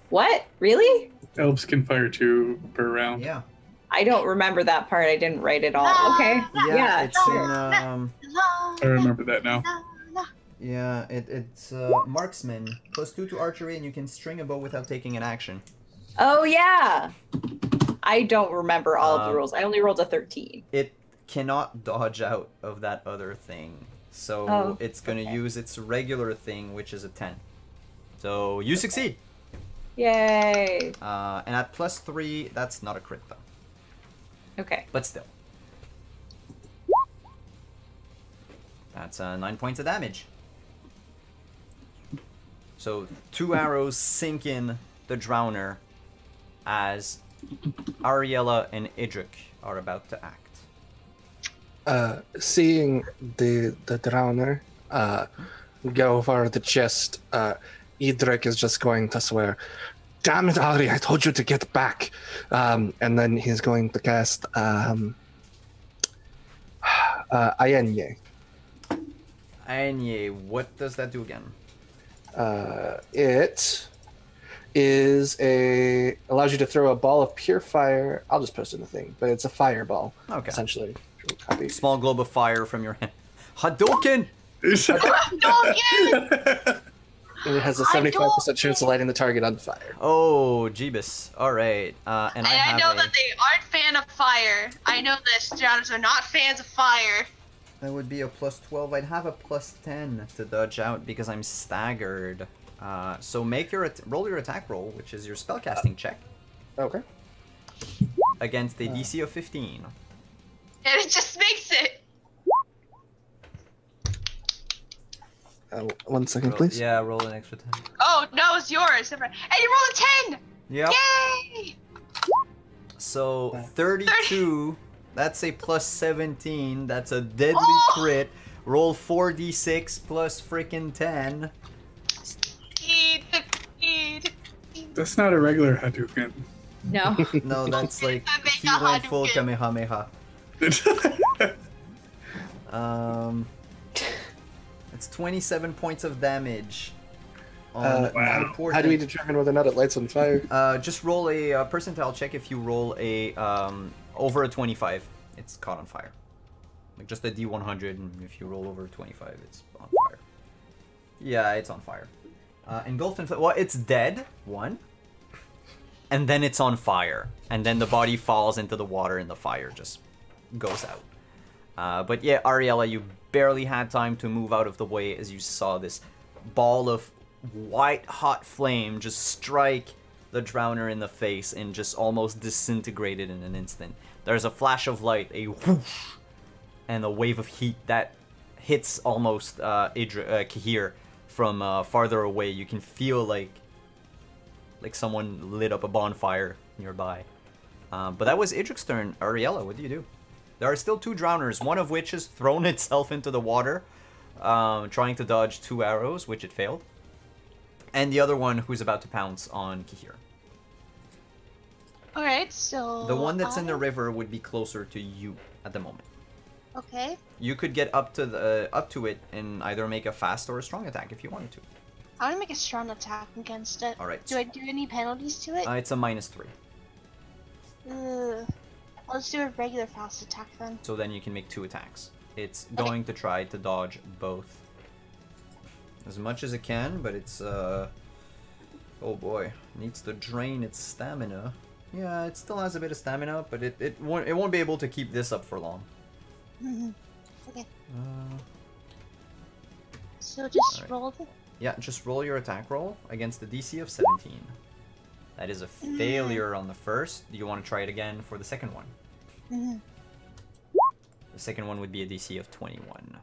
What? Really? Elves can fire 2 per round. Yeah. I don't remember that part. I didn't write it all. Okay. Yeah, it's sure. in I remember that now. yeah, it's marksman +2 to archery, and you can string a bow without taking an action. Oh, yeah. I don't remember all of the rules. I only rolled a 13. It cannot dodge out of that other thing, so it's gonna use its regular thing, which is a 10. So you succeed. Yay. And at +3, that's not a crit though. Okay. But still. That's 9 points of damage. So 2 arrows sink in the Drowner as Ariella and Idric are about to act. Seeing the drowner go for the chest, Idric is just going to swear, "Damn it, Ari, I told you to get back." And then he's going to cast Ayenye. Anye, what does that do again? It is allows you to throw a ball of pure fire. I'll just post it in the thing, but it's a fireball, essentially. Copy. Small globe of fire from your hand. Hadouken! And it has a 75% chance of lighting the target on fire. Oh, Jeebus. Alright. And I know that they aren't fan of fire. I know this. Drowners are not fans of fire. That would be a +12. I'd have a +10 to dodge out because I'm staggered. So make roll your attack roll, which is your spellcasting check. Okay. Against a DC of 15. And it just makes it. 1 second, please. Yeah, roll an extra 10. Oh, no, it's yours. And you rolled a 10! Yep. Yay! So 32, that's a +17. That's a deadly crit. Roll 4d6 plus freaking 10. That's not a regular Hadouken. No. No, that's like I make he a went full Hadouken. Kamehameha. It's 27 points of damage. On Wow. the poor How do we thing. determine whether or not it lights on fire? Just roll a percentile check. If you roll a over a 25, it's caught on fire. Like just a D100, and if you roll over 25, it's on fire. Yeah, it's on fire. Engulfed in well, it's dead. One. And then it's on fire, and then the body falls into the water, and the fire just goes out. But yeah, Ariella, you barely had time to move out of the way as you saw this ball of white hot flame just strike the drowner in the face and just almost disintegrate it in an instant. There's a flash of light, a whoosh, and a wave of heat that hits almost Kahir from farther away. You can feel like someone lit up a bonfire nearby. But that was Idric's turn. Ariella, what do you do? There are still two drowners, one of which has thrown itself into the water, trying to dodge 2 arrows, which it failed. And the other one who's about to pounce on Kahir. Alright, so... The one that's in the river would be closer to you at the moment. Okay. You could get up to it and either make a fast or a strong attack if you wanted to. I want to make a strong attack against it. Alright. Do I do any penalties to it? It's a -3. Ugh. Let's do a regular fast attack then. So then you can make 2 attacks. It's going to try to dodge both. As much as it can, but it's, oh boy, needs to drain its stamina. Yeah, it still has a bit of stamina, but it won't be able to keep this up for long. Okay. So just Alright. roll the... Yeah, just roll your attack roll against the DC of 17. That is a failure on the first. Do you want to try it again for the second one? The second one would be a DC of 21.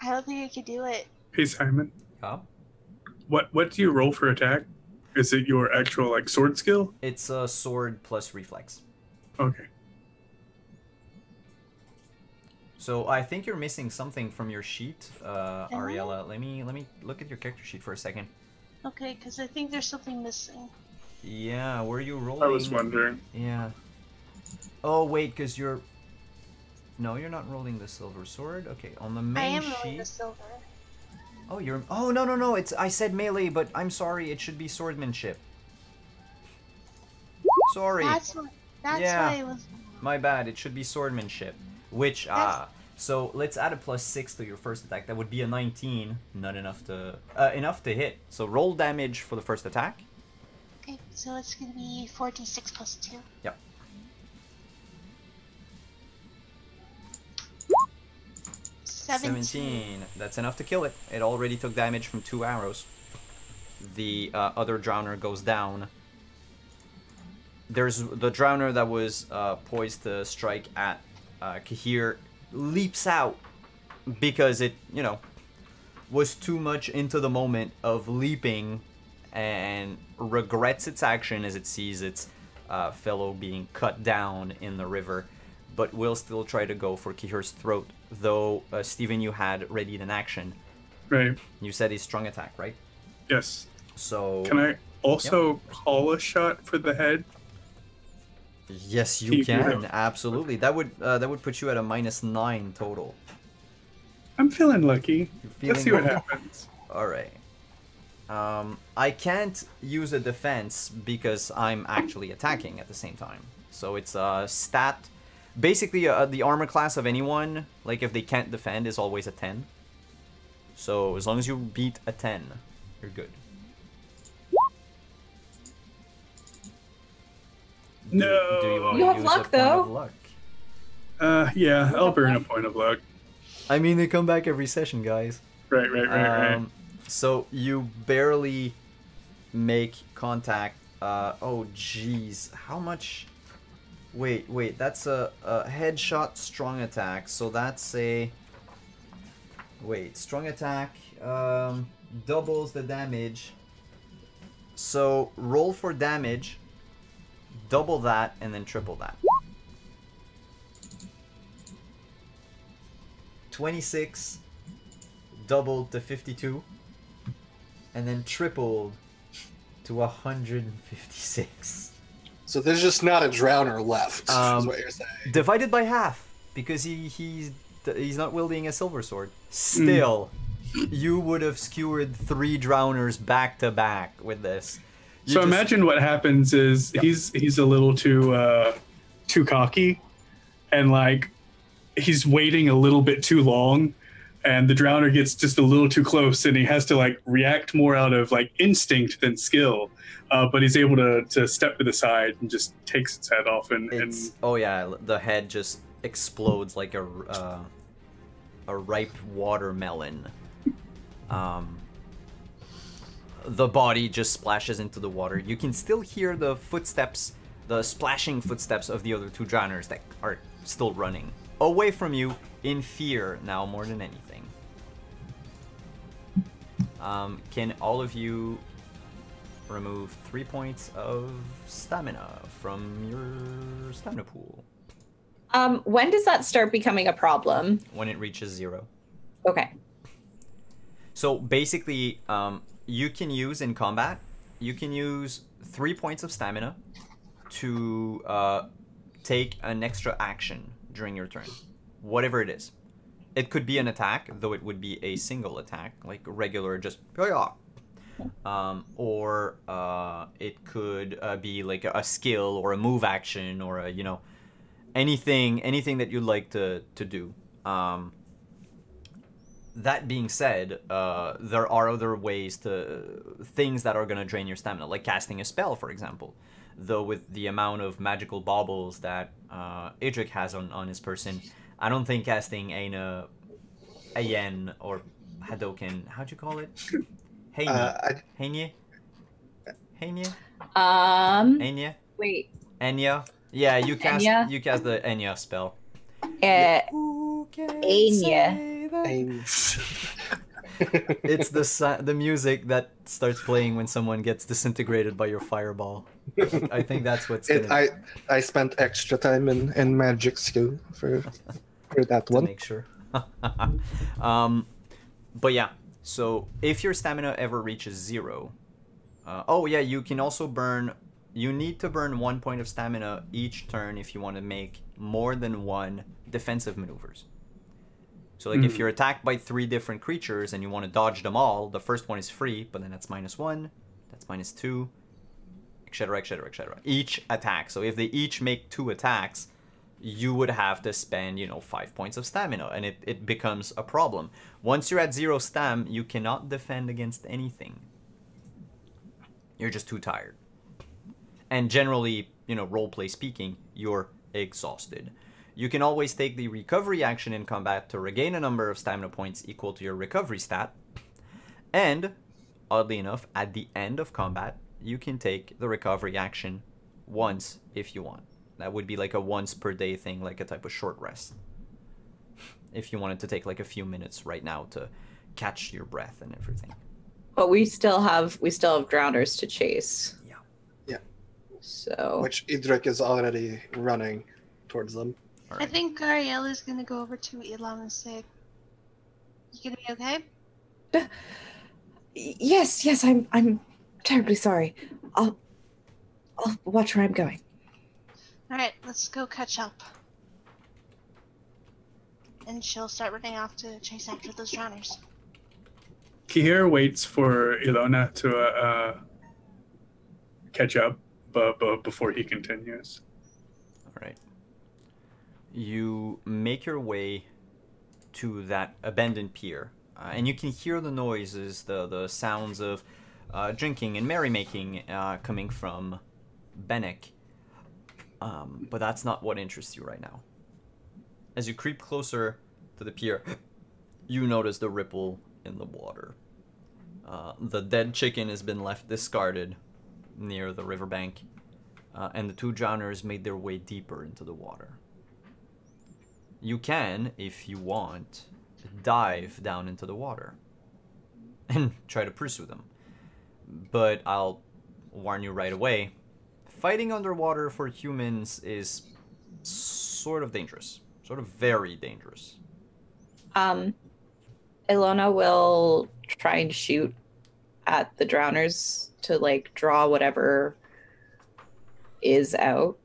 I don't think I could do it. Hey Simon, Yeah? what do you roll for attack? Is it your actual like sword skill? It's a sword plus reflex. Okay. So I think you're missing something from your sheet, Ariella. Let me look at your character sheet for a second. Okay, because I think there's something missing. Yeah, were you rolling? I was wondering. Yeah. Oh wait, because you're. No, you're not rolling the silver sword. Okay, on the I main am rolling the sheet. silver. Oh, you're. Oh no! It's. I said melee, but I'm sorry. It should be swordsmanship. Sorry. That's Yeah. why it was... My bad. It should be swordsmanship. Which so let's add a +6 to your first attack. That would be a 19. Not enough to hit. So roll damage for the first attack. Okay, so it's gonna be 46 plus 2. Yep. 17. That's enough to kill it. It already took damage from 2 arrows. The other drowner goes down. There's the drowner that was poised to strike at Kahir leaps out because it, was too much into the moment of leaping and regrets its action as it sees its fellow being cut down in the river, but will still try to go for Kahir's throat, though, Steven, you had readied an action. Right. You said a strong attack, right? Yes. So... Can I also call a shot for the head? Yes, you can. Absolutely. That would put you at a -9 total. I'm feeling lucky. Feeling Let's see what lucky? happens. All right. I can't use a defense because I'm actually attacking at the same time. So it's a stat. Basically, the armor class of anyone, like if they can't defend, is always a 10. So as long as you beat a 10, you're good. No. Do you want You to have use luck, a point of though. luck? Yeah, I'll burn a point of luck. I mean, they come back every session, guys. Right. So you barely make contact. Oh, jeez. How much? Wait. That's a headshot strong attack. So that's a... Wait, strong attack doubles the damage. So roll for damage, double that, and then triple that. 26 doubled to 52. and then tripled to 156. So there's just not a drowner left, is what you're saying. Divided by half, because he's not wielding a silver sword. Still, you would have skewered 3 drowners back to back with this. So imagine what happens is he's a little too cocky, and like he's waiting a little bit too long, and the drowner gets just a little too close, and he has to like react more out of like instinct than skill. But he's able to step to the side and just takes its head off, and oh yeah, the head just explodes like a ripe watermelon. The body just splashes into the water. You can still hear the footsteps, the splashing footsteps of the other 2 drowners that are still running away from you in fear now more than anything. Can all of you remove 3 points of stamina from your stamina pool? When does that start becoming a problem? When it reaches 0. Okay. So basically, you can use in combat, you can use 3 points of stamina to take an extra action during your turn, whatever it is. It could be an attack, though it would be a single attack, like regular, just or it could be like a skill or a move action or a, you know, anything that you'd like to do. That being said, there are other ways things that are going to drain your stamina, like casting a spell, for example. Though with the amount of magical baubles that Idrik has on his person, I don't think casting Ayen or Hadoken, how'd you call it? Henya? Wait. Enya? Yeah, you cast the Enya spell. Enya. It's the music that starts playing when someone gets disintegrated by your fireball. I think that's what's I spent extra time in magic school for that one. To make sure. But yeah, so if your stamina ever reaches 0, oh yeah, you can also you need to burn 1 point of stamina each turn if you want to make more than 1 defensive maneuvers. So like if you're attacked by 3 different creatures and you want to dodge them all, the first one is free, but then that's -1, that's -2, etc, etc, etc. Each attack. So if they each make 2 attacks, you would have to spend, 5 points of stamina, and it becomes a problem. Once you're at 0 stam, you cannot defend against anything. You're just too tired. And generally, roleplay speaking, you're exhausted. You can always take the recovery action in combat to regain a number of stamina points equal to your recovery stat. And, oddly enough, at the end of combat, you can take the recovery action once if you want. That would be like a once per day thing, like a type of short rest. If you wanted to take like a few minutes right now to catch your breath and everything. But we still have drowners to chase. Yeah. Yeah. So which Idrik is already running towards them. Right. I think Ariel is gonna go over to Elam and say, "You gonna be okay?" Yes, I'm terribly sorry. I'll watch where I'm going. All right, let's go catch up. And she'll start running off to chase after those drowners. Kihir waits for Ilona to catch up before he continues. All right. You make your way to that abandoned pier, and you can hear the noises, the sounds of drinking and merrymaking coming from Benek. But that's not what interests you right now. As you creep closer to the pier, you notice the ripple in the water. The dead chicken has been left discarded near the riverbank, and the 2 drowners made their way deeper into the water. You can, if you want, dive down into the water and try to pursue them. But I'll warn you right away, fighting underwater for humans is sort of dangerous. Sort of very dangerous. Ilona will try and shoot at the drowners to like draw whatever is out.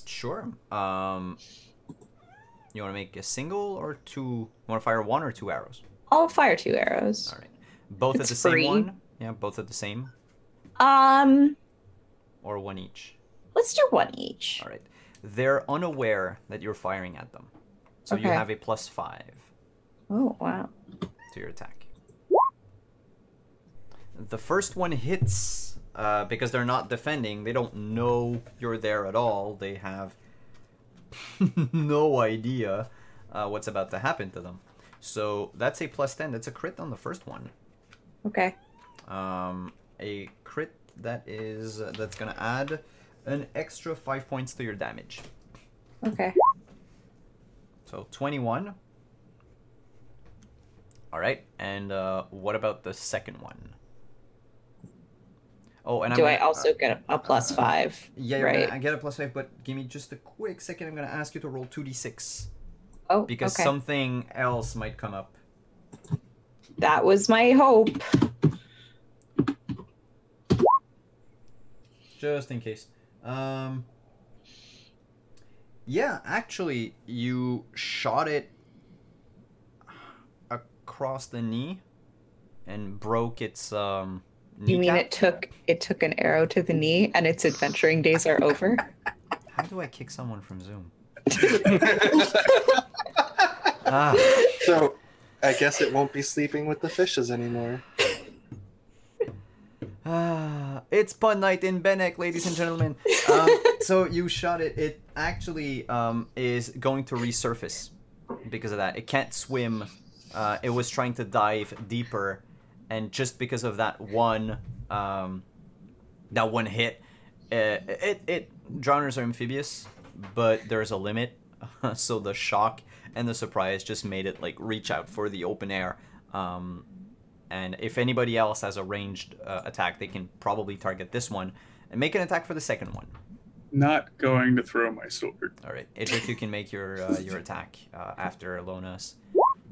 Sure. You want to make a single or two? You want to fire 1 or 2 arrows? I'll fire 2 arrows. All right. Both It's at the same free. one? Yeah, both at the same? Or 1 each? Let's do 1 each. All right. They're unaware that you're firing at them. So you Okay. have a +5 Oh, wow. to your attack. The first one hits because they're not defending. They don't know you're there at all. They have no idea what's about to happen to them. So that's a +10. That's a crit on the first one. Okay. A crit that's gonna add an extra 5 points to your damage. Okay. So 21. All right, and what about the second one? Oh, and Do I also get a +5? Yeah, you're right. gonna get a +5, but give me just a quick second. I'm gonna ask you to roll 2d6 Oh, because okay. something else might come up. That was my hope. Just in case. Yeah, actually, you shot it across the knee and broke its You mean kneecap. it took an arrow to the knee and its adventuring days are over? How do I kick someone from Zoom? Ah, So, I guess it won't be sleeping with the fishes anymore. it's pun night in Benek, ladies and gentlemen. So you shot it. It actually is going to resurface because of that. It can't swim. It was trying to dive deeper, and just because of that one hit, drowners are amphibious, but there's a limit. So the shock and the surprise just made it like reach out for the open air. And if anybody else has a ranged attack, they can probably target this one and make an attack for the second one. Not going to throw my sword. All right, Idrik, you can make your attack after Lona's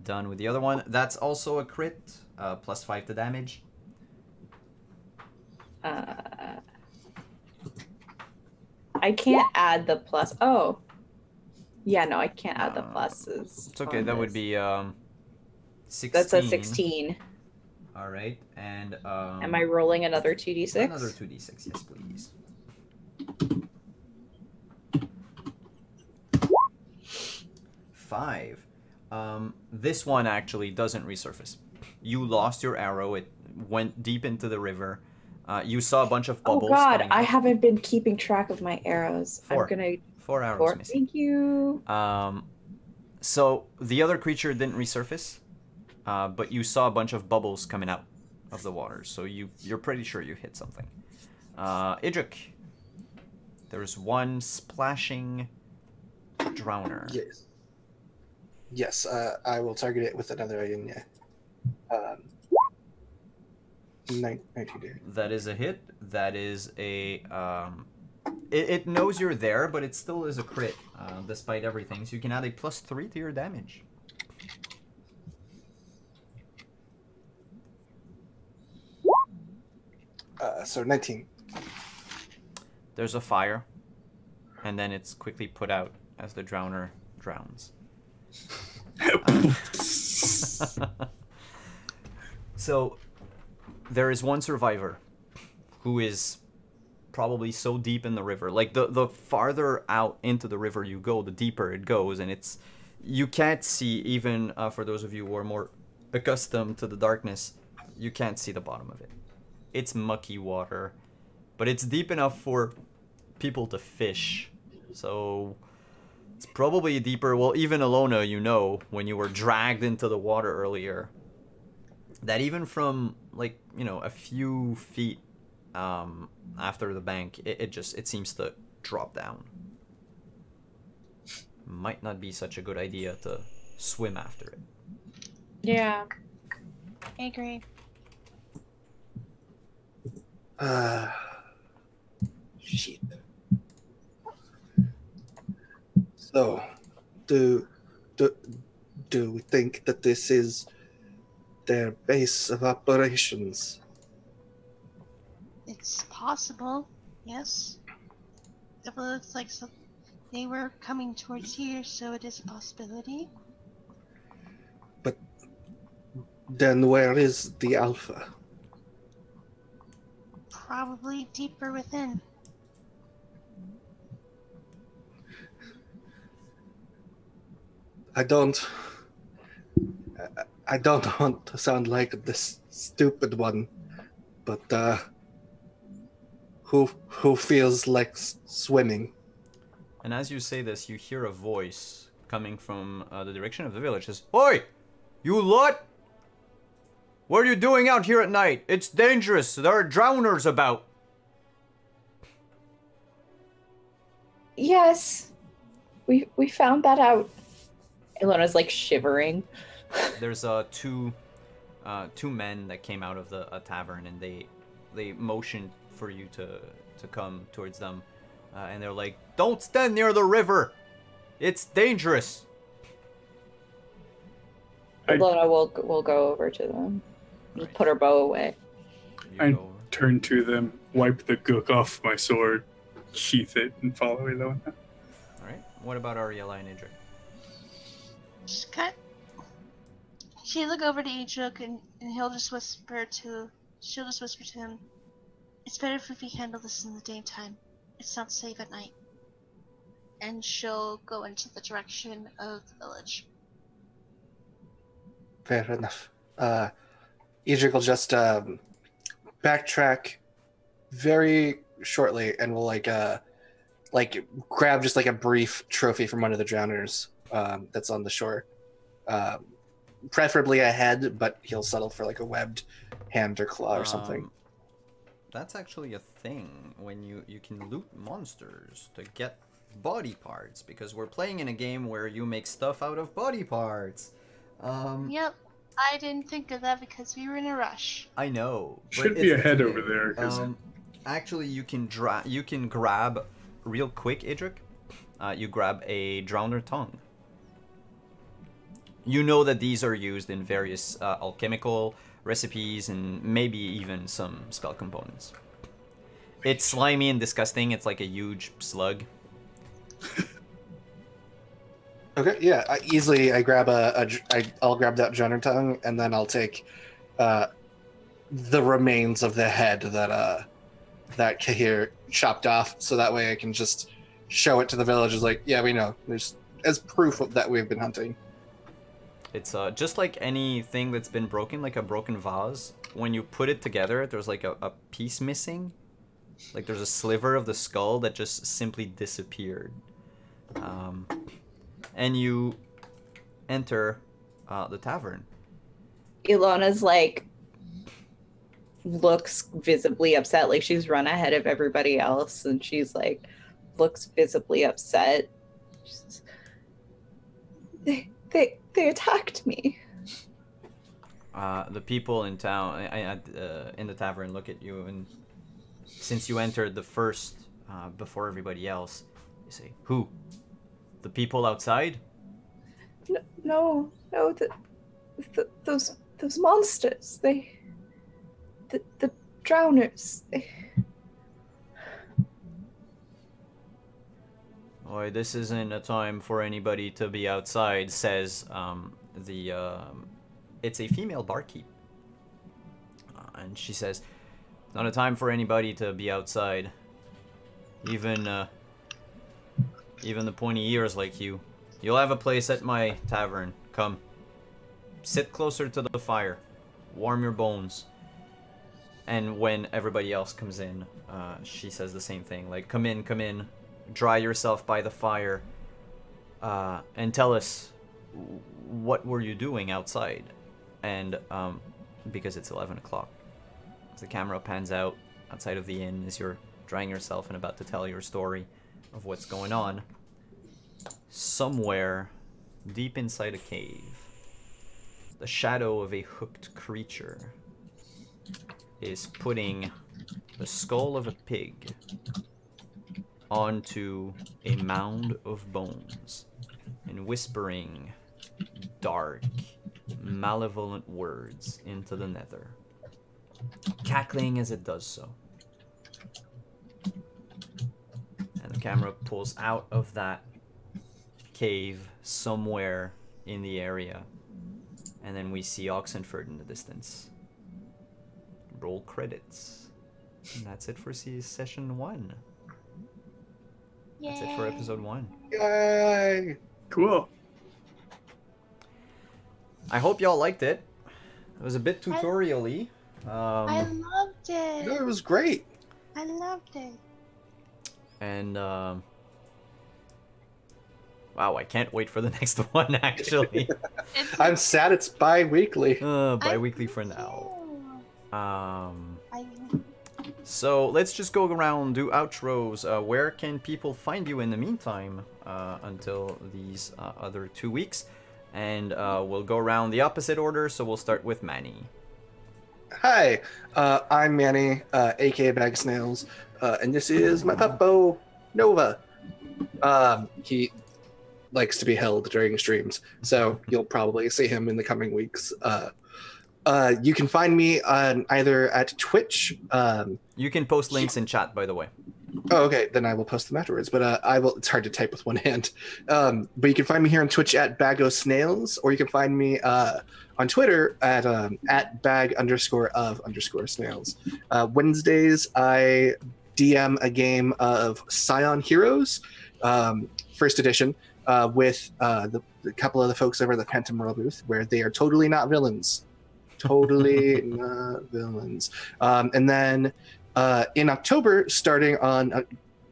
done with the other one. That's also a crit, +5 to damage. I can't add the plus. Oh. Yeah, no, I can't add the pluses. It's okay. on That would this. be 16. That's a 16. All right, and Am I rolling another 2d6? another 2d6, yes, please. Five. This one actually doesn't resurface. You lost your arrow. It went deep into the river. You saw a bunch of Oh bubbles. god, coming I out. haven't been keeping track of my arrows. 4. I'm gonna 4 arrows 4. missing. Thank you. So the other creature didn't resurface, but you saw a bunch of bubbles coming out of the water. So you're pretty sure you hit something. Idrik, there's one splashing drowner. Yes. Yes, I will target it with another item, yeah. 19 there. That is a hit. That is a it knows you're there, but it still is a crit despite everything. So you can add a +3 to your damage. So 19. There's a fire, and then it's quickly put out as the drowner drowns. So there is one survivor who is probably so deep in the river. Like the farther out into the river you go, the deeper it goes, and you can't see, even for those of you who are more accustomed to the darkness, you can't see the bottom of it. It's mucky water, but it's deep enough for people to fish. So it's probably deeper. Well, even Alona, you know, when you were dragged into the water earlier, that even from like, you know, a few feet after the bank, it seems to drop down. Might not be such a good idea to swim after it. Yeah. I agree. Shit. So, do we think that this is their base of operations? It's possible, yes. Definitely looks like they were coming towards here, so it is a possibility. But then where is the Alpha? Probably deeper within. I don't want to sound like this stupid one, but who feels like swimming? And as you say this, you hear a voice coming from the direction of the village. Says, "Oi, you lot! What are you doing out here at night? It's dangerous. There are drowners about." Yes, we found that out. Ilona's like shivering. There's two men that came out of the tavern, and they motioned for you to come towards them, and they're like, "Don't stand near the river. It's dangerous." Ilona will go over to them. Right. Put her bow away. You I go over. turn to them, wipe the gook off my sword, sheath it, and follow Ilona. All right. What about Ariella and Idric? Just cut. She'll look over to Idruk and she'll just whisper to him, "It's better if we handle this in the daytime. It's not safe at night." And she'll go into the direction of the village. Fair enough. Idric will just backtrack very shortly, and will like grab just like a brief trophy from one of the drowners that's on the shore. Preferably a head, but he'll settle for like a webbed hand or claw or something. That's actually a thing when you can loot monsters to get body parts, because we're playing in a game where you make stuff out of body parts. Yep, I didn't think of that because we were in a rush. I know. but Should be a it's- head over there. 'Cause actually, you can grab real quick, Idric. You grab a drowner tongue. You know that these are used in various alchemical recipes and maybe even some spell components. It's slimy and disgusting. It's like a huge slug. Okay, yeah. I grab I'll grab that drowner tongue, and then I'll take the remains of the head that Kahir chopped off, so that way I can just show it to the villagers. Like, yeah, we know. There's as proof that we've been hunting. It's just like anything that's been broken, like a broken vase. When you put it together, there's like a piece missing. Like there's a sliver of the skull that just simply disappeared. And you enter the tavern. Ilona's like looks visibly upset, like she's run ahead of everybody else, and she's like looks visibly upset. She's, they attacked me. The people in town, in the tavern, look at you, and since you entered the first before everybody else, they say, "Who? The people outside?" No, those monsters. The drowners. Oi, this isn't a time for anybody to be outside, says it's a female barkeep. And she says, "It's not a time for anybody to be outside. Even the pointy ears like you. You'll have a place at my tavern. Come. Sit closer to the fire. Warm your bones." And when everybody else comes in, she says the same thing. Like, come in. Dry yourself by the fire. And tell us, what were you doing outside? And because it's 11 o'clock. As the camera pans out outside of the inn as you're drying yourself and about to tell your story of what's going on, somewhere deep inside a cave, the shadow of a hooked creature is putting the skull of a pig onto a mound of bones and whispering dark, malevolent words into the nether, cackling as it does so. And the camera pulls out of that cave somewhere in the area. And then we see Oxenfurt in the distance. Roll credits. And that's it for session 1. That's it for episode 1. Yay! Cool. I hope y'all liked it. It was a bit tutorial-y. I loved it. No, it was great. I loved it. And wow, I can't wait for the next one, actually. I'm sad it's bi-weekly. Bi-weekly for now. So let's just go around, do outros. Where can people find you in the meantime until these other 2 weeks? And we'll go around the opposite order, so we'll start with Manny. Hi, I'm Manny, aka Bag of Snails, and this is my puppo, Nova. He likes to be held during streams, so you'll probably see him in the coming weeks. You can find me on either at Twitch. You can post links in chat, by the way. Oh, okay. Then I will post them afterwards. But I will. It's hard to type with one hand. But you can find me here on Twitch at Bagosnails, or you can find me on Twitter at bag_of_snails. Wednesdays I DM a game of Scion Heroes, first edition, with the couple of the folks over at the Phantom Royal booth, where they are totally not villains. Totally not villains. And then in October, starting on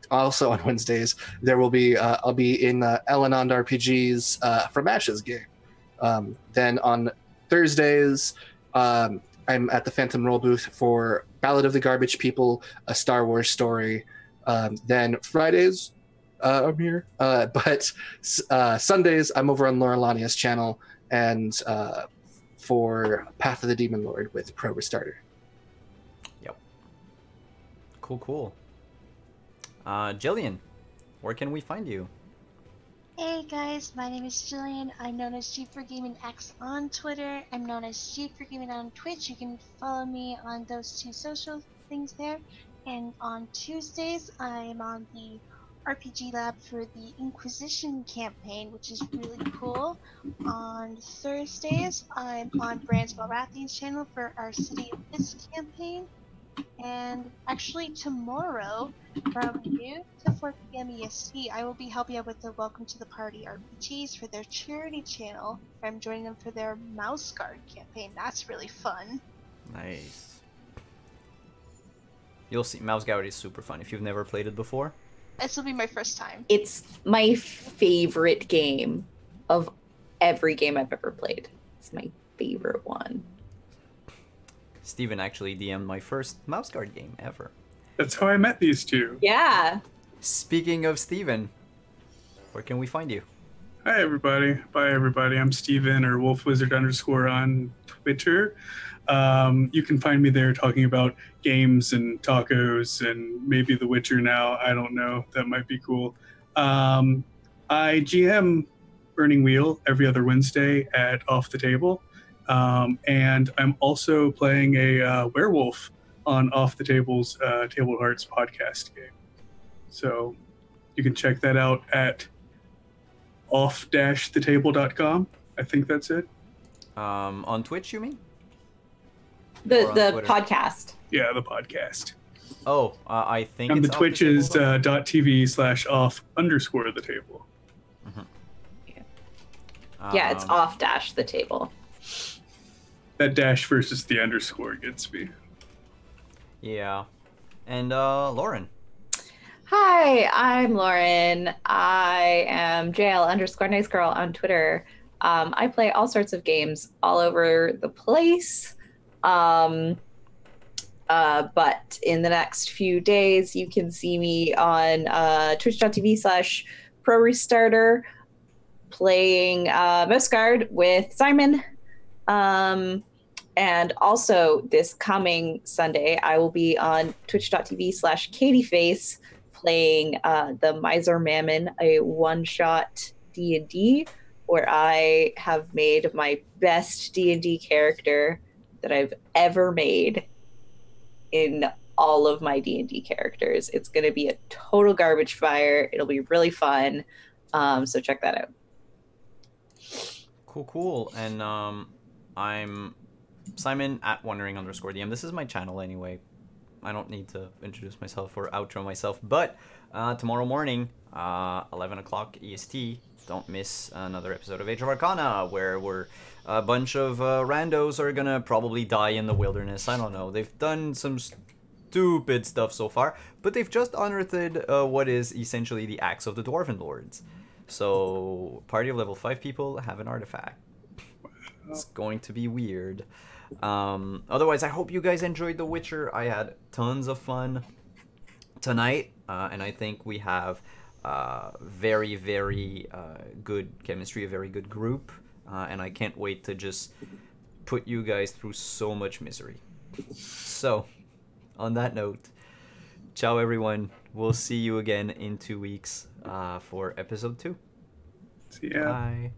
also on Wednesdays, there will be I'll be in Elanond RPG's From Ashes game. Then on Thursdays, I'm at the Phantom Roll booth for Ballad of the Garbage People, a Star Wars story. Then Fridays, I'm here. But Sundays, I'm over on Laura Lania's channel, and for Path of the Demon Lord with Pro Restarter. Yep. Cool. Jillian, where can we find you? Hey guys, my name is Jillian. I'm known as G for Gaming X on Twitter. I'm known as G for Gaming on Twitch. You can follow me on those two social things there. And on Tuesdays, I'm on the RPG Lab for the Inquisition campaign, which is really cool. On Thursdays, I'm on Brands Balrathi's channel for our City of Mist campaign. And actually tomorrow, from noon to 4 p.m. EST, I will be helping out with the Welcome to the Party RPGs for their charity channel. I'm joining them for their Mouse Guard campaign. That's really fun. Nice. You'll see, Mouse Guard is super fun if you've never played it before. This will be my first time. It's my favorite game of every game I've ever played. It's my favorite one. Steven actually DM'd my first Mouse Guard game ever. That's how I met these two. Yeah. Speaking of Steven, where can we find you? Hi, everybody. Bye, everybody. I'm Steven, or WolfWizard_ on Twitter. You can find me there talking about games and tacos and maybe The Witcher now. I don't know. That might be cool. I GM Burning Wheel every other Wednesday at Off the Table. And I'm also playing a werewolf on Off the Table's Table Hearts podcast game. So you can check that out at off-thetable.com. I think that's it. On Twitch, you mean? The podcast. Yeah, the podcast. Oh, I think And it's the Twitch is .tv/off_the_table. Yeah, it's off-the table. That dash versus the underscore gets me. Yeah. And Lauren. Hi, I'm Lauren. I am JL_NiceGirl on Twitter. I play all sorts of games all over the place. But in the next few days, you can see me on twitch.tv/Pro Restarter playing Mouse Guard with Simon. And also this coming Sunday, I will be on twitch.tv/KatieFace playing the Miser Mammon, a one-shot D&D, where I have made my best D&D character that I've ever made in all of my D&D characters. It's going to be a total garbage fire. It'll be really fun. So check that out. Cool. And I'm Simon at wandering_DM. This is my channel anyway. I don't need to introduce myself or outro myself, but tomorrow morning, 11 o'clock EST, don't miss another episode of Age of Arcana, where a bunch of randos are gonna probably die in the wilderness. I don't know. They've done some stupid stuff so far, but they've just unearthed what is essentially the axe of the Dwarven Lords. So, party of level 5 people have an artifact. It's going to be weird. Otherwise, I hope you guys enjoyed The Witcher. I had tons of fun tonight, and I think we have very, very good chemistry, a very good group, and I can't wait to just put you guys through so much misery. So, on that note, ciao everyone. We'll see you again in 2 weeks for episode 2. See ya. Bye.